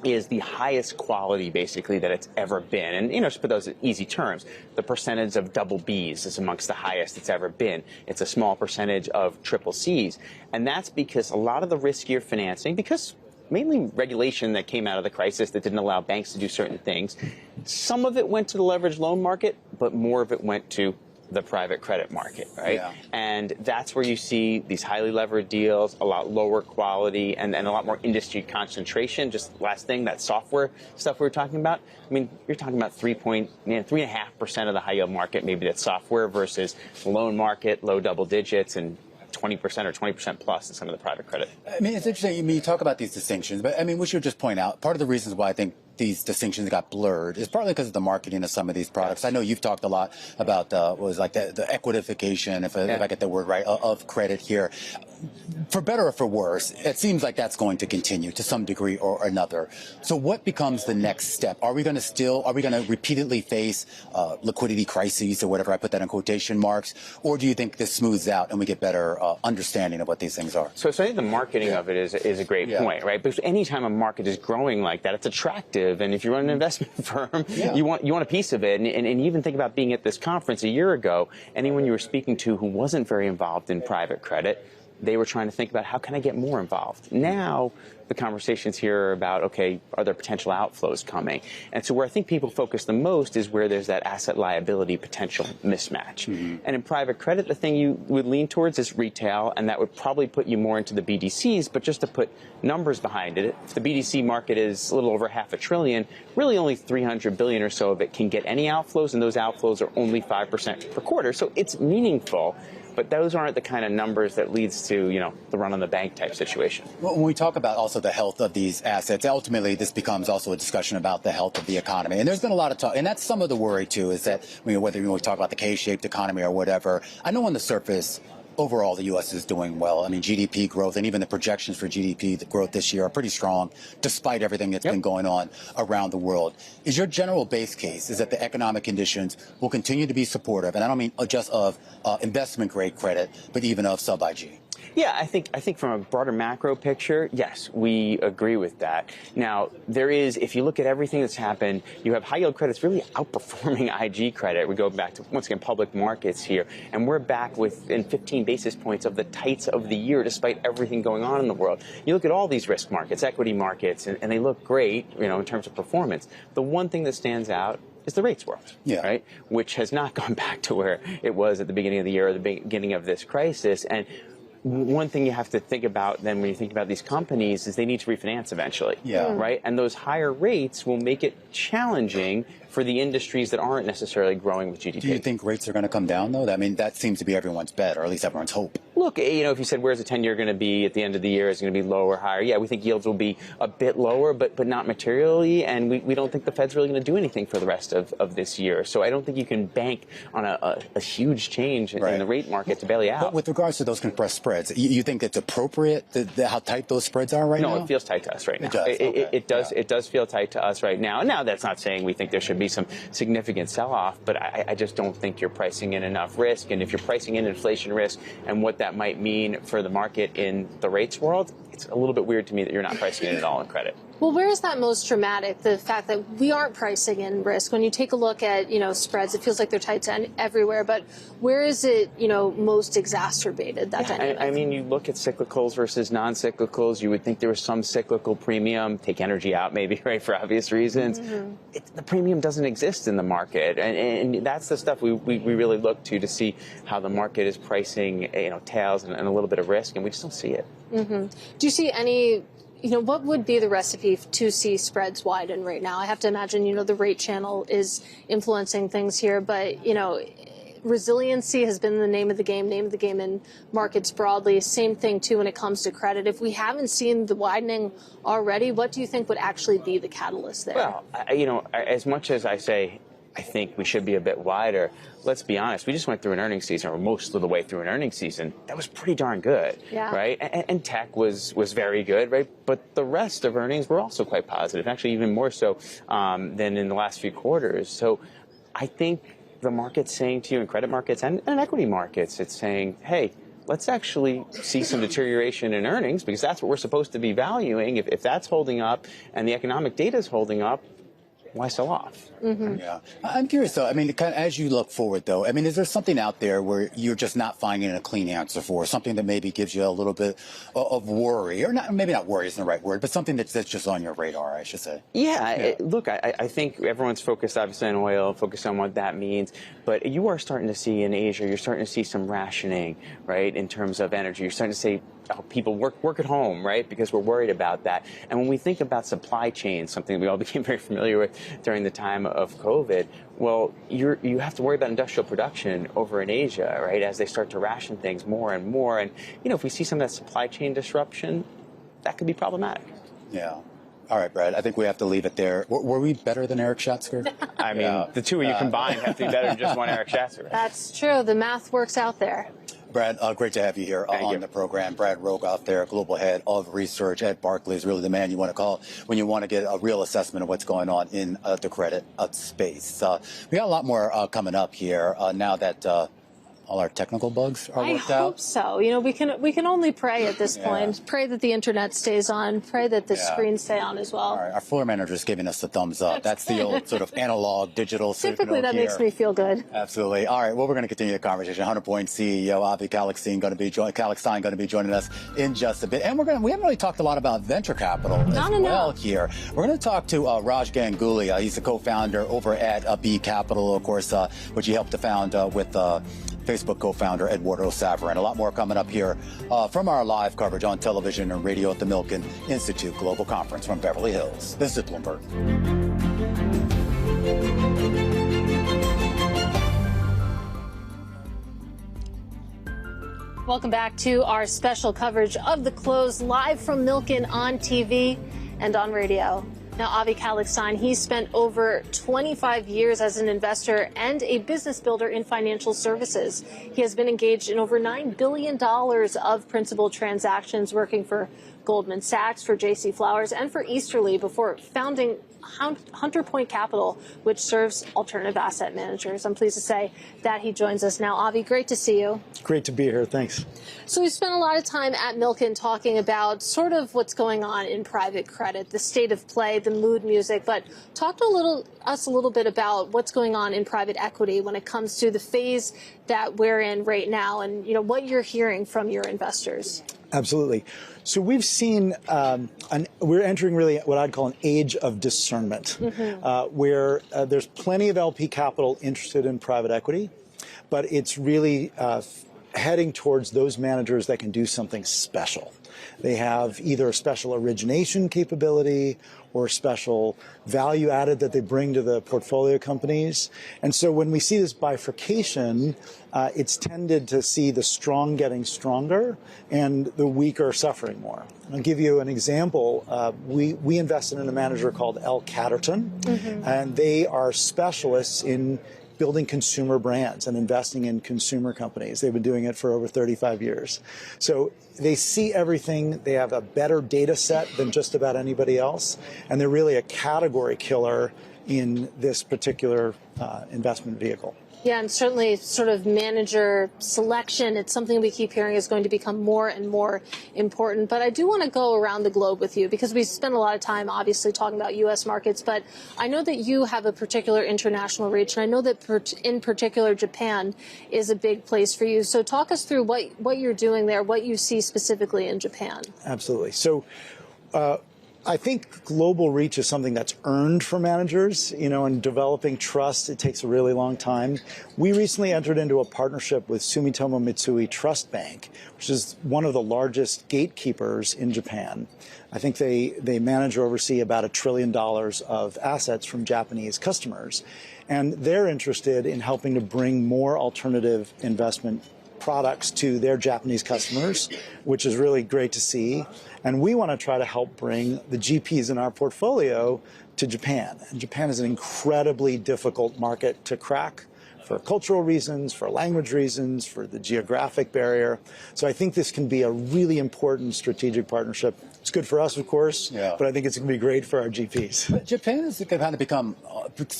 is the highest quality, basically, that it's ever been. And, just put those in easy terms, the percentage of double Bs is amongst the highest it's ever been. It's a small percentage of triple Cs. And that's because a lot of the riskier financing, because mainly regulation that came out of the crisis that didn't allow banks to do certain things, some of it went to the leveraged loan market, but more of it went to the private credit market, right? Yeah. And that's where you see these highly levered deals, a lot lower quality, and a lot more industry concentration. Just last thing, that software stuff we were talking about. I mean, you're talking about 3.5% of the high yield market, maybe that's software, versus the loan market, low double digits, and 20% or 20% plus in some of the private credit. I mean, it's interesting. You talk about these distinctions, but we should just point out part of the reasons why I think these distinctions got blurred is partly because of the marketing of some of these products. I know you've talked a lot about what was like the equidification, if I get the word right, of credit here. For better or for worse, it seems like that's going to continue to some degree or another. So what becomes the next step? Are we going to repeatedly face liquidity crises or whatever, I put that in quotation marks, or do you think this smooths out and we get better understanding of what these things are? So I think the marketing of it is a great point, right? Because anytime a market is growing like that, it's attractive. And if you run an investment firm, you want a piece of it. And you even think about being at this conference a year ago, anyone you were speaking to who wasn't very involved in private credit, they were trying to think about, how can I get more involved? Now, the conversations here are about, okay, are there potential outflows coming? And so where I think people focus the most is where there's that asset liability potential mismatch. And in private credit, the thing you would lean towards is retail, and that would probably put you more into the BDCs. But just to put numbers behind it, if the BDC market is a little over $500 billion, really only $300 billion or so of it can get any outflows, and those outflows are only 5% per quarter. So it's meaningful. But those aren't the kind of numbers that leads to, the run on the bank type situation. Well, when we talk about also the health of these assets, ultimately this becomes also a discussion about the health of the economy. And there's been a lot of talk, and that's some of the worry too, is that whether we talk about the K-shaped economy or whatever, I know on the surface, overall, the U.S. is doing well. I mean, GDP growth and even the projections for GDP growth this year are pretty strong, despite everything that's been going on around the world. Is your general base case is that the economic conditions will continue to be supportive, and I don't mean just of investment-grade credit, but even of sub-IG? Yeah, I think from a broader macro picture, yes, we agree with that. Now, there is, if you look at everything that's happened, you have high yield credits really outperforming IG credit. We go back to, once again, public markets here, and we're back within 15 basis points of the tights of the year, despite everything going on in the world. You look at all these risk markets, equity markets, and they look great, in terms of performance. The one thing that stands out is the rates world, right? Which has not gone back to where it was at the beginning of the year or the beginning of this crisis. And one thing you have to think about then when you think about these companies is they need to refinance eventually, right? And those higher rates will make it challenging for the industries that aren't necessarily growing with GDP. Do you think rates are going to come down, though? I mean, that seems to be everyone's bet, or at least everyone's hope. Look, if you said where's the 10-year going to be at the end of the year, is it going to be lower or higher? Yeah, we think yields will be a bit lower, but not materially, and we don't think the Fed's really going to do anything for the rest of this year. So I don't think you can bank on a huge change in the rate market to bail you out. But with regards to those compressed spreads, you think it's appropriate how tight those spreads are right now? No, it feels tight to us right now. It does. It does feel tight to us right now. Now, that's not saying we think there should be some significant sell-off, but I just don't think you're pricing in enough risk. And if you're pricing in inflation risk and what that might mean for the market in the rates world, it's a little bit weird to me that you're not pricing in at all in credit. Well, where is that most dramatic? The fact that we aren't pricing in risk. When you take a look at, spreads, it feels like they're tight everywhere. But where is it, most exacerbated, that dynamic? I mean, you look at cyclicals versus non-cyclicals. You would think there was some cyclical premium. Take energy out, maybe, right, for obvious reasons. Mm-hmm. The premium doesn't exist in the market. And that's the stuff we really look to see how the market is pricing, tails and a little bit of risk. And we just don't see it. Mm-hmm. Do you see any... what would be the recipe to see spreads widen right now? I have to imagine, the rate channel is influencing things here, but, resiliency has been the name of the game in markets broadly. Same thing, too, when it comes to credit. If we haven't seen the widening already, what do you think would actually be the catalyst there? Well, as much as I say, I think we should be a bit wider. Let's be honest. We just went through an earnings season, or most of the way through an earnings season. That was pretty darn good, right? And tech was very good, right? But the rest of earnings were also quite positive, actually even more so than in the last few quarters. So I think the market's saying to you in credit markets and equity markets, it's saying, hey, let's actually see some deterioration in earnings because that's what we're supposed to be valuing. If that's holding up and the economic data is holding up, why sell off? Mm-hmm. Yeah. I'm curious, though. I mean, as you look forward, though, I mean, is there something out there where you're just not finding a clean answer for, something that maybe gives you a little bit of worry, or maybe not worry isn't the right word, but something that's just on your radar, I should say? Yeah. Look, I think everyone's focused, obviously, on oil, focused on what that means. But you are starting to see in Asia, you're starting to see some rationing, right, in terms of energy. You're starting to see people work at home, right, because we're worried about that. And when we think about supply chains, something we all became very familiar with during the time of COVID, well, you have to worry about industrial production over in Asia, right, as they start to ration things more and more. And, if we see some of that supply chain disruption, that could be problematic. Yeah. All right, Brad, I think we have to leave it there. Were we better than Eric Schatzker? I mean, the two of you combined have to be better than just one Eric Schatzker. That's true. The math works out there. Brad, great to have you here on the program. Brad Rogoff there, Global Head of Research at Barclays, really the man you want to call when you want to get a real assessment of what's going on in the credit space. We got a lot more coming up here now that all our technical bugs are worked out. I hope so. We can only pray at this point. Pray that the internet stays on. Pray that the screens stay on as well. All right. Our floor manager is giving us the thumbs up. That's the old sort of analog digital signal. Typically, that makes me feel good. Absolutely. All right. Well, we're going to continue the conversation. 100-point CEO Avi Kalichstein going to be joining us in just a bit. And we haven't really talked a lot about venture capital as well here. We're going to talk to Raj Ganguly. He's the co-founder over at B Capital, of course, which he helped to found with Facebook co-founder Eduardo Saverin. A lot more coming up here from our live coverage on television and radio at the Milken Institute Global Conference from Beverly Hills. This is Bloomberg. Welcome back to our special coverage of The Close, live from Milken on TV and on radio. Now, Avi Kalichstein, he's spent over 25 years as an investor and a business builder in financial services. He has been engaged in over $9 billion of principal transactions, working for Goldman Sachs, for J.C. Flowers, and for Easterly before founding Hunter Point Capital, which serves alternative asset managers. I'm pleased to say that he joins us now. Avi, great to see you. Great to be here. Thanks. So we spent a lot of time at Milken talking about sort of what's going on in private credit, the state of play, the mood music, but talk to us a little bit about what's going on in private equity when it comes to the phase that we're in right now and, what you're hearing from your investors. Absolutely. So we've seen, we're entering really what I'd call an age of discernment, where there's plenty of LP capital interested in private equity, but it's really heading towards those managers that can do something special. They have either a special origination capability or special value added that they bring to the portfolio companies. And so when we see this bifurcation, it's tended to see the strong getting stronger and the weak are suffering more. I'll give you an example. We invested in a manager called L. Catterton, and they are specialists in building consumer brands and investing in consumer companies. They've been doing it for over 35 years. So they see everything. They have a better data set than just about anybody else. And they're really a category killer in this particular investment vehicle. Yeah, and certainly sort of manager selection, it's something we keep hearing is going to become more and more important. But I do want to go around the globe with you because we spend a lot of time obviously talking about U.S. markets, but I know that you have a particular international reach, and I know that in particular Japan is a big place for you. So talk us through what you're doing there, what you see specifically in Japan. Absolutely. So I think global reach is something that's earned for managers, and developing trust, it takes a really long time. We recently entered into a partnership with Sumitomo Mitsui Trust Bank, which is one of the largest gatekeepers in Japan. I think they manage or oversee about $1 trillion of assets from Japanese customers. And they're interested in helping to bring more alternative investment products to their Japanese customers, which is really great to see. And we want to try to help bring the GPs in our portfolio to Japan. And Japan is an incredibly difficult market to crack for cultural reasons, for language reasons, for the geographic barrier. So I think this can be a really important strategic partnership. It's good for us, of course, but I think it's going to be great for our GPs. But Japan has kind of become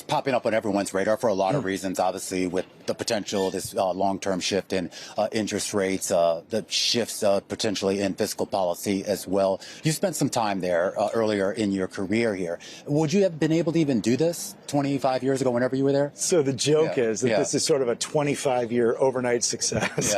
popping up on everyone's radar for a lot of reasons, obviously, with the potential, this long-term shift in interest rates, the shifts potentially in fiscal policy as well. You spent some time there earlier in your career here. Would you have been able to even do this 25 years ago, whenever you were there? So the joke is that this is sort of a 25-year overnight success.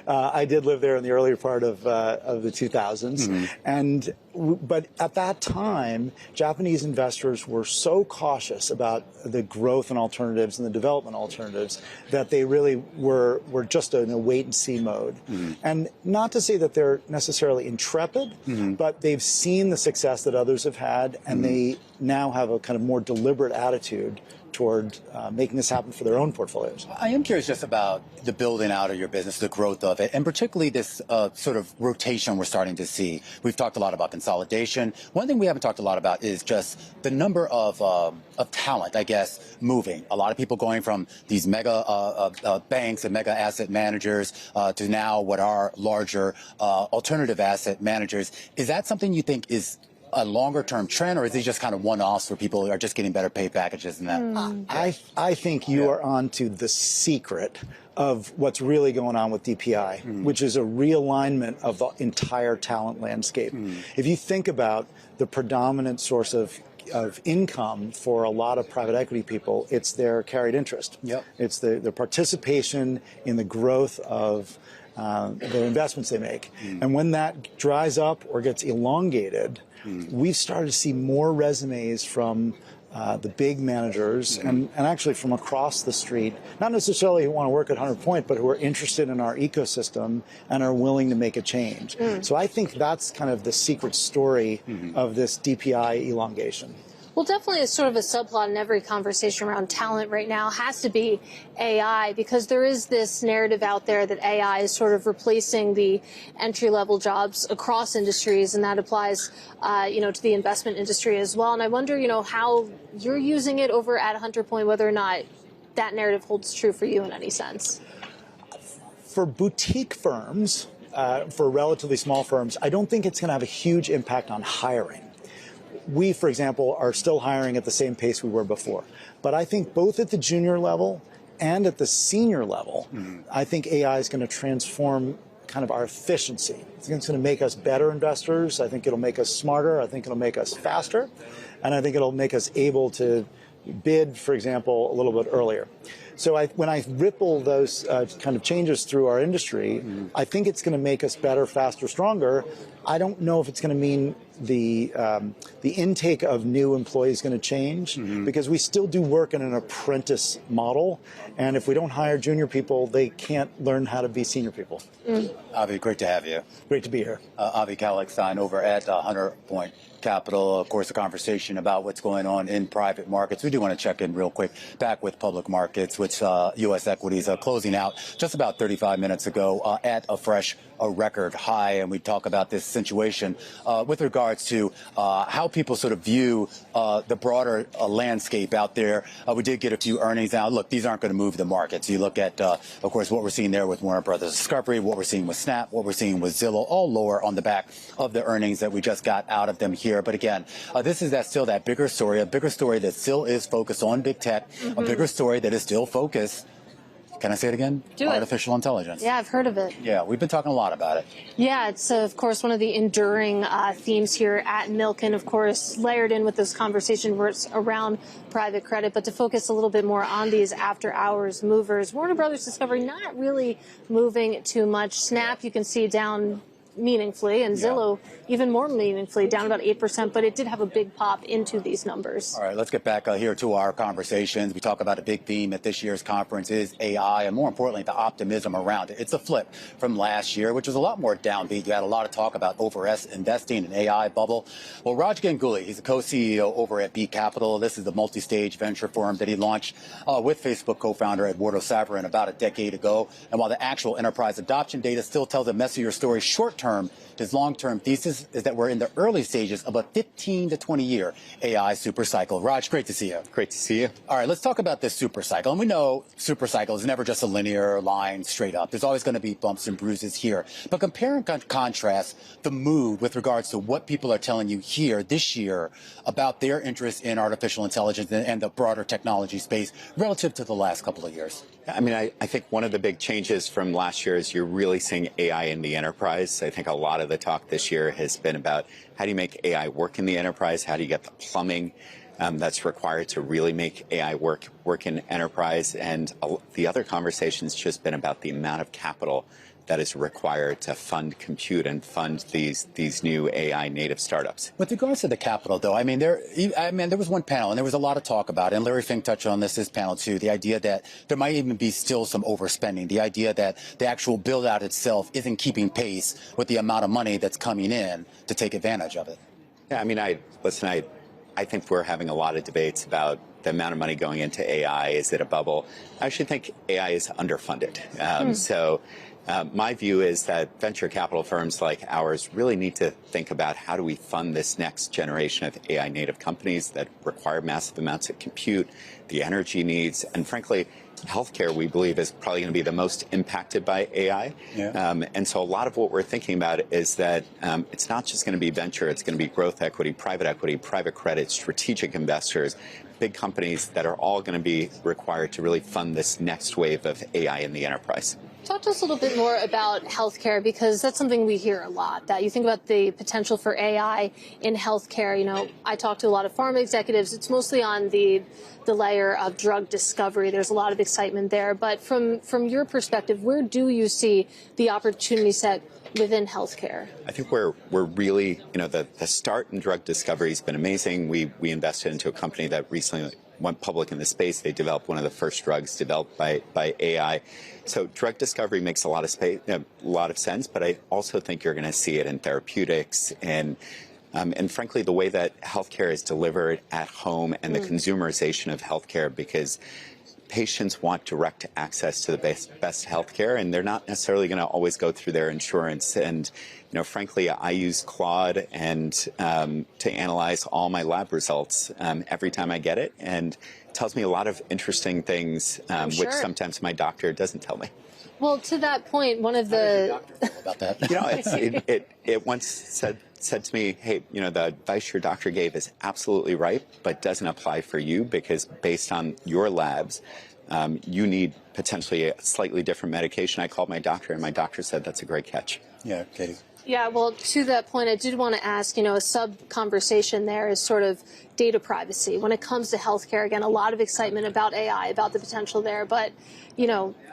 I did live there in the earlier part of the 2000s, but at that time, Japanese investors were so cautious about the growth in alternatives and the development alternatives that they really were just in a wait-and-see mode. And not to say that they're necessarily intrepid, but they've seen the success that others have had, and they now have a kind of more deliberate attitude toward making this happen for their own portfolios. I am curious just about the building out of your business, the growth of it, and particularly this sort of rotation we're starting to see. We've talked a lot about consolidation. One thing we haven't talked a lot about is just the number of talent, I guess, moving. A lot of people going from these mega banks and mega asset managers to now what are larger alternative asset managers. Is that something you think is a longer-term trend, or is it just kind of one-offs where people are just getting better pay packages and that? I think you are on to the secret of what's really going on with DPI, which is a realignment of the entire talent landscape. If you think about the predominant source of income for a lot of private equity people, it's their carried interest. It's the participation in the growth of the investments they make. And when that dries up or gets elongated, we've started to see more resumes from the big managers and actually from across the street, not necessarily who want to work at 100 Point, but who are interested in our ecosystem and are willing to make a change. So I think that's kind of the secret story of this DPI elongation. Well, definitely sort of a subplot in every conversation around talent right now has to be AI, because there is this narrative out there that AI is sort of replacing the entry-level jobs across industries, and that applies, to the investment industry as well. And I wonder, how you're using it over at Hunter Point, whether or not that narrative holds true for you in any sense. For boutique firms, for relatively small firms, I don't think it's going to have a huge impact on hiring. We, for example, are still hiring at the same pace we were before. But I think both at the junior level and at the senior level, I think AI is going to transform kind of our efficiency. I think it's going to make us better investors. I think it'll make us smarter. I think it'll make us faster. And I think it'll make us able to bid, for example, a little bit earlier. So when I ripple those kind of changes through our industry, I think it's going to make us better, faster, stronger. I don't know if it's going to mean the intake of new employees is going to change because we still do work in an apprentice model, and if we don't hire junior people, they can't learn how to be senior people. Avi, great to have you. Great to be here. Avi Kalichstein over at Hunter Point Capital. Of course, a conversation about what's going on in private markets. We do want to check in real quick back with public markets, which U.S. equities are closing out just about 35 minutes ago at a record high. And we talk about this situation with regards to how people sort of view the broader landscape out there. We did get a few earnings now. Look, these aren't going to move the markets. You look at, of course, what we're seeing there with Warner Brothers Discovery, what we're seeing with Snap, what we're seeing with Zillow, all lower on the back of the earnings that we just got out of them here. But again, this is still that bigger story, a bigger story that still is focused on big tech, a bigger story that is still focused. Can I say it again? Artificial intelligence. Yeah, I've heard of it. Yeah, we've been talking a lot about it. Yeah, it's, of course, one of the enduring themes here at Milken, of course, layered in with this conversation where it's around private credit. But to focus a little bit more on these after-hours movers, Warner Brothers Discovery not really moving too much. Snap, you can see down meaningfully, and Zillow even more meaningfully, down about 8%, but it did have a big pop into these numbers. All right, let's get back here to our conversations. We talk about a big theme at this year's conference is AI, and more importantly, the optimism around it. It's a flip from last year, which was a lot more downbeat. You had a lot of talk about over-investing in AI bubble. Well, Raj Ganguly, he's a co-CEO over at B Capital. This is the multi-stage venture firm that he launched with Facebook co-founder Eduardo Chabran about a decade ago. And while the actual enterprise adoption data still tells a messier story short-term, his long-term thesis is that we're in the early stages of a 15 to 20-year AI super cycle. Raj, great to see you. Great to see you. All right, let's talk about this super cycle. And we know super cycle is never just a linear line straight up. There's always going to be bumps and bruises here. But compare and contrast the mood with regards to what people are telling you here this year about their interest in artificial intelligence and the broader technology space relative to the last couple of years. I mean, I think one of the big changes from last year is you're really seeing AI in the enterprise. I think a lot of the talk this year has been about how do you make AI work in the enterprise? How do you get the plumbing that's required to really make AI work in enterprise? And the other conversation's just been about the amount of capital that is required to fund compute and fund these new AI native startups. With regards to the capital, though, I mean, there was one panel, and there was a lot of talk about it, and Larry Fink touched on this panel, too, the idea that there might even be still some overspending, the idea that the actual build-out itself isn't keeping pace with the amount of money that's coming in to take advantage of it. Yeah, I mean, I think we're having a lot of debates about the amount of money going into AI. Is it a bubble? I actually think AI is underfunded. My view is that venture capital firms like ours really need to think about how do we fund this next generation of AI native companies that require massive amounts of compute, the energy needs, and frankly, healthcare, we believe, is probably going to be the most impacted by AI. And so a lot of what we're thinking about is that it's not just going to be venture, it's going to be growth equity, private credit, strategic investors, big companies that are all going to be required to really fund this next wave of AI in the enterprise. Talk to us a little bit more about healthcare, because that's something we hear a lot, that you think about the potential for AI in healthcare. You know, I talk to a lot of pharma executives. It's mostly on the layer of drug discovery. There's a lot of excitement there. But from your perspective, where do you see the opportunity set within healthcare? I think we're really, the start in drug discovery has been amazing. We invested into a company that recently went public in the space. They developed one of the first drugs developed by AI. So drug discovery makes a lot of sense, but I also think you're going to see it in therapeutics and frankly, the way that healthcare is delivered at home and the consumerization of healthcare, because patients want direct access to the best healthcare, and they're not necessarily going to always go through their insurance. And frankly, I use Claude and to analyze all my lab results every time I get it, and it tells me a lot of interesting things, which sometimes my doctor doesn't tell me. Well, to that point, one of the about that, it once said to me, hey, the advice your doctor gave is absolutely right, but doesn't apply for you, because based on your labs, you need potentially a slightly different medication. I called my doctor, and my doctor said that's a great catch. Yeah, Katie. Yeah, well, to that point, I did want to ask, a sub-conversation there is sort of data privacy when it comes to healthcare. Again, a lot of excitement about AI, about the potential there, but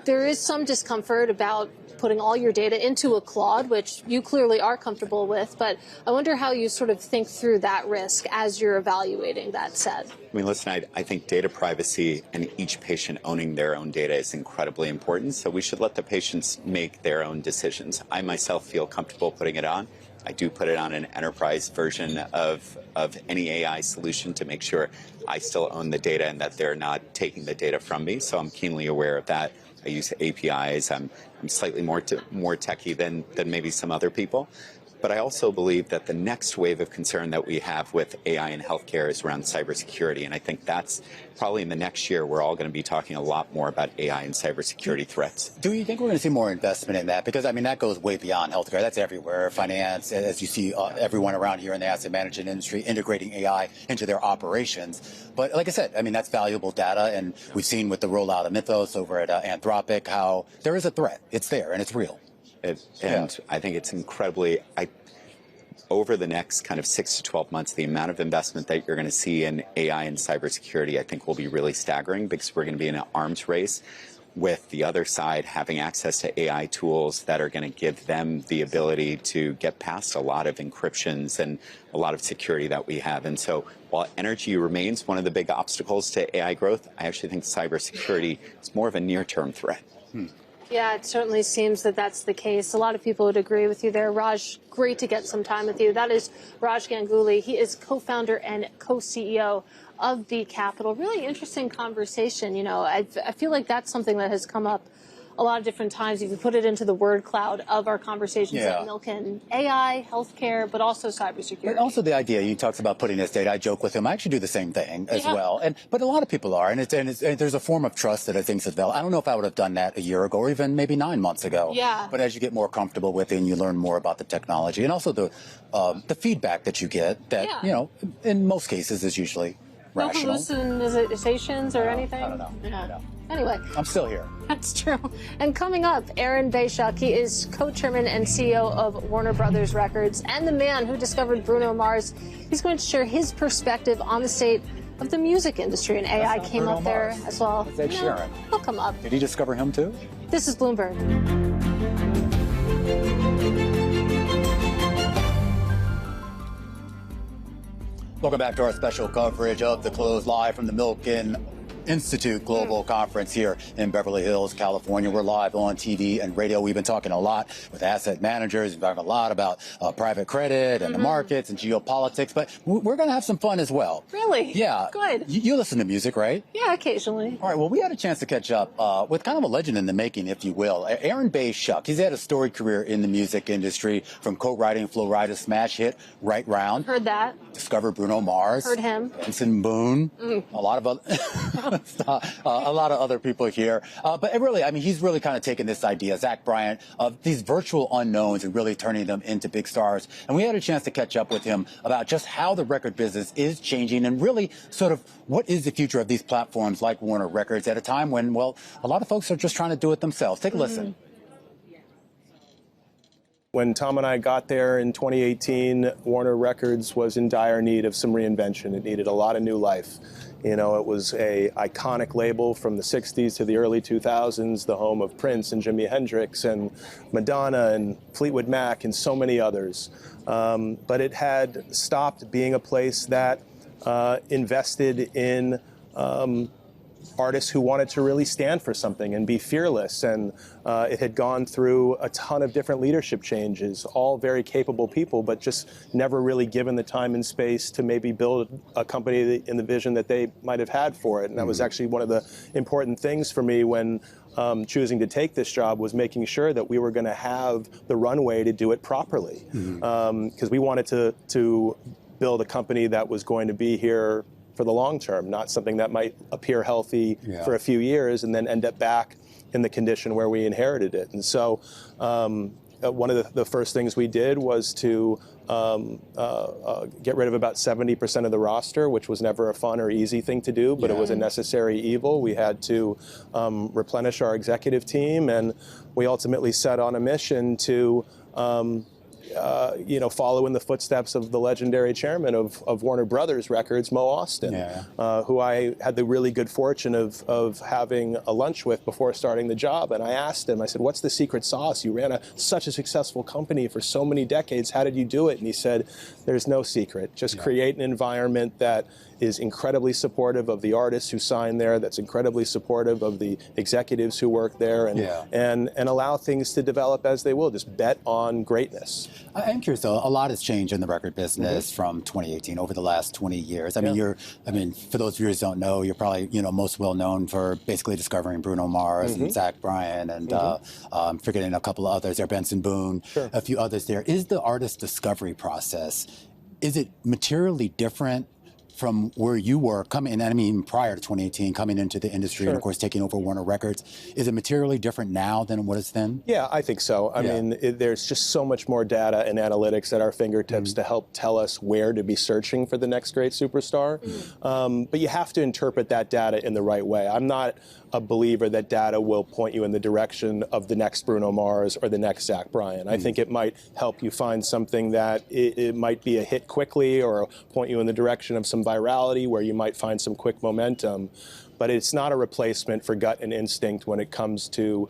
there is some discomfort about putting all your data into a Claude, which you clearly are comfortable with. But I wonder how you sort of think through that risk as you're evaluating that set. I mean, listen, I think data privacy and each patient owning their own data is incredibly important. So we should let the patients make their own decisions. I myself feel comfortable putting it on. I do put it on an enterprise version of any AI solution to make sure I still own the data and that they're not taking the data from me. So I'm keenly aware of that. I use APIs. I'm slightly more techie than maybe some other people. But I also believe that the next wave of concern that we have with AI in healthcare is around cybersecurity. And I think that's probably in the next year, we're all going to be talking a lot more about AI and cybersecurity threats. Do you think we're going to see more investment in that? Because, I mean, that goes way beyond healthcare. That's everywhere. Finance, as you see everyone around here in the asset management industry integrating AI into their operations. But like I said, I mean, that's valuable data. And we've seen with the rollout of Mythos over at Anthropic how there is a threat. It's there and it's real. And I think it's incredibly, over the next kind of 6 to 12 months, the amount of investment that you're going to see in AI and cybersecurity, I think will be really staggering because we're going to be in an arms race with the other side having access to AI tools that are going to give them the ability to get past a lot of encryptions and a lot of security that we have. And so while energy remains one of the big obstacles to AI growth, I actually think cybersecurity is more of a near-term threat. Yeah, it certainly seems that that's the case. A lot of people would agree with you there. Raj, great to get some time with you. That is Raj Ganguly. He is co-founder and co-CEO of B Capital. Really interesting conversation. I feel like that's something that has come up a lot of different times. You can put it into the word cloud of our conversations at Milken. AI, healthcare, but also cybersecurity. But also the idea, he talks about putting his data. I joke with him. I actually do the same thing as well. But a lot of people are. And there's a form of trust that I think is developed. I don't know if I would have done that a year ago or even maybe 9 months ago. Yeah. But as you get more comfortable with it and you learn more about the technology and also the feedback that you get that, in most cases is usually rational. No hallucinations or anything? I don't know. Yeah. Anyway. I'm still here. That's true. And coming up, Aaron Bay-Schuck, he is co-chairman and CEO of Warner Brothers Records and the man who discovered Bruno Mars. He's going to share his perspective on the state of the music industry, and AI came Bruno up there Mars. as well. That's Ed Sheeran. He'll come up. Did he discover him too? This is Bloomberg. Welcome back to our special coverage of The Close, live from the Milken Institute Global Conference here in Beverly Hills, California. We're live on TV and radio. We've been talking a lot with asset managers. We've talked a lot about private credit and the markets and geopolitics, but we're going to have some fun as well. Really? Yeah. Good. You listen to music, right? Yeah, occasionally. All right. Well, we had a chance to catch up with kind of a legend in the making, if you will. Aaron Bay-Schuck. He's had a storied career in the music industry, from co-writing Flo Rida's smash hit Right Round. Heard that. Discovered Bruno Mars. Heard him. Benson Boone. A lot of a lot of other people here. But really, I mean, he's really kind of taken this idea, Zach Bryan, of these virtual unknowns and really turning them into big stars. And we had a chance to catch up with him about just how the record business is changing and really sort of what is the future of these platforms like Warner Records at a time when, well, a lot of folks are just trying to do it themselves. Take a listen. When Tom and I got there in 2018, Warner Records was in dire need of some reinvention. It needed a lot of new life. You know, it was a iconic label from the 60s to the early 2000s, the home of Prince and Jimi Hendrix and Madonna and Fleetwood Mac and so many others. But it had stopped being a place that invested in artists who wanted to really stand for something and be fearless. And it had gone through a ton of different leadership changes, all very capable people, but just never really given the time and space to maybe build a company in the vision that they might have had for it. And that was actually one of the important things for me when choosing to take this job, was making sure that we were going to have the runway to do it properly. Because we wanted to build a company that was going to be here for the long term, not something that might appear healthy for a few years and then end up back in the condition where we inherited it. And so one of the first things we did was to get rid of about 70% of the roster, which was never a fun or easy thing to do, but it was a necessary evil. We had to replenish our executive team, and we ultimately set on a mission to follow in the footsteps of the legendary chairman of Warner Brothers Records, Mo Austin, who I had the really good fortune of having a lunch with before starting the job. And I asked him, I said, what's the secret sauce? You ran such a successful company for so many decades. How did you do it? And he said, there's no secret. Just create an environment that is incredibly supportive of the artists who sign there, that's incredibly supportive of the executives who work there, and allow things to develop as they will. Just bet on greatness. I'm curious, though, a lot has changed in the record business from 2018 over the last 20 years. I mean, for those viewers who don't know, you're probably, most well known for basically discovering Bruno Mars and Zach Bryan and I'm forgetting a couple of others there, Benson Boone, a few others there. Is the artist discovery process, is it materially different from where you were coming in, I mean, prior to 2018, coming into the industry and, of course, taking over Warner Records? Is it materially different now than what it's then? Yeah, I think so. I mean, there's just so much more data and analytics at our fingertips to help tell us where to be searching for the next great superstar. But you have to interpret that data in the right way. I'm not a believer that data will point you in the direction of the next Bruno Mars or the next Zach Bryan. I think it might help you find something that it might be a hit quickly or point you in the direction of some virality where you might find some quick momentum. But it's not a replacement for gut and instinct when it comes to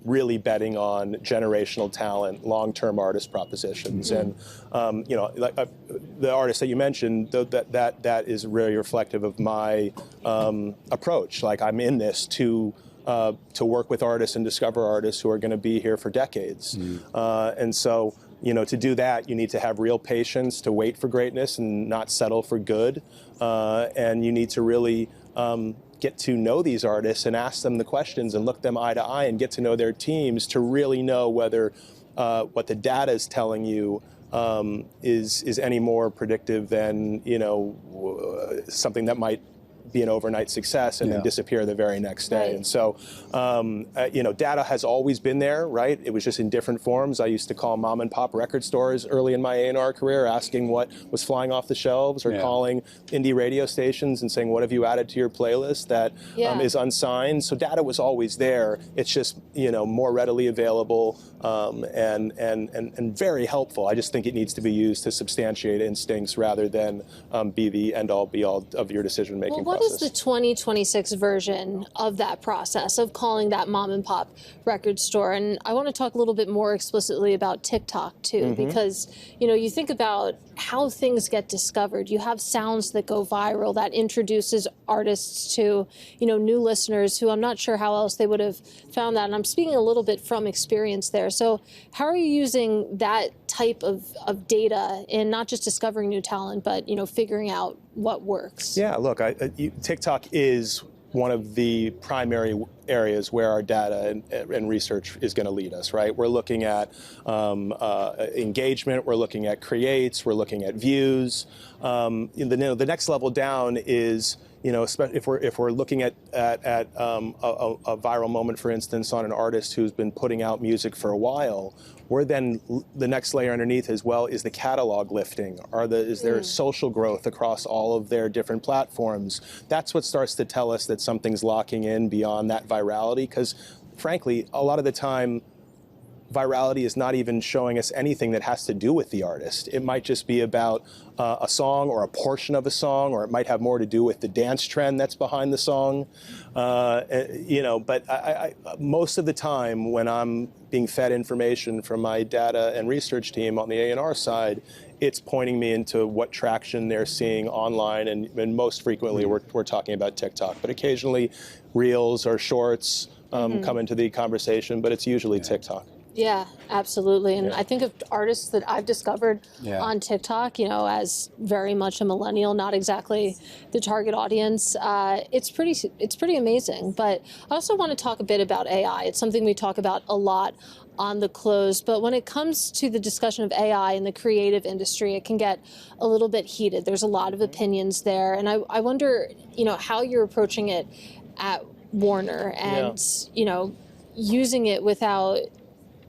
really betting on generational talent, long-term artist propositions. And, the artist that you mentioned, that is really reflective of my approach. Like, I'm in this to work with artists and discover artists who are going to be here for decades. And so, to do that, you need to have real patience to wait for greatness and not settle for good. And you need to really get to know these artists and ask them the questions and look them eye to eye and get to know their teams to really know whether what the data is telling you is any more predictive than, something that might be an overnight success and then disappear the very next day. And so, data has always been there, right? It was just in different forms. I used to call mom and pop record stores early in my A&R career, asking what was flying off the shelves, or calling indie radio stations and saying, what have you added to your playlist that is unsigned? So data was always there. It's just, more readily available and very helpful. I just think it needs to be used to substantiate instincts rather than be the end-all, be-all of your decision-making process. What is the 2026 version of that process of calling that mom and pop record store? And I want to talk a little bit more explicitly about TikTok too, because, you think about how things get discovered. You have sounds that go viral that introduces artists to, new listeners who I'm not sure how else they would have found that. And I'm speaking a little bit from experience there. So how are you using that type of data in not just discovering new talent, but, figuring out what works? Yeah, look, TikTok is one of the primary areas where our data and research is going to lead us, right? We're looking at engagement, we're looking at creates, we're looking at views. The next level down is, if we're looking at a viral moment, for instance, on an artist who's been putting out music for a while, we're then the next layer underneath as well is the catalog lifting. Is there social growth across all of their different platforms? That's what starts to tell us that something's locking in beyond that virality, because frankly, a lot of the time, virality is not even showing us anything that has to do with the artist. It might just be about a song or a portion of a song, or it might have more to do with the dance trend that's behind the song. But most of the time when I'm being fed information from my data and research team on the A&R side, it's pointing me into what traction they're seeing online, and most frequently we're talking about TikTok, but occasionally Reels or Shorts come into the conversation, but it's usually TikTok. Yeah, absolutely. And I think of artists that I've discovered on TikTok, as very much a millennial, not exactly the target audience. It's pretty amazing. But I also want to talk a bit about AI. It's something we talk about a lot on The Close. But when it comes to the discussion of AI in the creative industry, it can get a little bit heated. There's a lot of opinions there. And I wonder, how you're approaching it at Warner and, using it without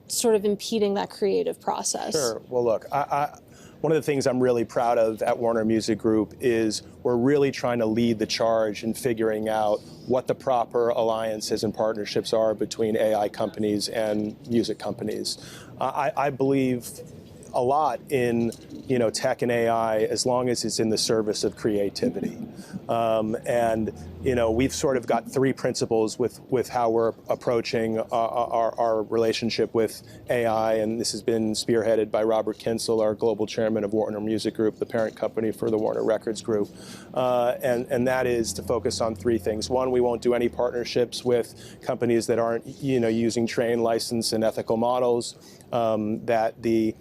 sort of impeding that creative process. Sure. Well, look, one of the things I'm really proud of at Warner Music Group is we're really trying to lead the charge in figuring out what the proper alliances and partnerships are between AI companies and music companies. I believe a lot in tech and AI as long as it's in the service of creativity. And we've sort of got three principles with how we're approaching our relationship with AI, and this has been spearheaded by Robert Kinsel, our global chairman of Warner Music Group, the parent company for the Warner Records Group. And that is to focus on three things. One, we won't do any partnerships with companies that aren't using trained, licensed, and ethical models, that the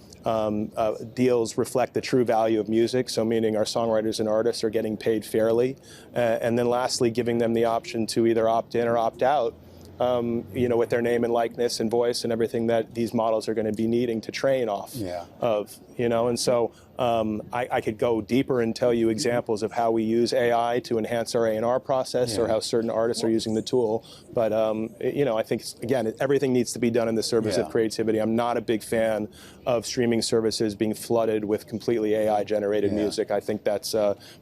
deals reflect the true value of music, so meaning our songwriters and artists are getting paid fairly. And then lastly, giving them the option to either opt in or opt out, with their name and likeness and voice and everything that these models are going to be needing to train off of, And so I could go deeper and tell you examples of how we use AI to enhance our A&R process or how certain artists are using the tool. But, I think, again, everything needs to be done in the service of creativity. I'm not a big fan of streaming services being flooded with completely AI-generated music. I think that's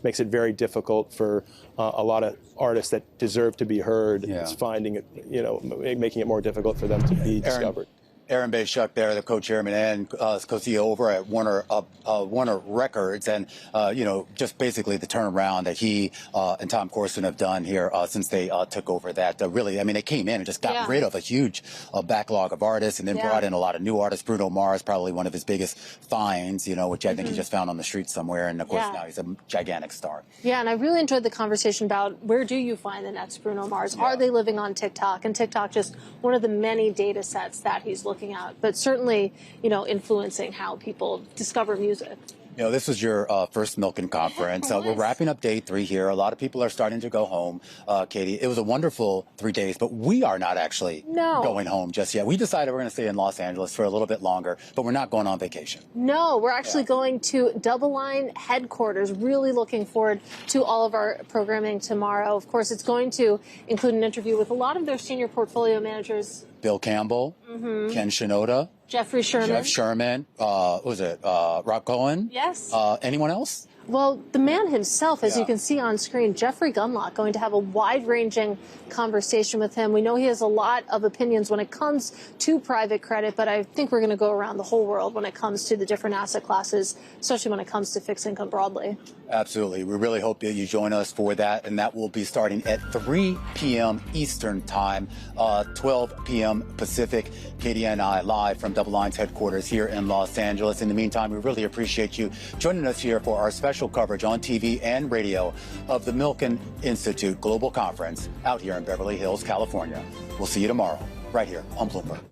makes it very difficult for a lot of artists that deserve to be heard. It's finding it, making it more difficult for them to be discovered. Aaron Bay-Schuck there, the co-chairman and co-CEO over at Warner Records, and just basically the turnaround that he and Tom Corson have done here since they took over that. Really, they came in and just got rid of a huge backlog of artists, and then brought in a lot of new artists. Bruno Mars, probably one of his biggest finds, which I think he just found on the street somewhere, and of course now he's a gigantic star. Yeah, and I really enjoyed the conversation about where do you find the next Bruno Mars? Are they living on TikTok? And TikTok just one of the many data sets that he's looking at, but certainly, influencing how people discover music. This was your first Milken conference. We're wrapping up day 3 here. A lot of people are starting to go home. Katie, it was a wonderful 3 days, but we are not actually going home just yet. We decided we're going to stay in Los Angeles for a little bit longer, but we're not going on vacation. No, we're actually going to Double Line headquarters. Really looking forward to all of our programming tomorrow. Of course, it's going to include an interview with a lot of their senior portfolio managers. Bill Campbell, Ken Shinoda, Jeffrey Sherman. Jeff Sherman, Rob Cohen? Yes. Anyone else? Well, the man himself, as you can see on screen, Jeffrey Gundlach, going to have a wide-ranging conversation with him. We know he has a lot of opinions when it comes to private credit, but I think we're going to go around the whole world when it comes to the different asset classes, especially when it comes to fixed income broadly. Absolutely. We really hope that you join us for that, and that will be starting at 3 p.m. Eastern Time, 12 p.m. Pacific. Katie and I live from Double Line's headquarters here in Los Angeles. In the meantime, we really appreciate you joining us here for our special coverage on TV and radio of the Milken Institute Global Conference out here in Beverly Hills, California. We'll see you tomorrow, right here on Bloomberg.